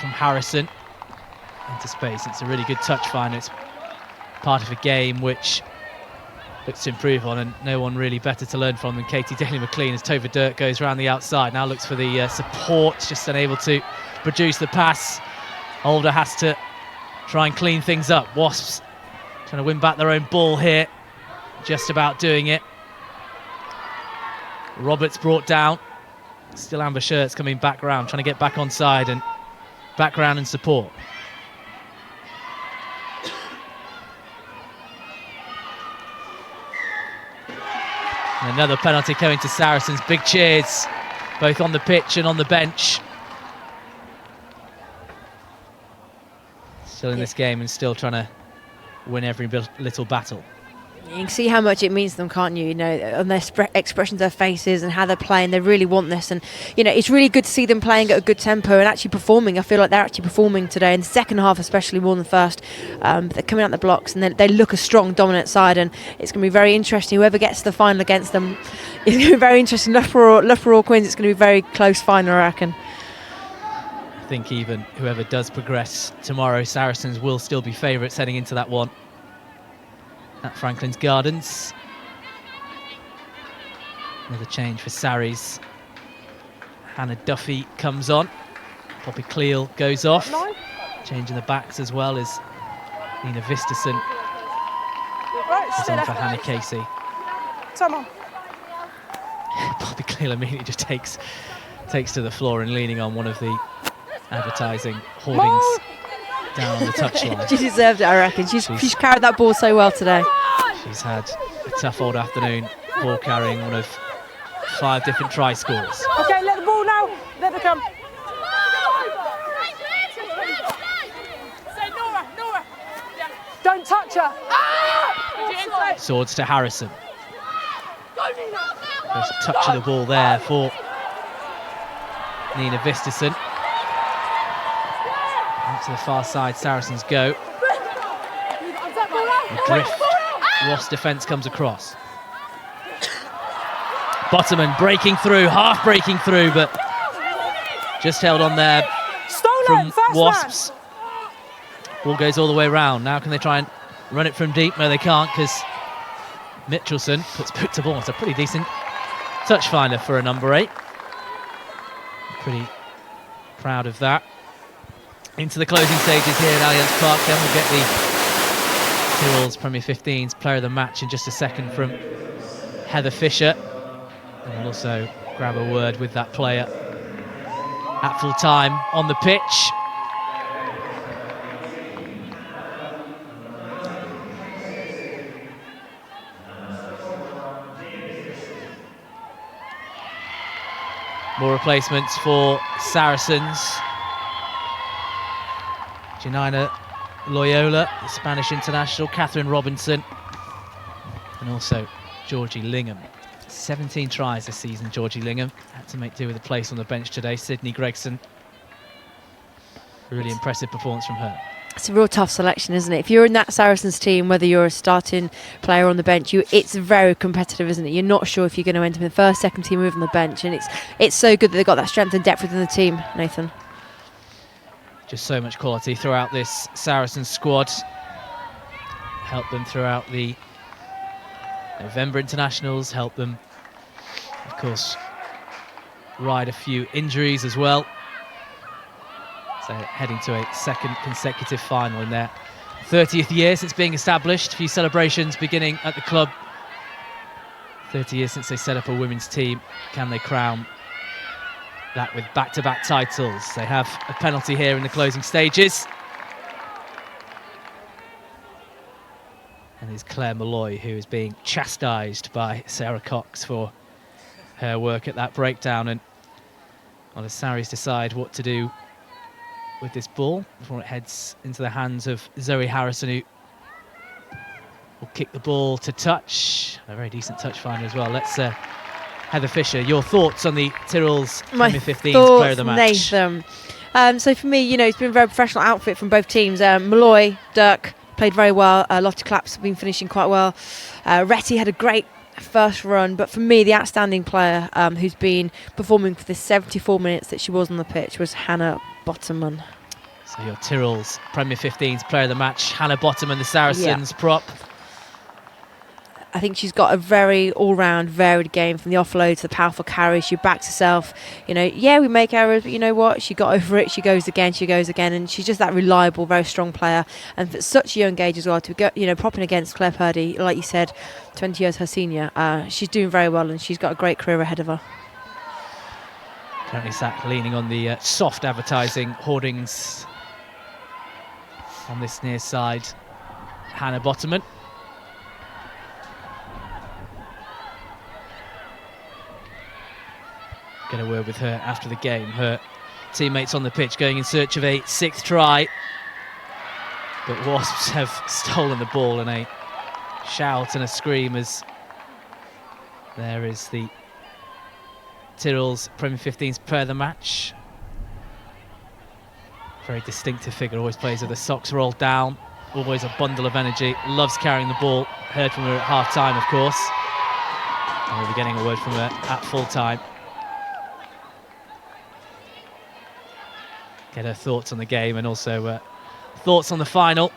From Harrison into space. It's a really good touch find. It's part of a game which looks to improve on, and no one really better to learn from than Katie Daly-McLean as Tova Dirk goes around the outside. Now looks for the support, just unable to produce the pass. Older has to try and clean things up. Wasps trying to win back their own ball here, just about doing it. Roberts brought down. Still Amber Shirts coming back round, trying to get back on side and background and support. And another penalty coming to Saracens. Big cheers, both on the pitch and on the bench. Still in this game and still trying to win every little battle. You can see how much it means to them, can't you? You know, on their expressions of their faces and how they're playing, they really want this. And, you know, it's really good to see them playing at a good tempo and actually performing. I feel like they're actually performing today, in the second half especially more than the first. They're coming out the blocks and they look a strong, dominant side, and it's going to be very interesting. Whoever gets to the final against them, it's going to be very interesting. Loughborough or Queens, it's going to be a very close final, I reckon. I think even whoever does progress tomorrow, Saracens will still be favourites heading into that one at Franklin's Gardens. Another change for Sarries. Hannah Duffy comes on. Poppy Cleal goes off. Changing the backs as well as Nina Visterson is on for Hannah Casey. Come on. Bobby Cleal immediately just takes to the floor and leaning on one of the advertising hoardings down on the touchline. She deserved it, I reckon. She's carried that ball so well today. She's had a tough old afternoon, ball carrying one of 5 different try scorers. Okay, let the ball now. Let her come. Nora. Don't touch her. Swords to Harrison. First touch of the ball there for Nina Vistison. Out to the far side, Saracens go. The drift, Wasps defence comes across. Bottoman breaking through, half breaking through, but just held on there from Wasps. Ball goes all the way round. Now can they try and run it from deep? No, they can't, because Mitchelson puts boot to ball. It's a pretty decent touch finder for a number 8. Pretty proud of that. Into the closing stages here at Allianz Park. Then we'll get the Tyrrells Premier 15's player of the match in just a second from Heather Fisher. And we'll also grab a word with that player at full time on the pitch. More replacements for Saracens. Janina Loyola, the Spanish international, Catherine Robinson, and also Georgie Lingham. 17 tries this season, Georgie Lingham. Had to make do with a place on the bench today. Sydney Gregson. Really impressive performance from her. It's a real tough selection, isn't it? If you're in that Saracens team, whether you're a starting player on the bench, it's very competitive, isn't it? You're not sure if you're going to end up in the first, second team, move on the bench, and it's so good that they've got that strength and depth within the team, Nathan. Just so much quality throughout this Saracens squad. Helped them throughout the November internationals, helped them, of course, ride a few injuries as well. So heading to a second consecutive final in their 30th year since being established. A few celebrations beginning at the club. 30 years since they set up a women's team. Can they crown that with back-to-back titles? They have a penalty here in the closing stages. And it's Claire Malloy who is being chastised by Sarah Cox for her work at that breakdown. And well, the Saris decide what to do with this ball before it heads into the hands of Zoe Harrison, who will kick the ball to touch. A very decent touch finder as well. Let's Heather Fisher, your thoughts on the Tyrrells Premier 15's player of the match? Nathan. So for me, it's been a very professional outfit from both teams. Malloy, Dirk played very well. Lottie Clapp's been finishing quite well. Retty had a great first run, but for me, the outstanding player who's been performing for the 74 minutes that she was on the pitch was Hannah Bottoman. So your Tyrrells Premier 15's player of the match, Hannah Bottoman, the Saracens prop. I think she's got a very all-round, varied game, from the offload to the powerful carry. She backs herself. We make errors, but you know what? She got over it. She goes again, and she's just that reliable, very strong player. And for such a young age as well, to go, propping against Claire Purdy, like you said, 20 years her senior, she's doing very well, and she's got a great career ahead of her. Currently sat leaning on the soft advertising hoardings on this near side, Hannah Bottoman. Get a word with her after the game. Her teammates on the pitch going in search of a 6th try. But Wasps have stolen the ball, and a shout and a scream as there is the Tyrrells Premier 15's player of the match. Very distinctive figure, always plays with the socks rolled down. Always a bundle of energy, loves carrying the ball. Heard from her at half time, of course. And we'll be getting a word from her at full time. Get her thoughts on the game and also thoughts on the final.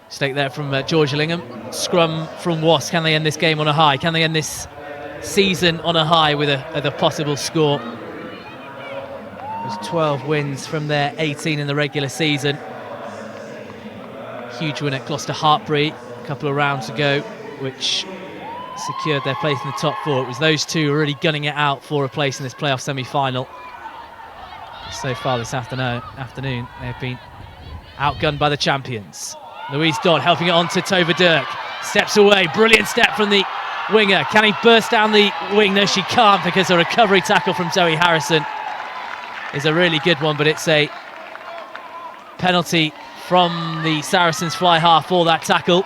Stake there from Georgia Lingham. Scrum from Wasps. Can they end this game on a high? Can they end this season on a high with a possible score? It was 12 wins from their 18 in the regular season. Huge win at Gloucester Hartpury a couple of rounds ago, which secured their place in the top 4. It was those two really gunning it out for a place in this playoff semi-final. So far this afternoon, they have been outgunned by the champions. Louise Dodd helping it on to Tova Dirk. Steps away, brilliant step from the winger. Can he burst down the wing? No, she can't, because a recovery tackle from Zoe Harrison is a really good one, but it's a penalty from the Saracens fly half for that tackle.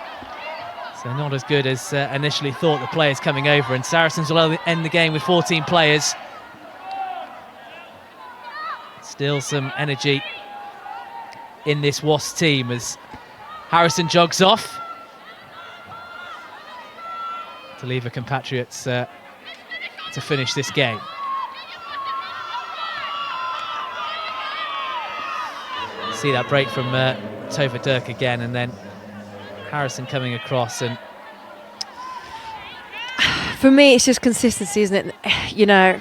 So not as good as initially thought, the players coming over, and Saracens will end the game with 14 players. Still some energy in this Wasps team as Harrison jogs off to leave her compatriots to finish this game. See that break from Tova Dirk again, and then Harrison coming across. And for me, it's just consistency, isn't it? You know,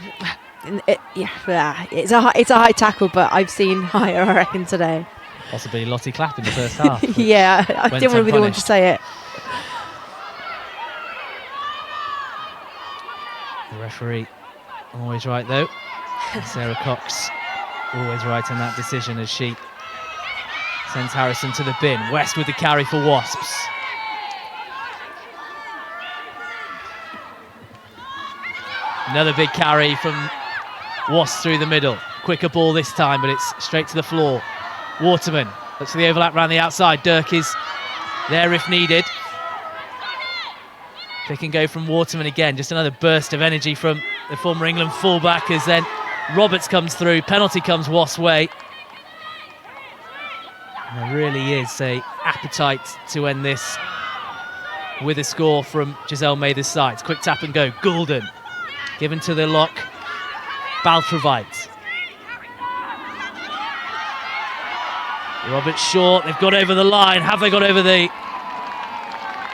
it's a high tackle, but I've seen higher, I reckon, today. Possibly Lottie Clapp in the first half. Yeah, I didn't want to be the one to say it. The referee always right, though. Sarah Cox always right in that decision as she sends Harrison to the bin. West with the carry for Wasps. Another big carry from Wasps through the middle. Quicker ball this time, but it's straight to the floor. Waterman looks for the overlap around the outside. Dirk is there if needed. Pick and go from Waterman again. Just another burst of energy from the former England fullback as then Roberts comes through. Penalty comes Wasps' way. And there really is a appetite to end this with a score from Giselle Mather's side. Quick tap and go. Goulden given to the lock. Baltravite. Roberts short. They've got over the line. Have they got over the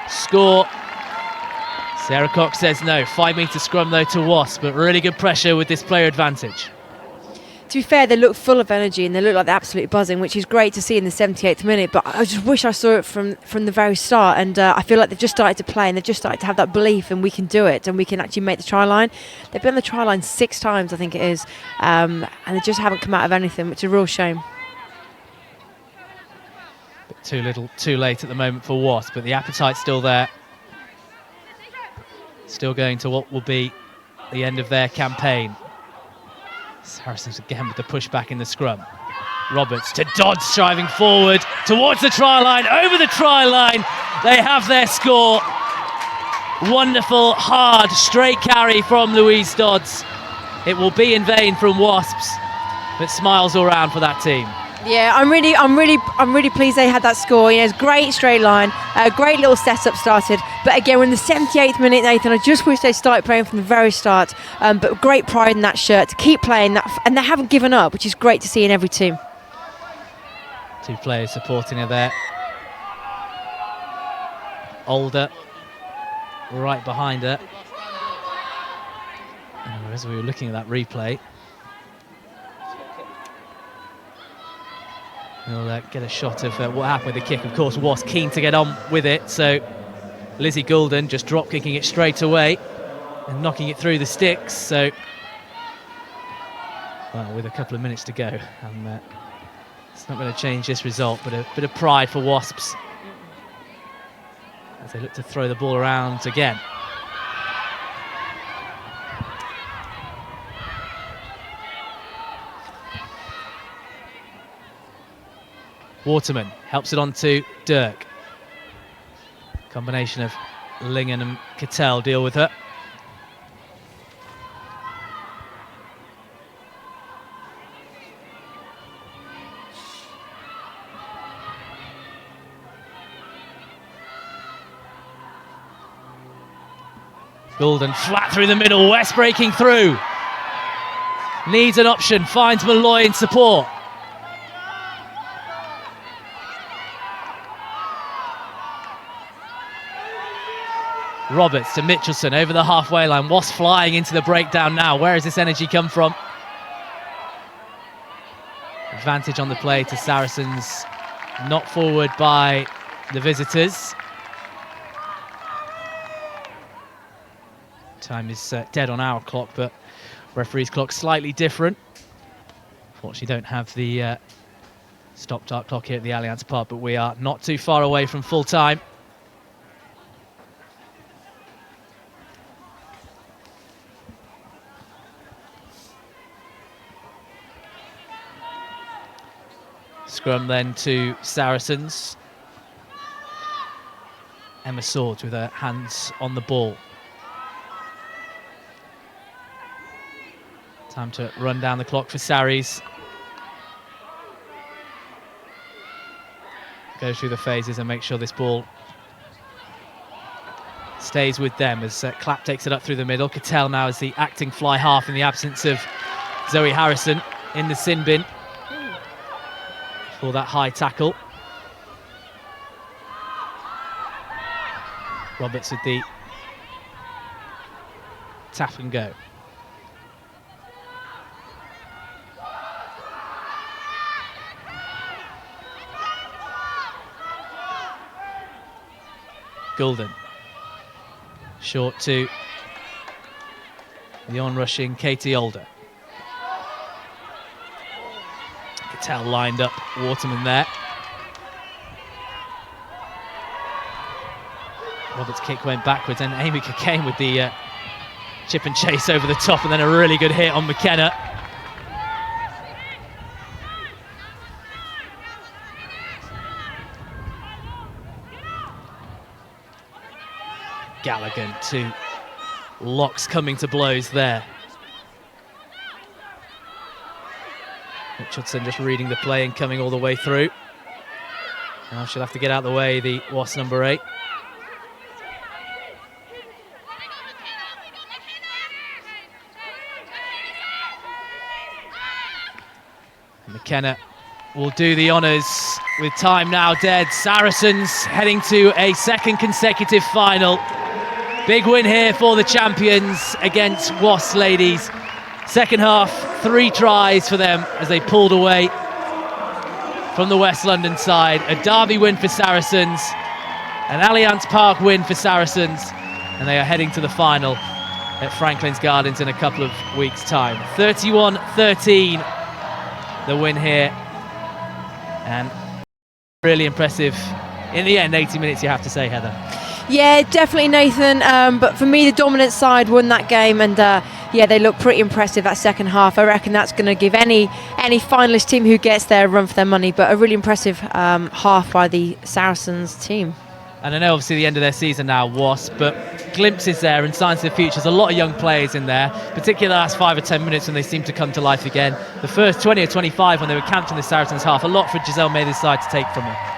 score? Sarah Cox says no. 5 metre scrum though to Wasps, but really good pressure with this player advantage. To be fair, they look full of energy and they look like they're absolutely buzzing, which is great to see in the 78th minute, but I just wish I saw it from the very start, and I feel like they've just started to play and they've just started to have that belief and we can do it and we can actually make the try line. They've been on the try line 6 times, I think it is, and they just haven't come out of anything, which is a real shame. Bit too little, too late at the moment for Wasps, but the appetite's still there. Still going to what will be the end of their campaign. Saracens again with the pushback in the scrum. Roberts to Dodds, striving forward towards the try line, over the try line. They have their score. Wonderful, hard, straight carry from Louise Dodds. It will be in vain from Wasps, but smiles all round for that team. Yeah, I'm really pleased they had that score. You know, it's a great straight line, a great little setup started. But again, we're in the 78th minute, Nathan. I just wish they started playing from the very start. But great pride in that shirt to keep playing that, and they haven't given up, which is great to see in every team. 2 players supporting her there. Older, right behind her. And as we were looking at that replay, we'll get a shot of what happened with the kick. Of course, Wasps keen to get on with it, so Lizzie Goulden just drop kicking it straight away and knocking it through the sticks. So, well, with a couple of minutes to go, and it's not going to change this result, but a bit of pride for Wasps as they look to throw the ball around again. Waterman helps it on to Dirk. Combination of Lingen and Cattell deal with her. Goulden flat through the middle. West breaking through. Needs an option. Finds Malloy in support. Roberts to Mitchelson over the halfway line. Wasps flying into the breakdown now. Where has this energy come from? advantage on the play to Saracens. Not forward by the visitors. Time is dead on our clock, but referee's clock slightly different. Unfortunately, don't have the stop-start clock here at the Allianz Park, but we are not too far away from full time. Scrum then to Saracens. Emma Swords with her hands on the ball. Time to run down the clock for Saris. Go through the phases and make sure this ball stays with them as Clapp takes it up through the middle. Cattell now is the acting fly half in the absence of Zoe Harrison in the sin bin for that high tackle. Roberts with the tap and go. Goulden. Short to the on-rushing Katie Older. Cattell lined up Waterman there. Roberts' kick went backwards and Amy Cockayne with the chip and chase over the top, and then a really good hit on McKenna. Gallagher to Locks coming to blows there. Richardson just reading the play and coming all the way through. Now she'll have to get out of the way, the Wasps number 8. McKenna will do the honours with time now dead. Saracens heading to a second consecutive final. Big win here for the champions against Wasps Ladies. Second half, 3 tries for them as they pulled away from the West London side. A derby win for Saracens, an Allianz Park win for Saracens, and they are heading to the final at Franklin's Gardens in a couple of weeks' time. 31-13, the win here, and really impressive in the end. 80 minutes, you have to say, Heather. Yeah, definitely, Nathan. But for me, the dominant side won that game, and yeah, they look pretty impressive that second half. I reckon that's going to give any finalist team who gets there a run for their money. But a really impressive half by the Saracens team. And I know obviously the end of their season now, Wasps, but glimpses there and signs of the future. There's a lot of young players in there, particularly the last 5 or 10 minutes when they seem to come to life again. The first 20 or 25 when they were camped in the Saracens half, a lot for Giselle Mather's side to take from her.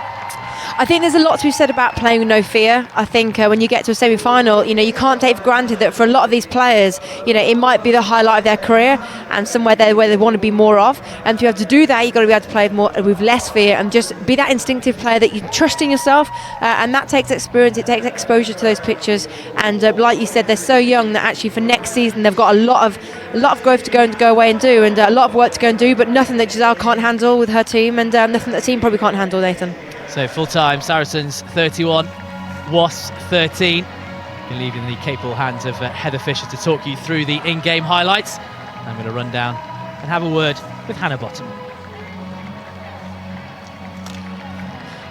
I think there's a lot to be said about playing with no fear. I think when you get to a semi-final, you can't take for granted that for a lot of these players, it might be the highlight of their career and somewhere where they want to be more of. And to be able to do that, you've got to be able to play more with less fear and just be that instinctive player that you trust in yourself. And that takes experience, it takes exposure to those pitches. And like you said, they're so young that actually for next season they've got a lot of growth to go away and do, and a lot of work to go and do, but nothing that Giselle can't handle with her team, and nothing that the team probably can't handle, Nathan. So full time, Saracens 31, Wasps 13. You're leaving the capable hands of Heather Fisher to talk you through the in-game highlights. I'm going to run down and have a word with Hannah Bottom.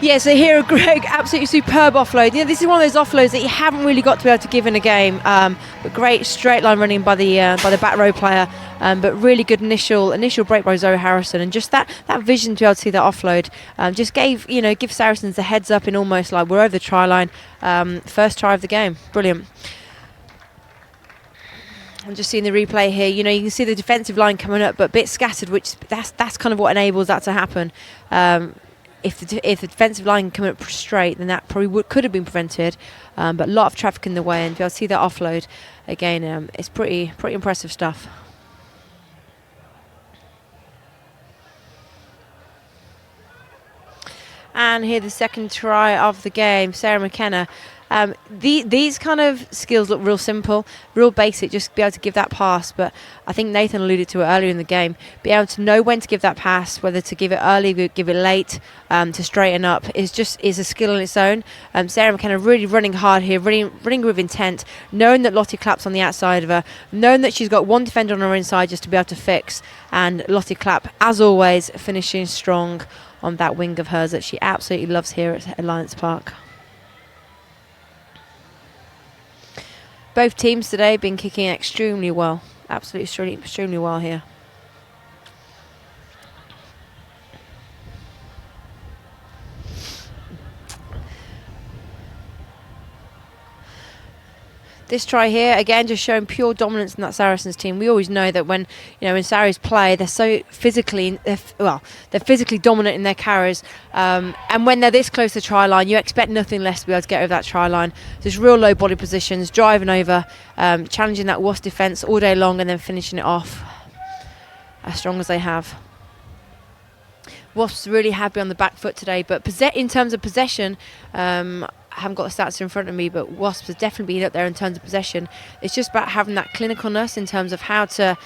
Yeah, so here, Greg, absolutely superb offload. This is one of those offloads that you haven't really got to be able to give in a game, but great straight line running by the back row player, but really good initial break by Zoe Harrison, and just that vision to be able to see that offload just give Saracens the heads up in almost like we're over the try line. First try of the game, brilliant. I'm just seeing the replay here. You can see the defensive line coming up, but a bit scattered, which that's kind of what enables that to happen. If the defensive line coming up straight, then that probably could have been prevented. But a lot of traffic in the way, and to be able to see that offload again, it's pretty impressive stuff. And here the second try of the game, Sara Mckenna. These kind of skills look real simple, real basic, just be able to give that pass. But I think Nathan alluded to it earlier in the game. Be able to know when to give that pass, whether to give it early, give it late, to straighten up, is a skill on its own. Sara McKenna really running hard here, running with intent, knowing that Lottie Clapp's on the outside of her, knowing that she's got one defender on her inside just to be able to fix, and Lottie Clapp, as always, finishing strong on that wing of hers that she absolutely loves here at Allianz Park. Both teams today been kicking extremely well, absolutely extremely well here. This try here, again, just showing pure dominance in that Saracens team. We always know that when Sarries play, they're so physically, they're physically dominant in their carries. And when they're this close to the try line, you expect nothing less to be able to get over that try line. Just real low body positions, driving over, challenging that Wasp defence all day long, and then finishing it off as strong as they have. Wasps really happy on the back foot today, but in terms of possession, I haven't got the stats in front of me, but Wasps has definitely been up there in terms of possession. It's just about having that clinicalness in terms of how to,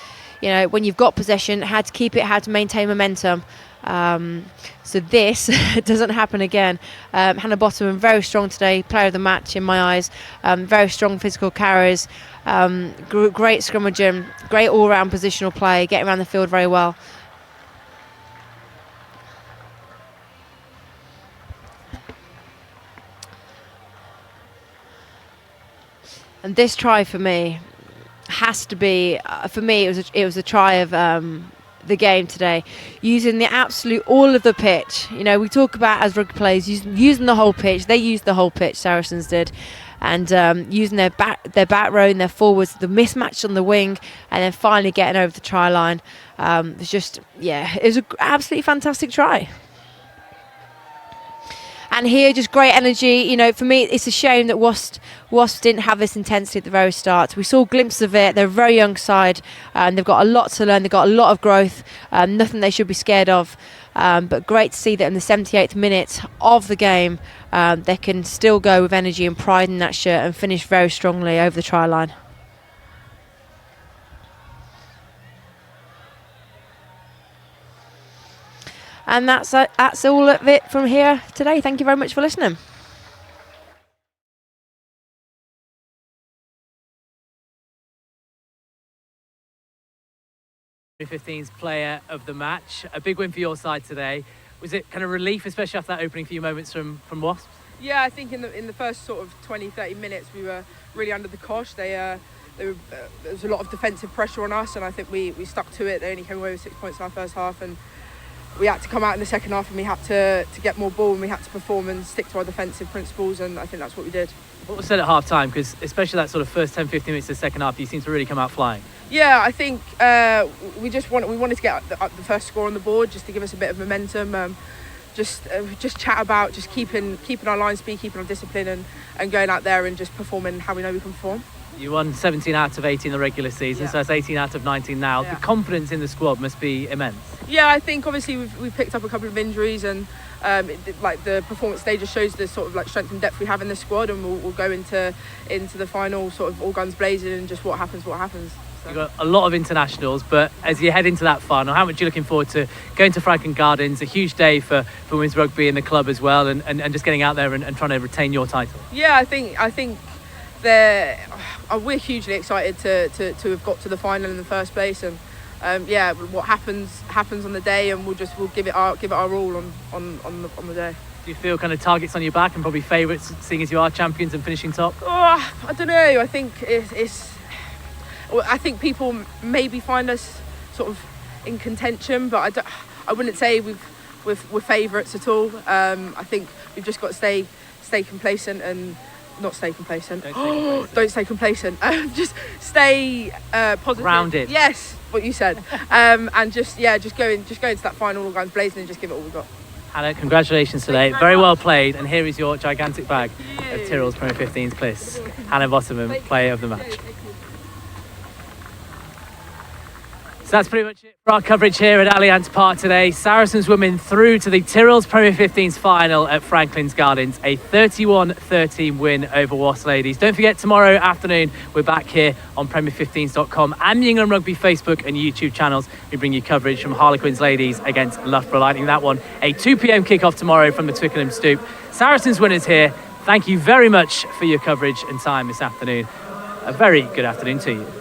when you've got possession, how to keep it, how to maintain momentum. So this doesn't happen again. Hannah Bottoman, very strong today, player of the match in my eyes. Very strong physical carries, great scrummaging, great all-round positional play, getting around the field very well. And this try for me has to be, it was a try of the game today, using the absolute all of the pitch. We talk about as rugby players using the whole pitch. They used the whole pitch, Saracens did, and using their back row and their forwards, the mismatch on the wing, and then finally getting over the try line. It was an absolutely fantastic try. And here, just great energy. For me, it's a shame that Wasps didn't have this intensity at the very start. We saw glimpses of it. They're a very young side, and they've got a lot to learn. They've got a lot of growth. Nothing they should be scared of. But great to see that in the 78th minute of the game, they can still go with energy and pride in that shirt and finish very strongly over the try line. And that's all of it from here today. Thank you very much for listening. U15's player of the match. A big win for your side today. Was it kind of relief, especially after that opening few moments from Wasps? Yeah, I think in the first sort of 20-30 minutes we were really under the cosh. There was a lot of defensive pressure on us, and I think we stuck to it. They only came away with 6 points in our first half, and we had to come out in the second half and we had to get more ball, and we had to perform and stick to our defensive principles, and I think that's what we did. What was said at half time? Because especially that sort of first 10-15 minutes of the second half, you seem to really come out flying. Yeah, I think we wanted to get the first score on the board just to give us a bit of momentum. Just chat about just keeping our line speed, keeping our discipline, and going out there and just performing how we know we can perform. You won 17 out of 18 in the regular season, so that's 18 out of 19 now. Yeah. The confidence in the squad must be immense. Yeah, I think obviously we've picked up a couple of injuries, and the performance stage just shows the sort of strength and depth we have in the squad, and we'll go into the final sort of all guns blazing, and just what happens. So. You've got a lot of internationals, but as you head into that final, how much are you looking forward to going to Franklin Gardens? A huge day for women's rugby in the club as well, and just getting out there and trying to retain your title. Yeah, I think we're hugely excited to have got to the final in the first place, and what happens on the day, and we'll give it our all on the day. Do you feel kind of targets on your back and probably favourites, seeing as you are champions and finishing top? I don't know. I think people maybe find us sort of in contention, but I wouldn't say we're favourites at all. I think we've just got to stay complacent and not stay complacent. Don't stay complacent. Just stay positive. Rounded. Yes, what you said. And just go into that final all guns blazing and just give it all we've got. Hannah, congratulations today. Very well played, and here is your gigantic bag of Tyrrells Premier 15s Bliss. Hannah Bottoman, player of the match. So that's pretty much it for our coverage here at Allianz Park today. Saracens Women through to the Tyrrells Premier 15s final at Franklin's Gardens. A 31-13 win over Wasps Ladies. Don't forget, tomorrow afternoon, we're back here on Premier15s.com and the England Rugby Facebook and YouTube channels. We bring you coverage from Harlequins Ladies against Loughborough Lightning. That one, a 2 p.m. kickoff tomorrow from the Twickenham Stoop. Saracens Winners here. Thank you very much for your coverage and time this afternoon. A very good afternoon to you.